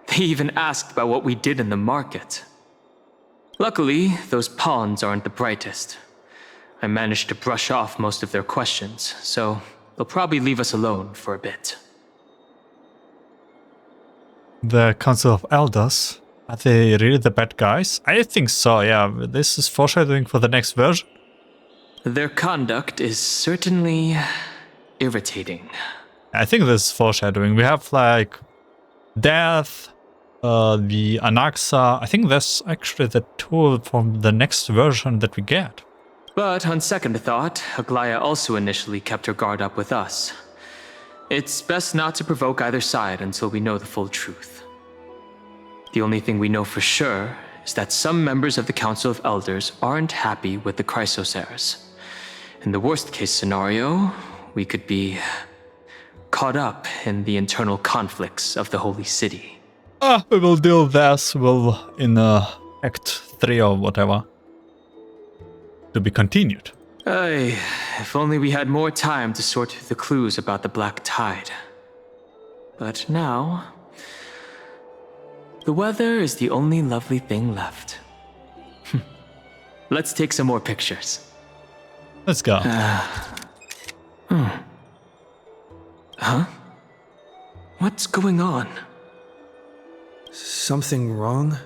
They even asked about what we did in the market. Luckily, those pawns aren't the brightest. I managed to brush off most of their questions, so they'll probably leave us alone for a bit. The Council of Elders? Are they really the bad guys? I think so, yeah. This is foreshadowing for the next version. Their conduct is certainly irritating. I think this is foreshadowing. We have like Death, the Anaxa. I think that's actually the tool from the next version that we get. But on second thought, Aglaya also initially kept her guard up with us. It's best not to provoke either side until we know the full truth. The only thing we know for sure is that some members of the Council of Elders aren't happy with the Crysos heirs. In the worst case scenario, we could be caught up in the internal conflicts of the Holy City. We will deal with this in Act 3 or whatever. To be continued. If only we had more time to sort through the clues about the Black Tide. But now, the weather is the only lovely thing left. Let's take some more pictures. Let's go. Huh? What's going on? Something wrong,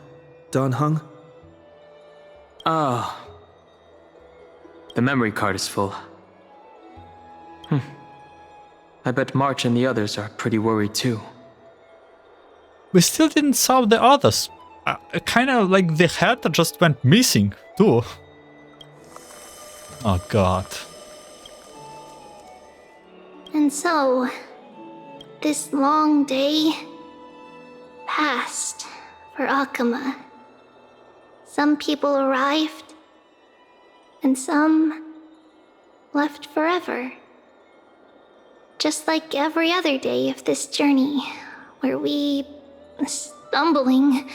Don Hung? Oh. The memory card is full. I bet March and the others are pretty worried too. We still didn't solve the others. Kind of like the head that just went missing too. Oh god. And so, this long day passed for Akama. Some people arrived, and some left forever. Just like every other day of this journey, where we, stumbling,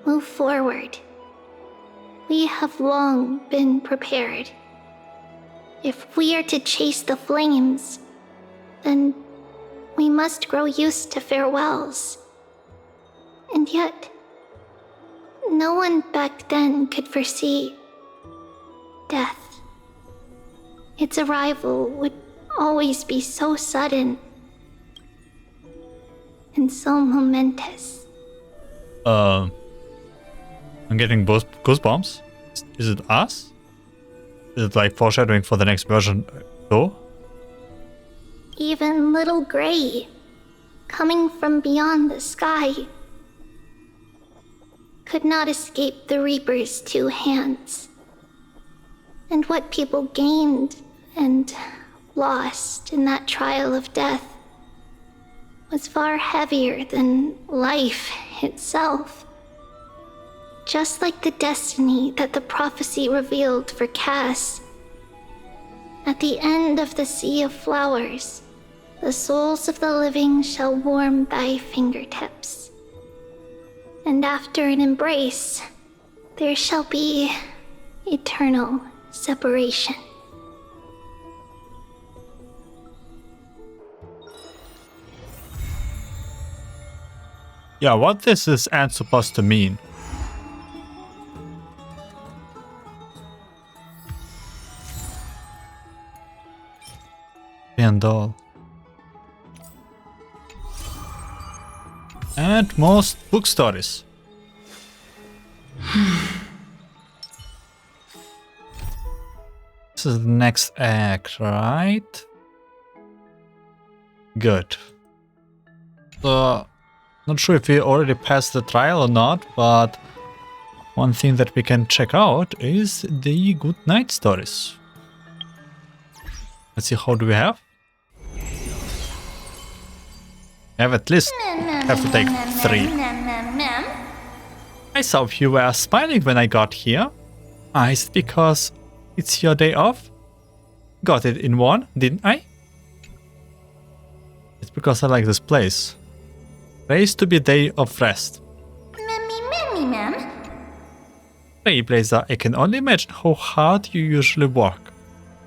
move forward. We have long been prepared. If we are to chase the flames, then we must grow used to farewells. And yet, no one back then could foresee death. Its arrival would always be so sudden and so momentous. I'm getting goosebumps. Is it us? Is it like foreshadowing for the next version though? Even little Gray, coming from beyond the sky, could not escape the Reaper's two hands. And what people gained and lost in that trial of death was far heavier than life itself. Just like the destiny that the prophecy revealed for Cass. At the end of the Sea of Flowers, the souls of the living shall warm thy fingertips. And after an embrace, there shall be eternal separation. Yeah, what is this end supposed to mean? And all. And most book stories. This is the next act, right? Good. So, not sure if we already passed the trial or not, but one thing that we can check out is the good night stories. Let's see, how do we have? We have at least have to take 3. I saw you were smiling when I got here. Is it because it's your day off? Got it in one, didn't I? It's because I like this place. Raised to be a day of rest. Hey, Blazer, I can only imagine how hard you usually work.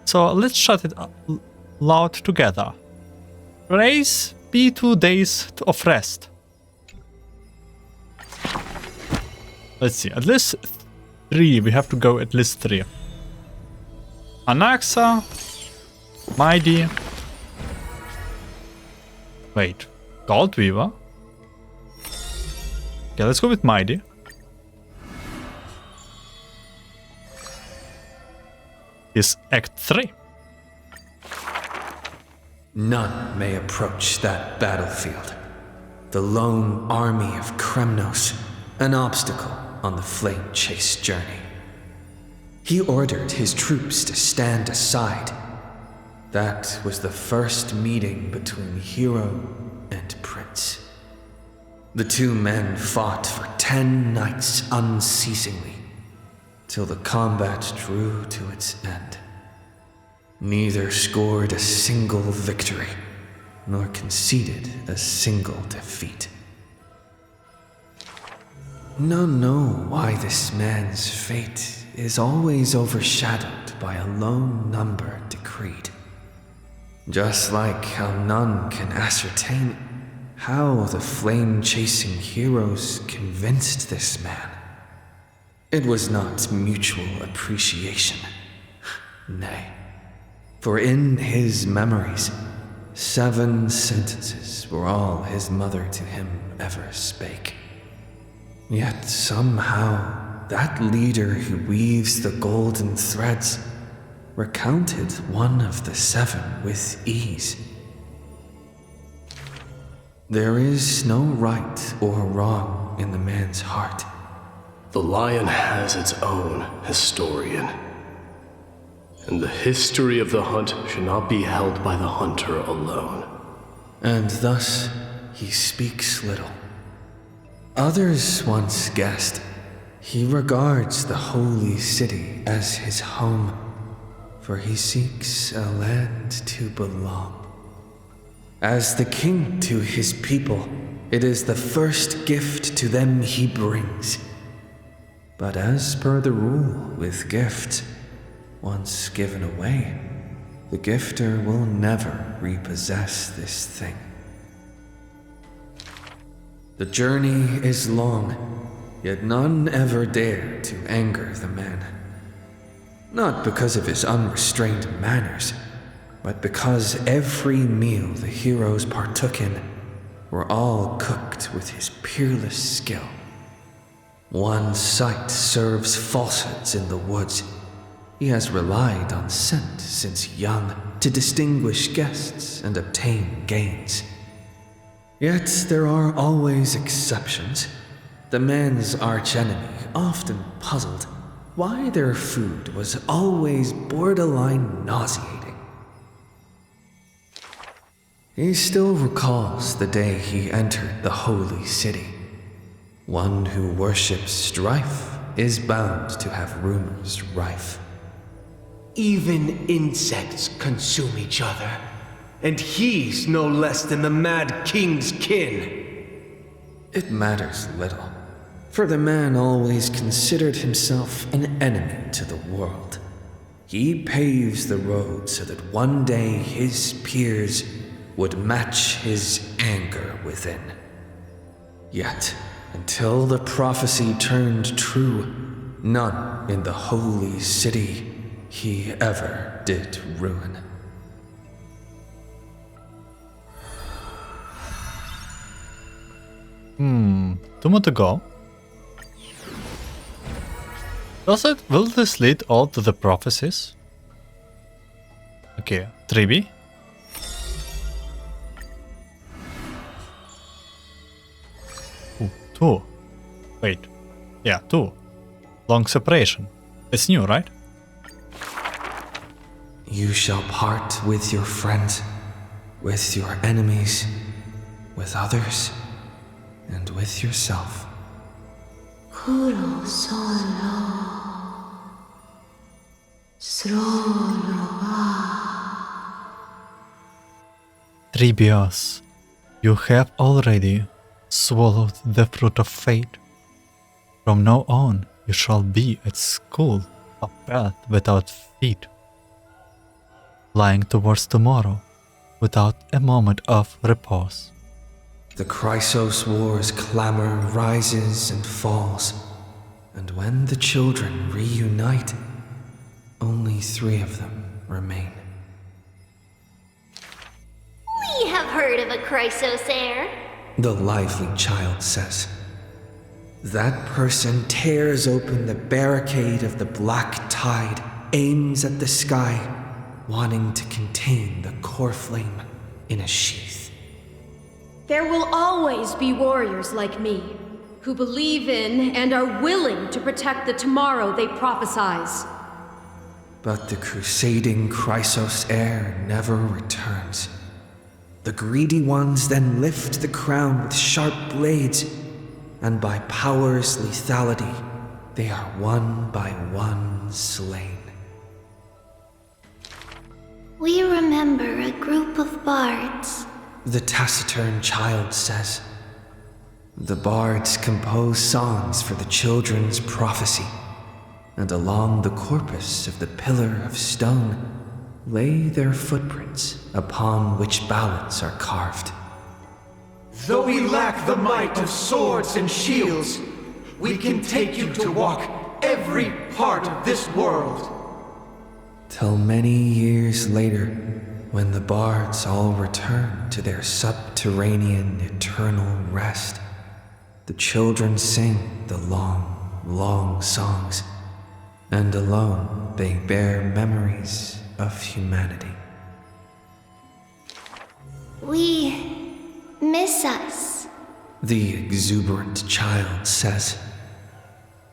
So let's shout it loud together. Raise be 2 days of rest. Let's see, at least 3. We have to go at least 3. Anaxa, Mighty. Wait, Gold Weaver. Okay, let's go with Mighty. Is Act 3. None may approach that battlefield. The lone army of Kremnos, an obstacle on the flame chase journey. He ordered his troops to stand aside. That was the first meeting between hero and prince. The two men fought for 10 nights unceasingly, till the combat drew to its end. Neither scored a single victory, nor conceded a single defeat. None know why this man's fate is always overshadowed by a lone number decreed. Just like how none can ascertain how the flame-chasing heroes convinced this man. It was not mutual appreciation. Nay, for in his memories, 7 sentences were all his mother to him ever spake. Yet somehow, that leader who weaves the golden threads recounted one of the 7 with ease. There is no right or wrong in the man's heart. The lion has its own historian. And the history of the hunt should not be held by the hunter alone. And thus he speaks little. Others once guessed he regards the holy city as his home, for he seeks a land to belong. As the king to his people, it is the first gift to them he brings. But as per the rule with gifts, once given away, the gifter will never repossess this thing. The journey is long, yet none ever dare to anger the man. Not because of his unrestrained manners, but because every meal the heroes partook in were all cooked with his peerless skill. One sight serves falsehoods in the woods. He has relied on scent since young to distinguish guests and obtain gains. Yet there are always exceptions. The man's archenemy often puzzled why their food was always borderline nauseating. He still recalls the day he entered the holy city. One who worships Strife is bound to have rumors rife. Even insects consume each other, and he's no less than the Mad King's kin. It matters little, for the man always considered himself an enemy to the world. He paves the road so that one day his peers would match his anger within. Yet, until the prophecy turned true, none in the holy city he ever did ruin. Two more to go. Will this lead all to the prophecies? Okay, Tribi. Ooh, 2. Wait. Yeah, 2. Long separation. It's new, right? You shall part with your friends, with your enemies, with others, and with yourself. Kuro solo, Tribios, you have already swallowed the fruit of fate. From now on, you shall be at school, a path without feet, flying towards tomorrow without a moment of repose. The Crysos War's clamor rises and falls, and when the children reunite, only 3 of them remain. We have heard of a Crysos heir. The lively child says. That person tears open the barricade of the black tide, aims at the sky, wanting to contain the core flame in a sheath. There will always be warriors like me, who believe in and are willing to protect the tomorrow they prophesize. But the crusading Crysos heir never returns. The greedy ones then lift the crown with sharp blades, and by power's lethality, they are one by one slain. We remember a group of bards. The taciturn child says. The bards compose songs for the children's prophecy, and along the corpus of the pillar of stone lay their footprints upon which ballads are carved. Though we lack the might of swords and shields, we can take you to walk every part of this world. Till many years later, when the bards all return to their subterranean eternal rest, the children sing the long, long songs, and alone they bear memories of humanity. We miss us. The exuberant child says.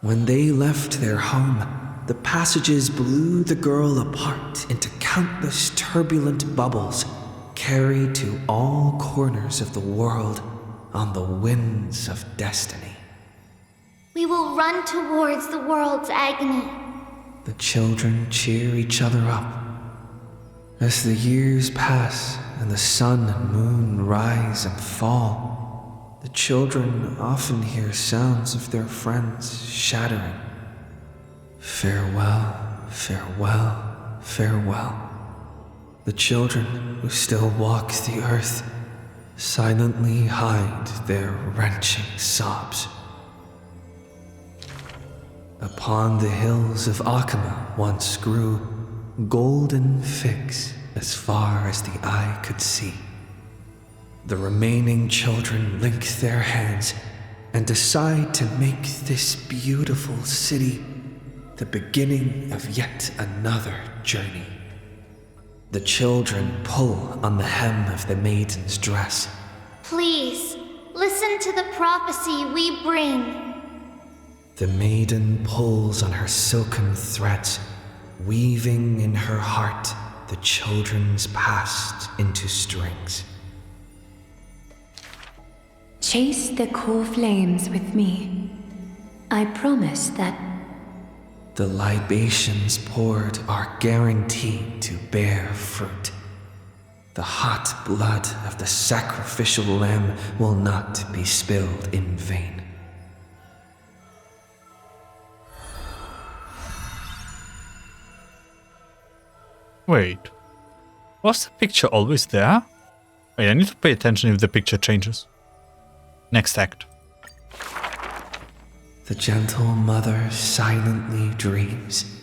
When they left their home, the passages blew the girl apart into countless turbulent bubbles, carried to all corners of the world on the winds of destiny. We will run towards the world's agony. The children cheer each other up. As the years pass and the sun and moon rise and fall, the children often hear sounds of their friends shattering. Farewell, farewell, farewell. The children who still walk the earth silently hide their wrenching sobs. Upon the hills of Akima once grew golden figs as far as the eye could see. The remaining children link their hands and decide to make this beautiful city the beginning of yet another journey. The children pull on the hem of the maiden's dress. Please, listen to the prophecy we bring. The maiden pulls on her silken threads, weaving in her heart the children's past into strings. Chase the core flames with me. I promise that the libations poured are guaranteed to bear fruit. The hot blood of the sacrificial lamb will not be spilled in vain. Wait, was the picture always there? Wait, I need to pay attention if the picture changes. Next act. The gentle mother silently dreams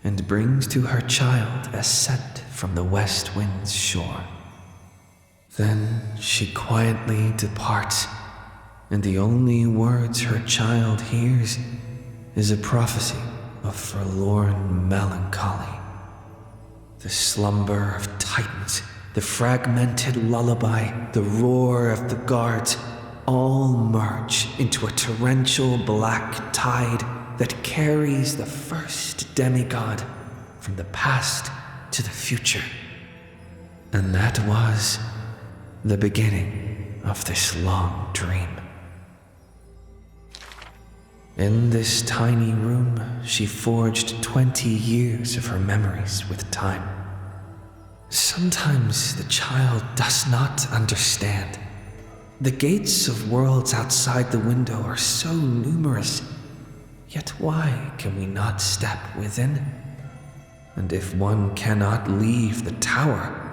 and brings to her child a scent from the west wind's shore. Then she quietly departs, and the only words her child hears is a prophecy of forlorn melancholy. The slumber of titans, the fragmented lullaby, the roar of the guards, all merge into a torrential black tide that carries the first demigod from the past to the future. And that was the beginning of this long dream. In this tiny room, she forged 20 years of her memories with time. Sometimes the child does not understand. The gates of worlds outside the window are so numerous, yet why can we not step within? And if one cannot leave the tower,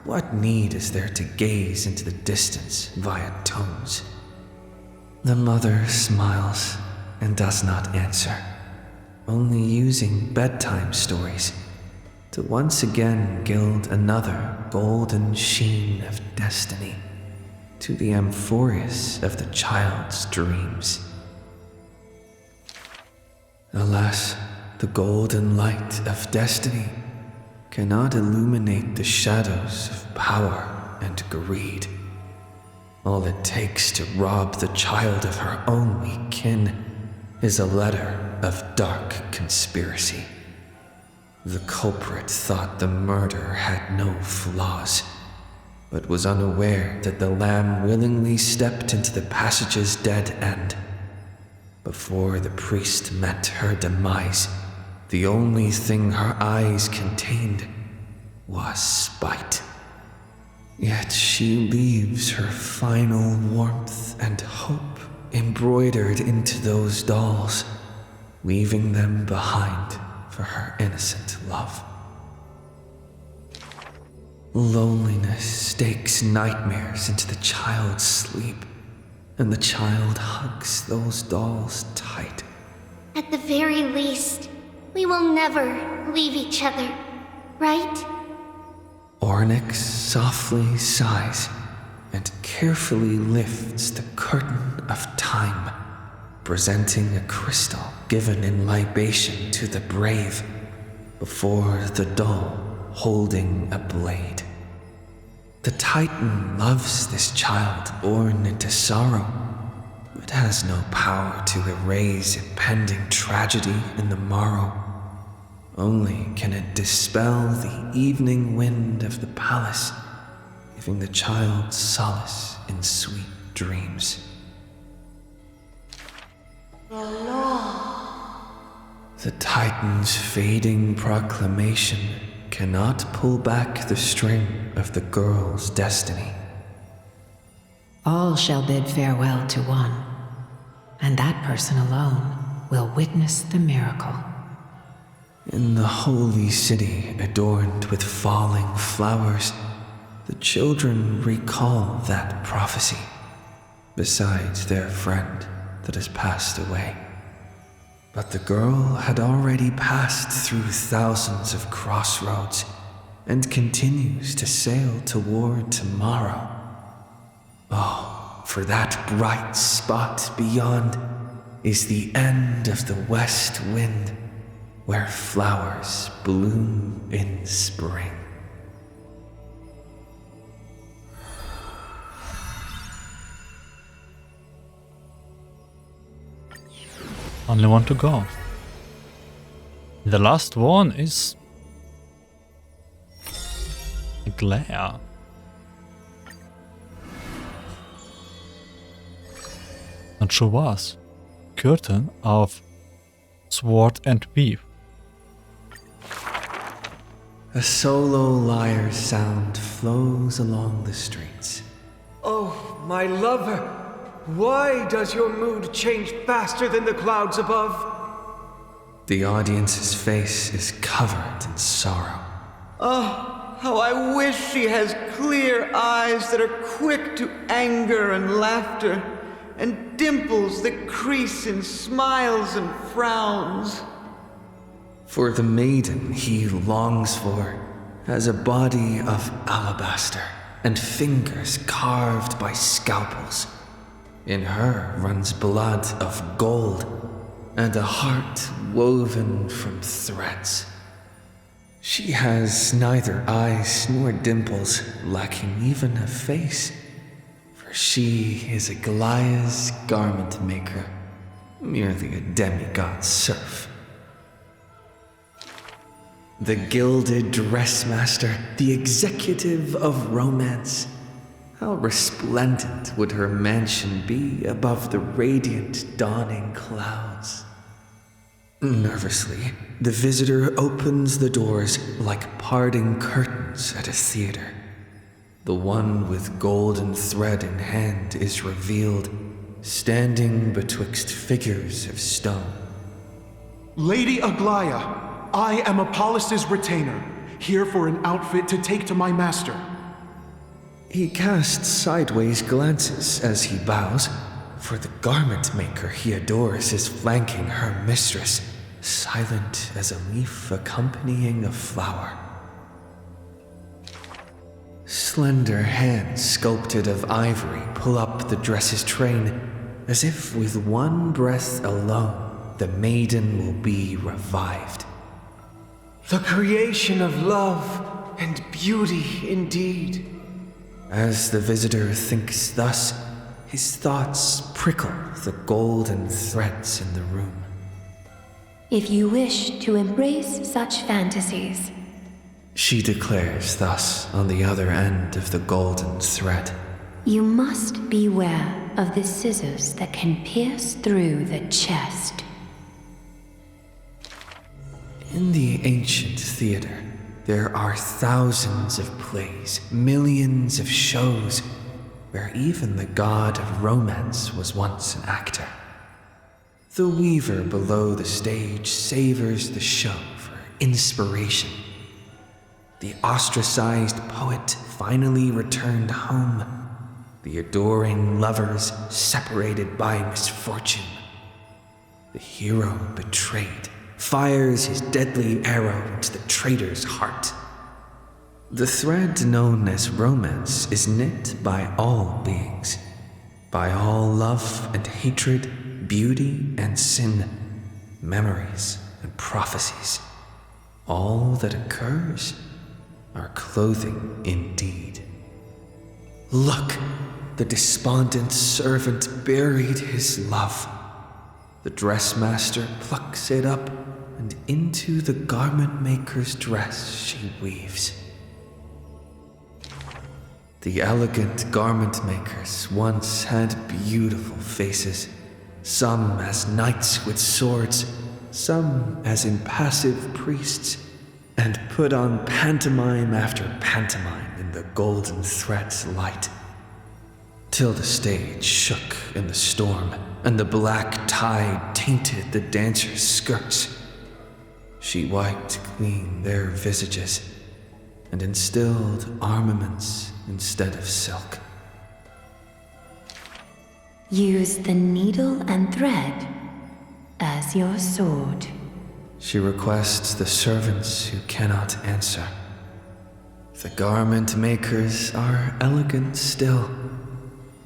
what need is there to gaze into the distance via tones? The mother smiles and does not answer, only using bedtime stories to once again gild another golden sheen of destiny to the Amphoreus of the child's dreams. Alas, the golden light of destiny cannot illuminate the shadows of power and greed. All it takes to rob the child of her only kin is a letter of dark conspiracy. The culprit thought the murder had no flaws, but was unaware that the lamb willingly stepped into the passage's dead end. Before the priest met her demise, the only thing her eyes contained was spite. Yet she leaves her final warmth and hope embroidered into those dolls, leaving them behind for her innocent love. Loneliness stakes nightmares into the child's sleep, and the child hugs those dolls tight. At the very least, we will never leave each other, right? Ornyx softly sighs and carefully lifts the curtain of time, presenting a crystal given in libation to the brave, before the dull, holding a blade. The Titan loves this child born into sorrow, but has no power to erase impending tragedy in the morrow. Only can it dispel the evening wind of the palace, giving the child solace in sweet dreams. The Titan's fading proclamation cannot pull back the string of the girl's destiny. All shall bid farewell to one, and that person alone will witness the miracle. In the holy city adorned with falling flowers, the children recall that prophecy, besides their friend that has passed away. But the girl had already passed through thousands of crossroads and continues to sail toward tomorrow. Oh, for that bright spot beyond is the end of the west wind, where flowers bloom in spring. Only one to go. The last one is a glare. Not sure was. Curtain of sword and weave. A solo lyre's sound flows along the streets. Oh, my lover, why does your mood change faster than the clouds above? The audience's face is covered in sorrow. Oh, how I wish she has clear eyes that are quick to anger and laughter, and dimples that crease in smiles and frowns. For the maiden he longs for has a body of alabaster and fingers carved by scalpels. In her runs blood of gold and a heart woven from threads. She has neither eyes nor dimples, lacking even a face, for she is a Goliath's garment maker, merely a demigod serf. The gilded dressmaster, the executive of romance. How resplendent would her mansion be above the radiant dawning clouds? Nervously, the visitor opens the doors like parting curtains at a theater. The one with golden thread in hand is revealed, standing betwixt figures of stone. Lady Aglaya, I am Apollos' retainer, here for an outfit to take to my master. He casts sideways glances as he bows, for the garment maker he adores is flanking her mistress, silent as a leaf accompanying a flower. Slender hands sculpted of ivory pull up the dress's train, as if with one breath alone the maiden will be revived. The creation of love and beauty indeed. As the visitor thinks thus, his thoughts prickle the golden threads in the room. If you wish to embrace such fantasies, She declares thus on the other end of the golden thread. You must beware of the scissors that can pierce through the chest. In the ancient theater, there are thousands of plays, millions of shows, where even the god of romance was once an actor. The weaver below the stage savors the show for inspiration. The ostracized poet finally returned home. The adoring lovers separated by misfortune. The hero betrayed fires his deadly arrow into the traitor's heart. The thread known as romance is knit by all beings, by all love and hatred, beauty and sin, memories and prophecies. All that occurs are clothing indeed. Look, the despondent servant buried his love. The dressmaster plucks it up, and into the garment maker's dress she weaves. The elegant garment makers once had beautiful faces, some as knights with swords, some as impassive priests, and put on pantomime after pantomime in the golden thread's light, till the stage shook in the storm, and the black tide tainted the dancers' skirts. She wiped clean their visages, and instilled armaments instead of silk. Use the needle and thread as your sword. She requests the servants who cannot answer. The garment makers are elegant still.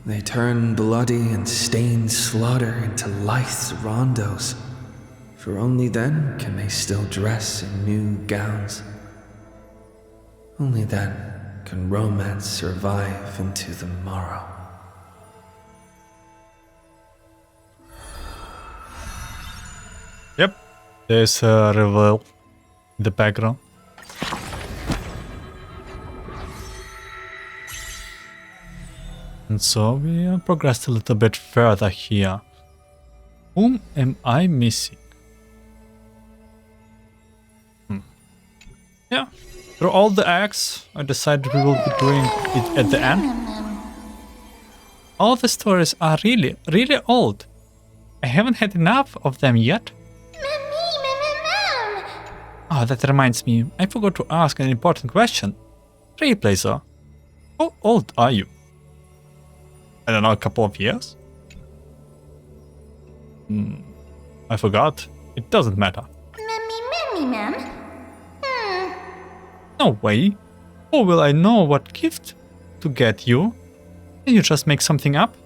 They turn bloody and stained slaughter into lithe rondos, for only then can they still dress in new gowns. Only then can romance survive into the morrow. Yep, there's a reveal in the background. And so we progressed a little bit further here. Whom am I missing? Yeah, through all the acts, I decided we will be doing it at the end. All the stories are really, really old. I haven't had enough of them yet. Oh, that reminds me, I forgot to ask an important question. Trailblazer, how old are you? I don't know, a couple of years? I forgot. It doesn't matter. No way. How will I know what gift to get you? Can you just make something up?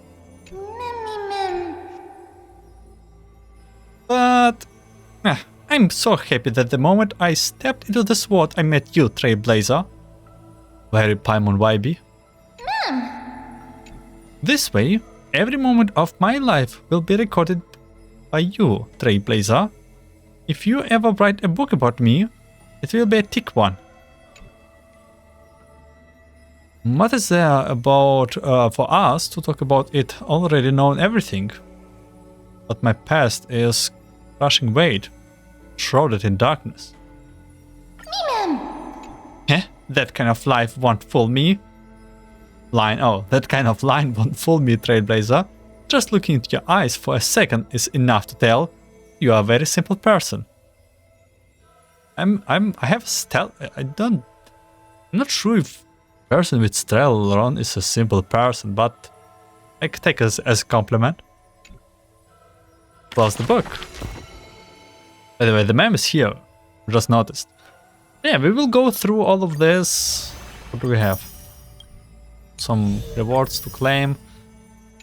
But I'm so happy that the moment I stepped into the sword I met you, Trailblazer. Very Paimon vibey. This way, every moment of my life will be recorded by you, Trailblazer. If you ever write a book about me, it will be a thick one. What is there about for us to talk about it already known everything? But my past is crushing weight, shrouded in darkness. That kind of life won't fool me. That kind of line won't fool me, Trailblazer. Just looking into your eyes for a second is enough to tell you are a very simple person. I have stealth. I'm not sure if person with Strelron is a simple person, but I can take it as a compliment. Close the book. By the way, the map is here. Just noticed. Yeah, we will go through all of this. What do we have? Some rewards to claim.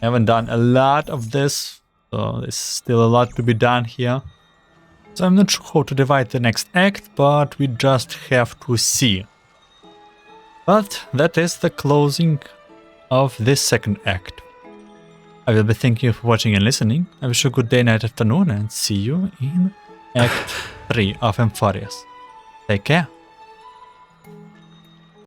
I haven't done a lot of this, so there's still a lot to be done here. So I'm not sure how to divide the next act, but we just have to see. But that is the closing of this second act. I will be thanking you for watching and listening. I wish you a good day, night, afternoon, and see you in Act 3 of Amphoreus. Take care.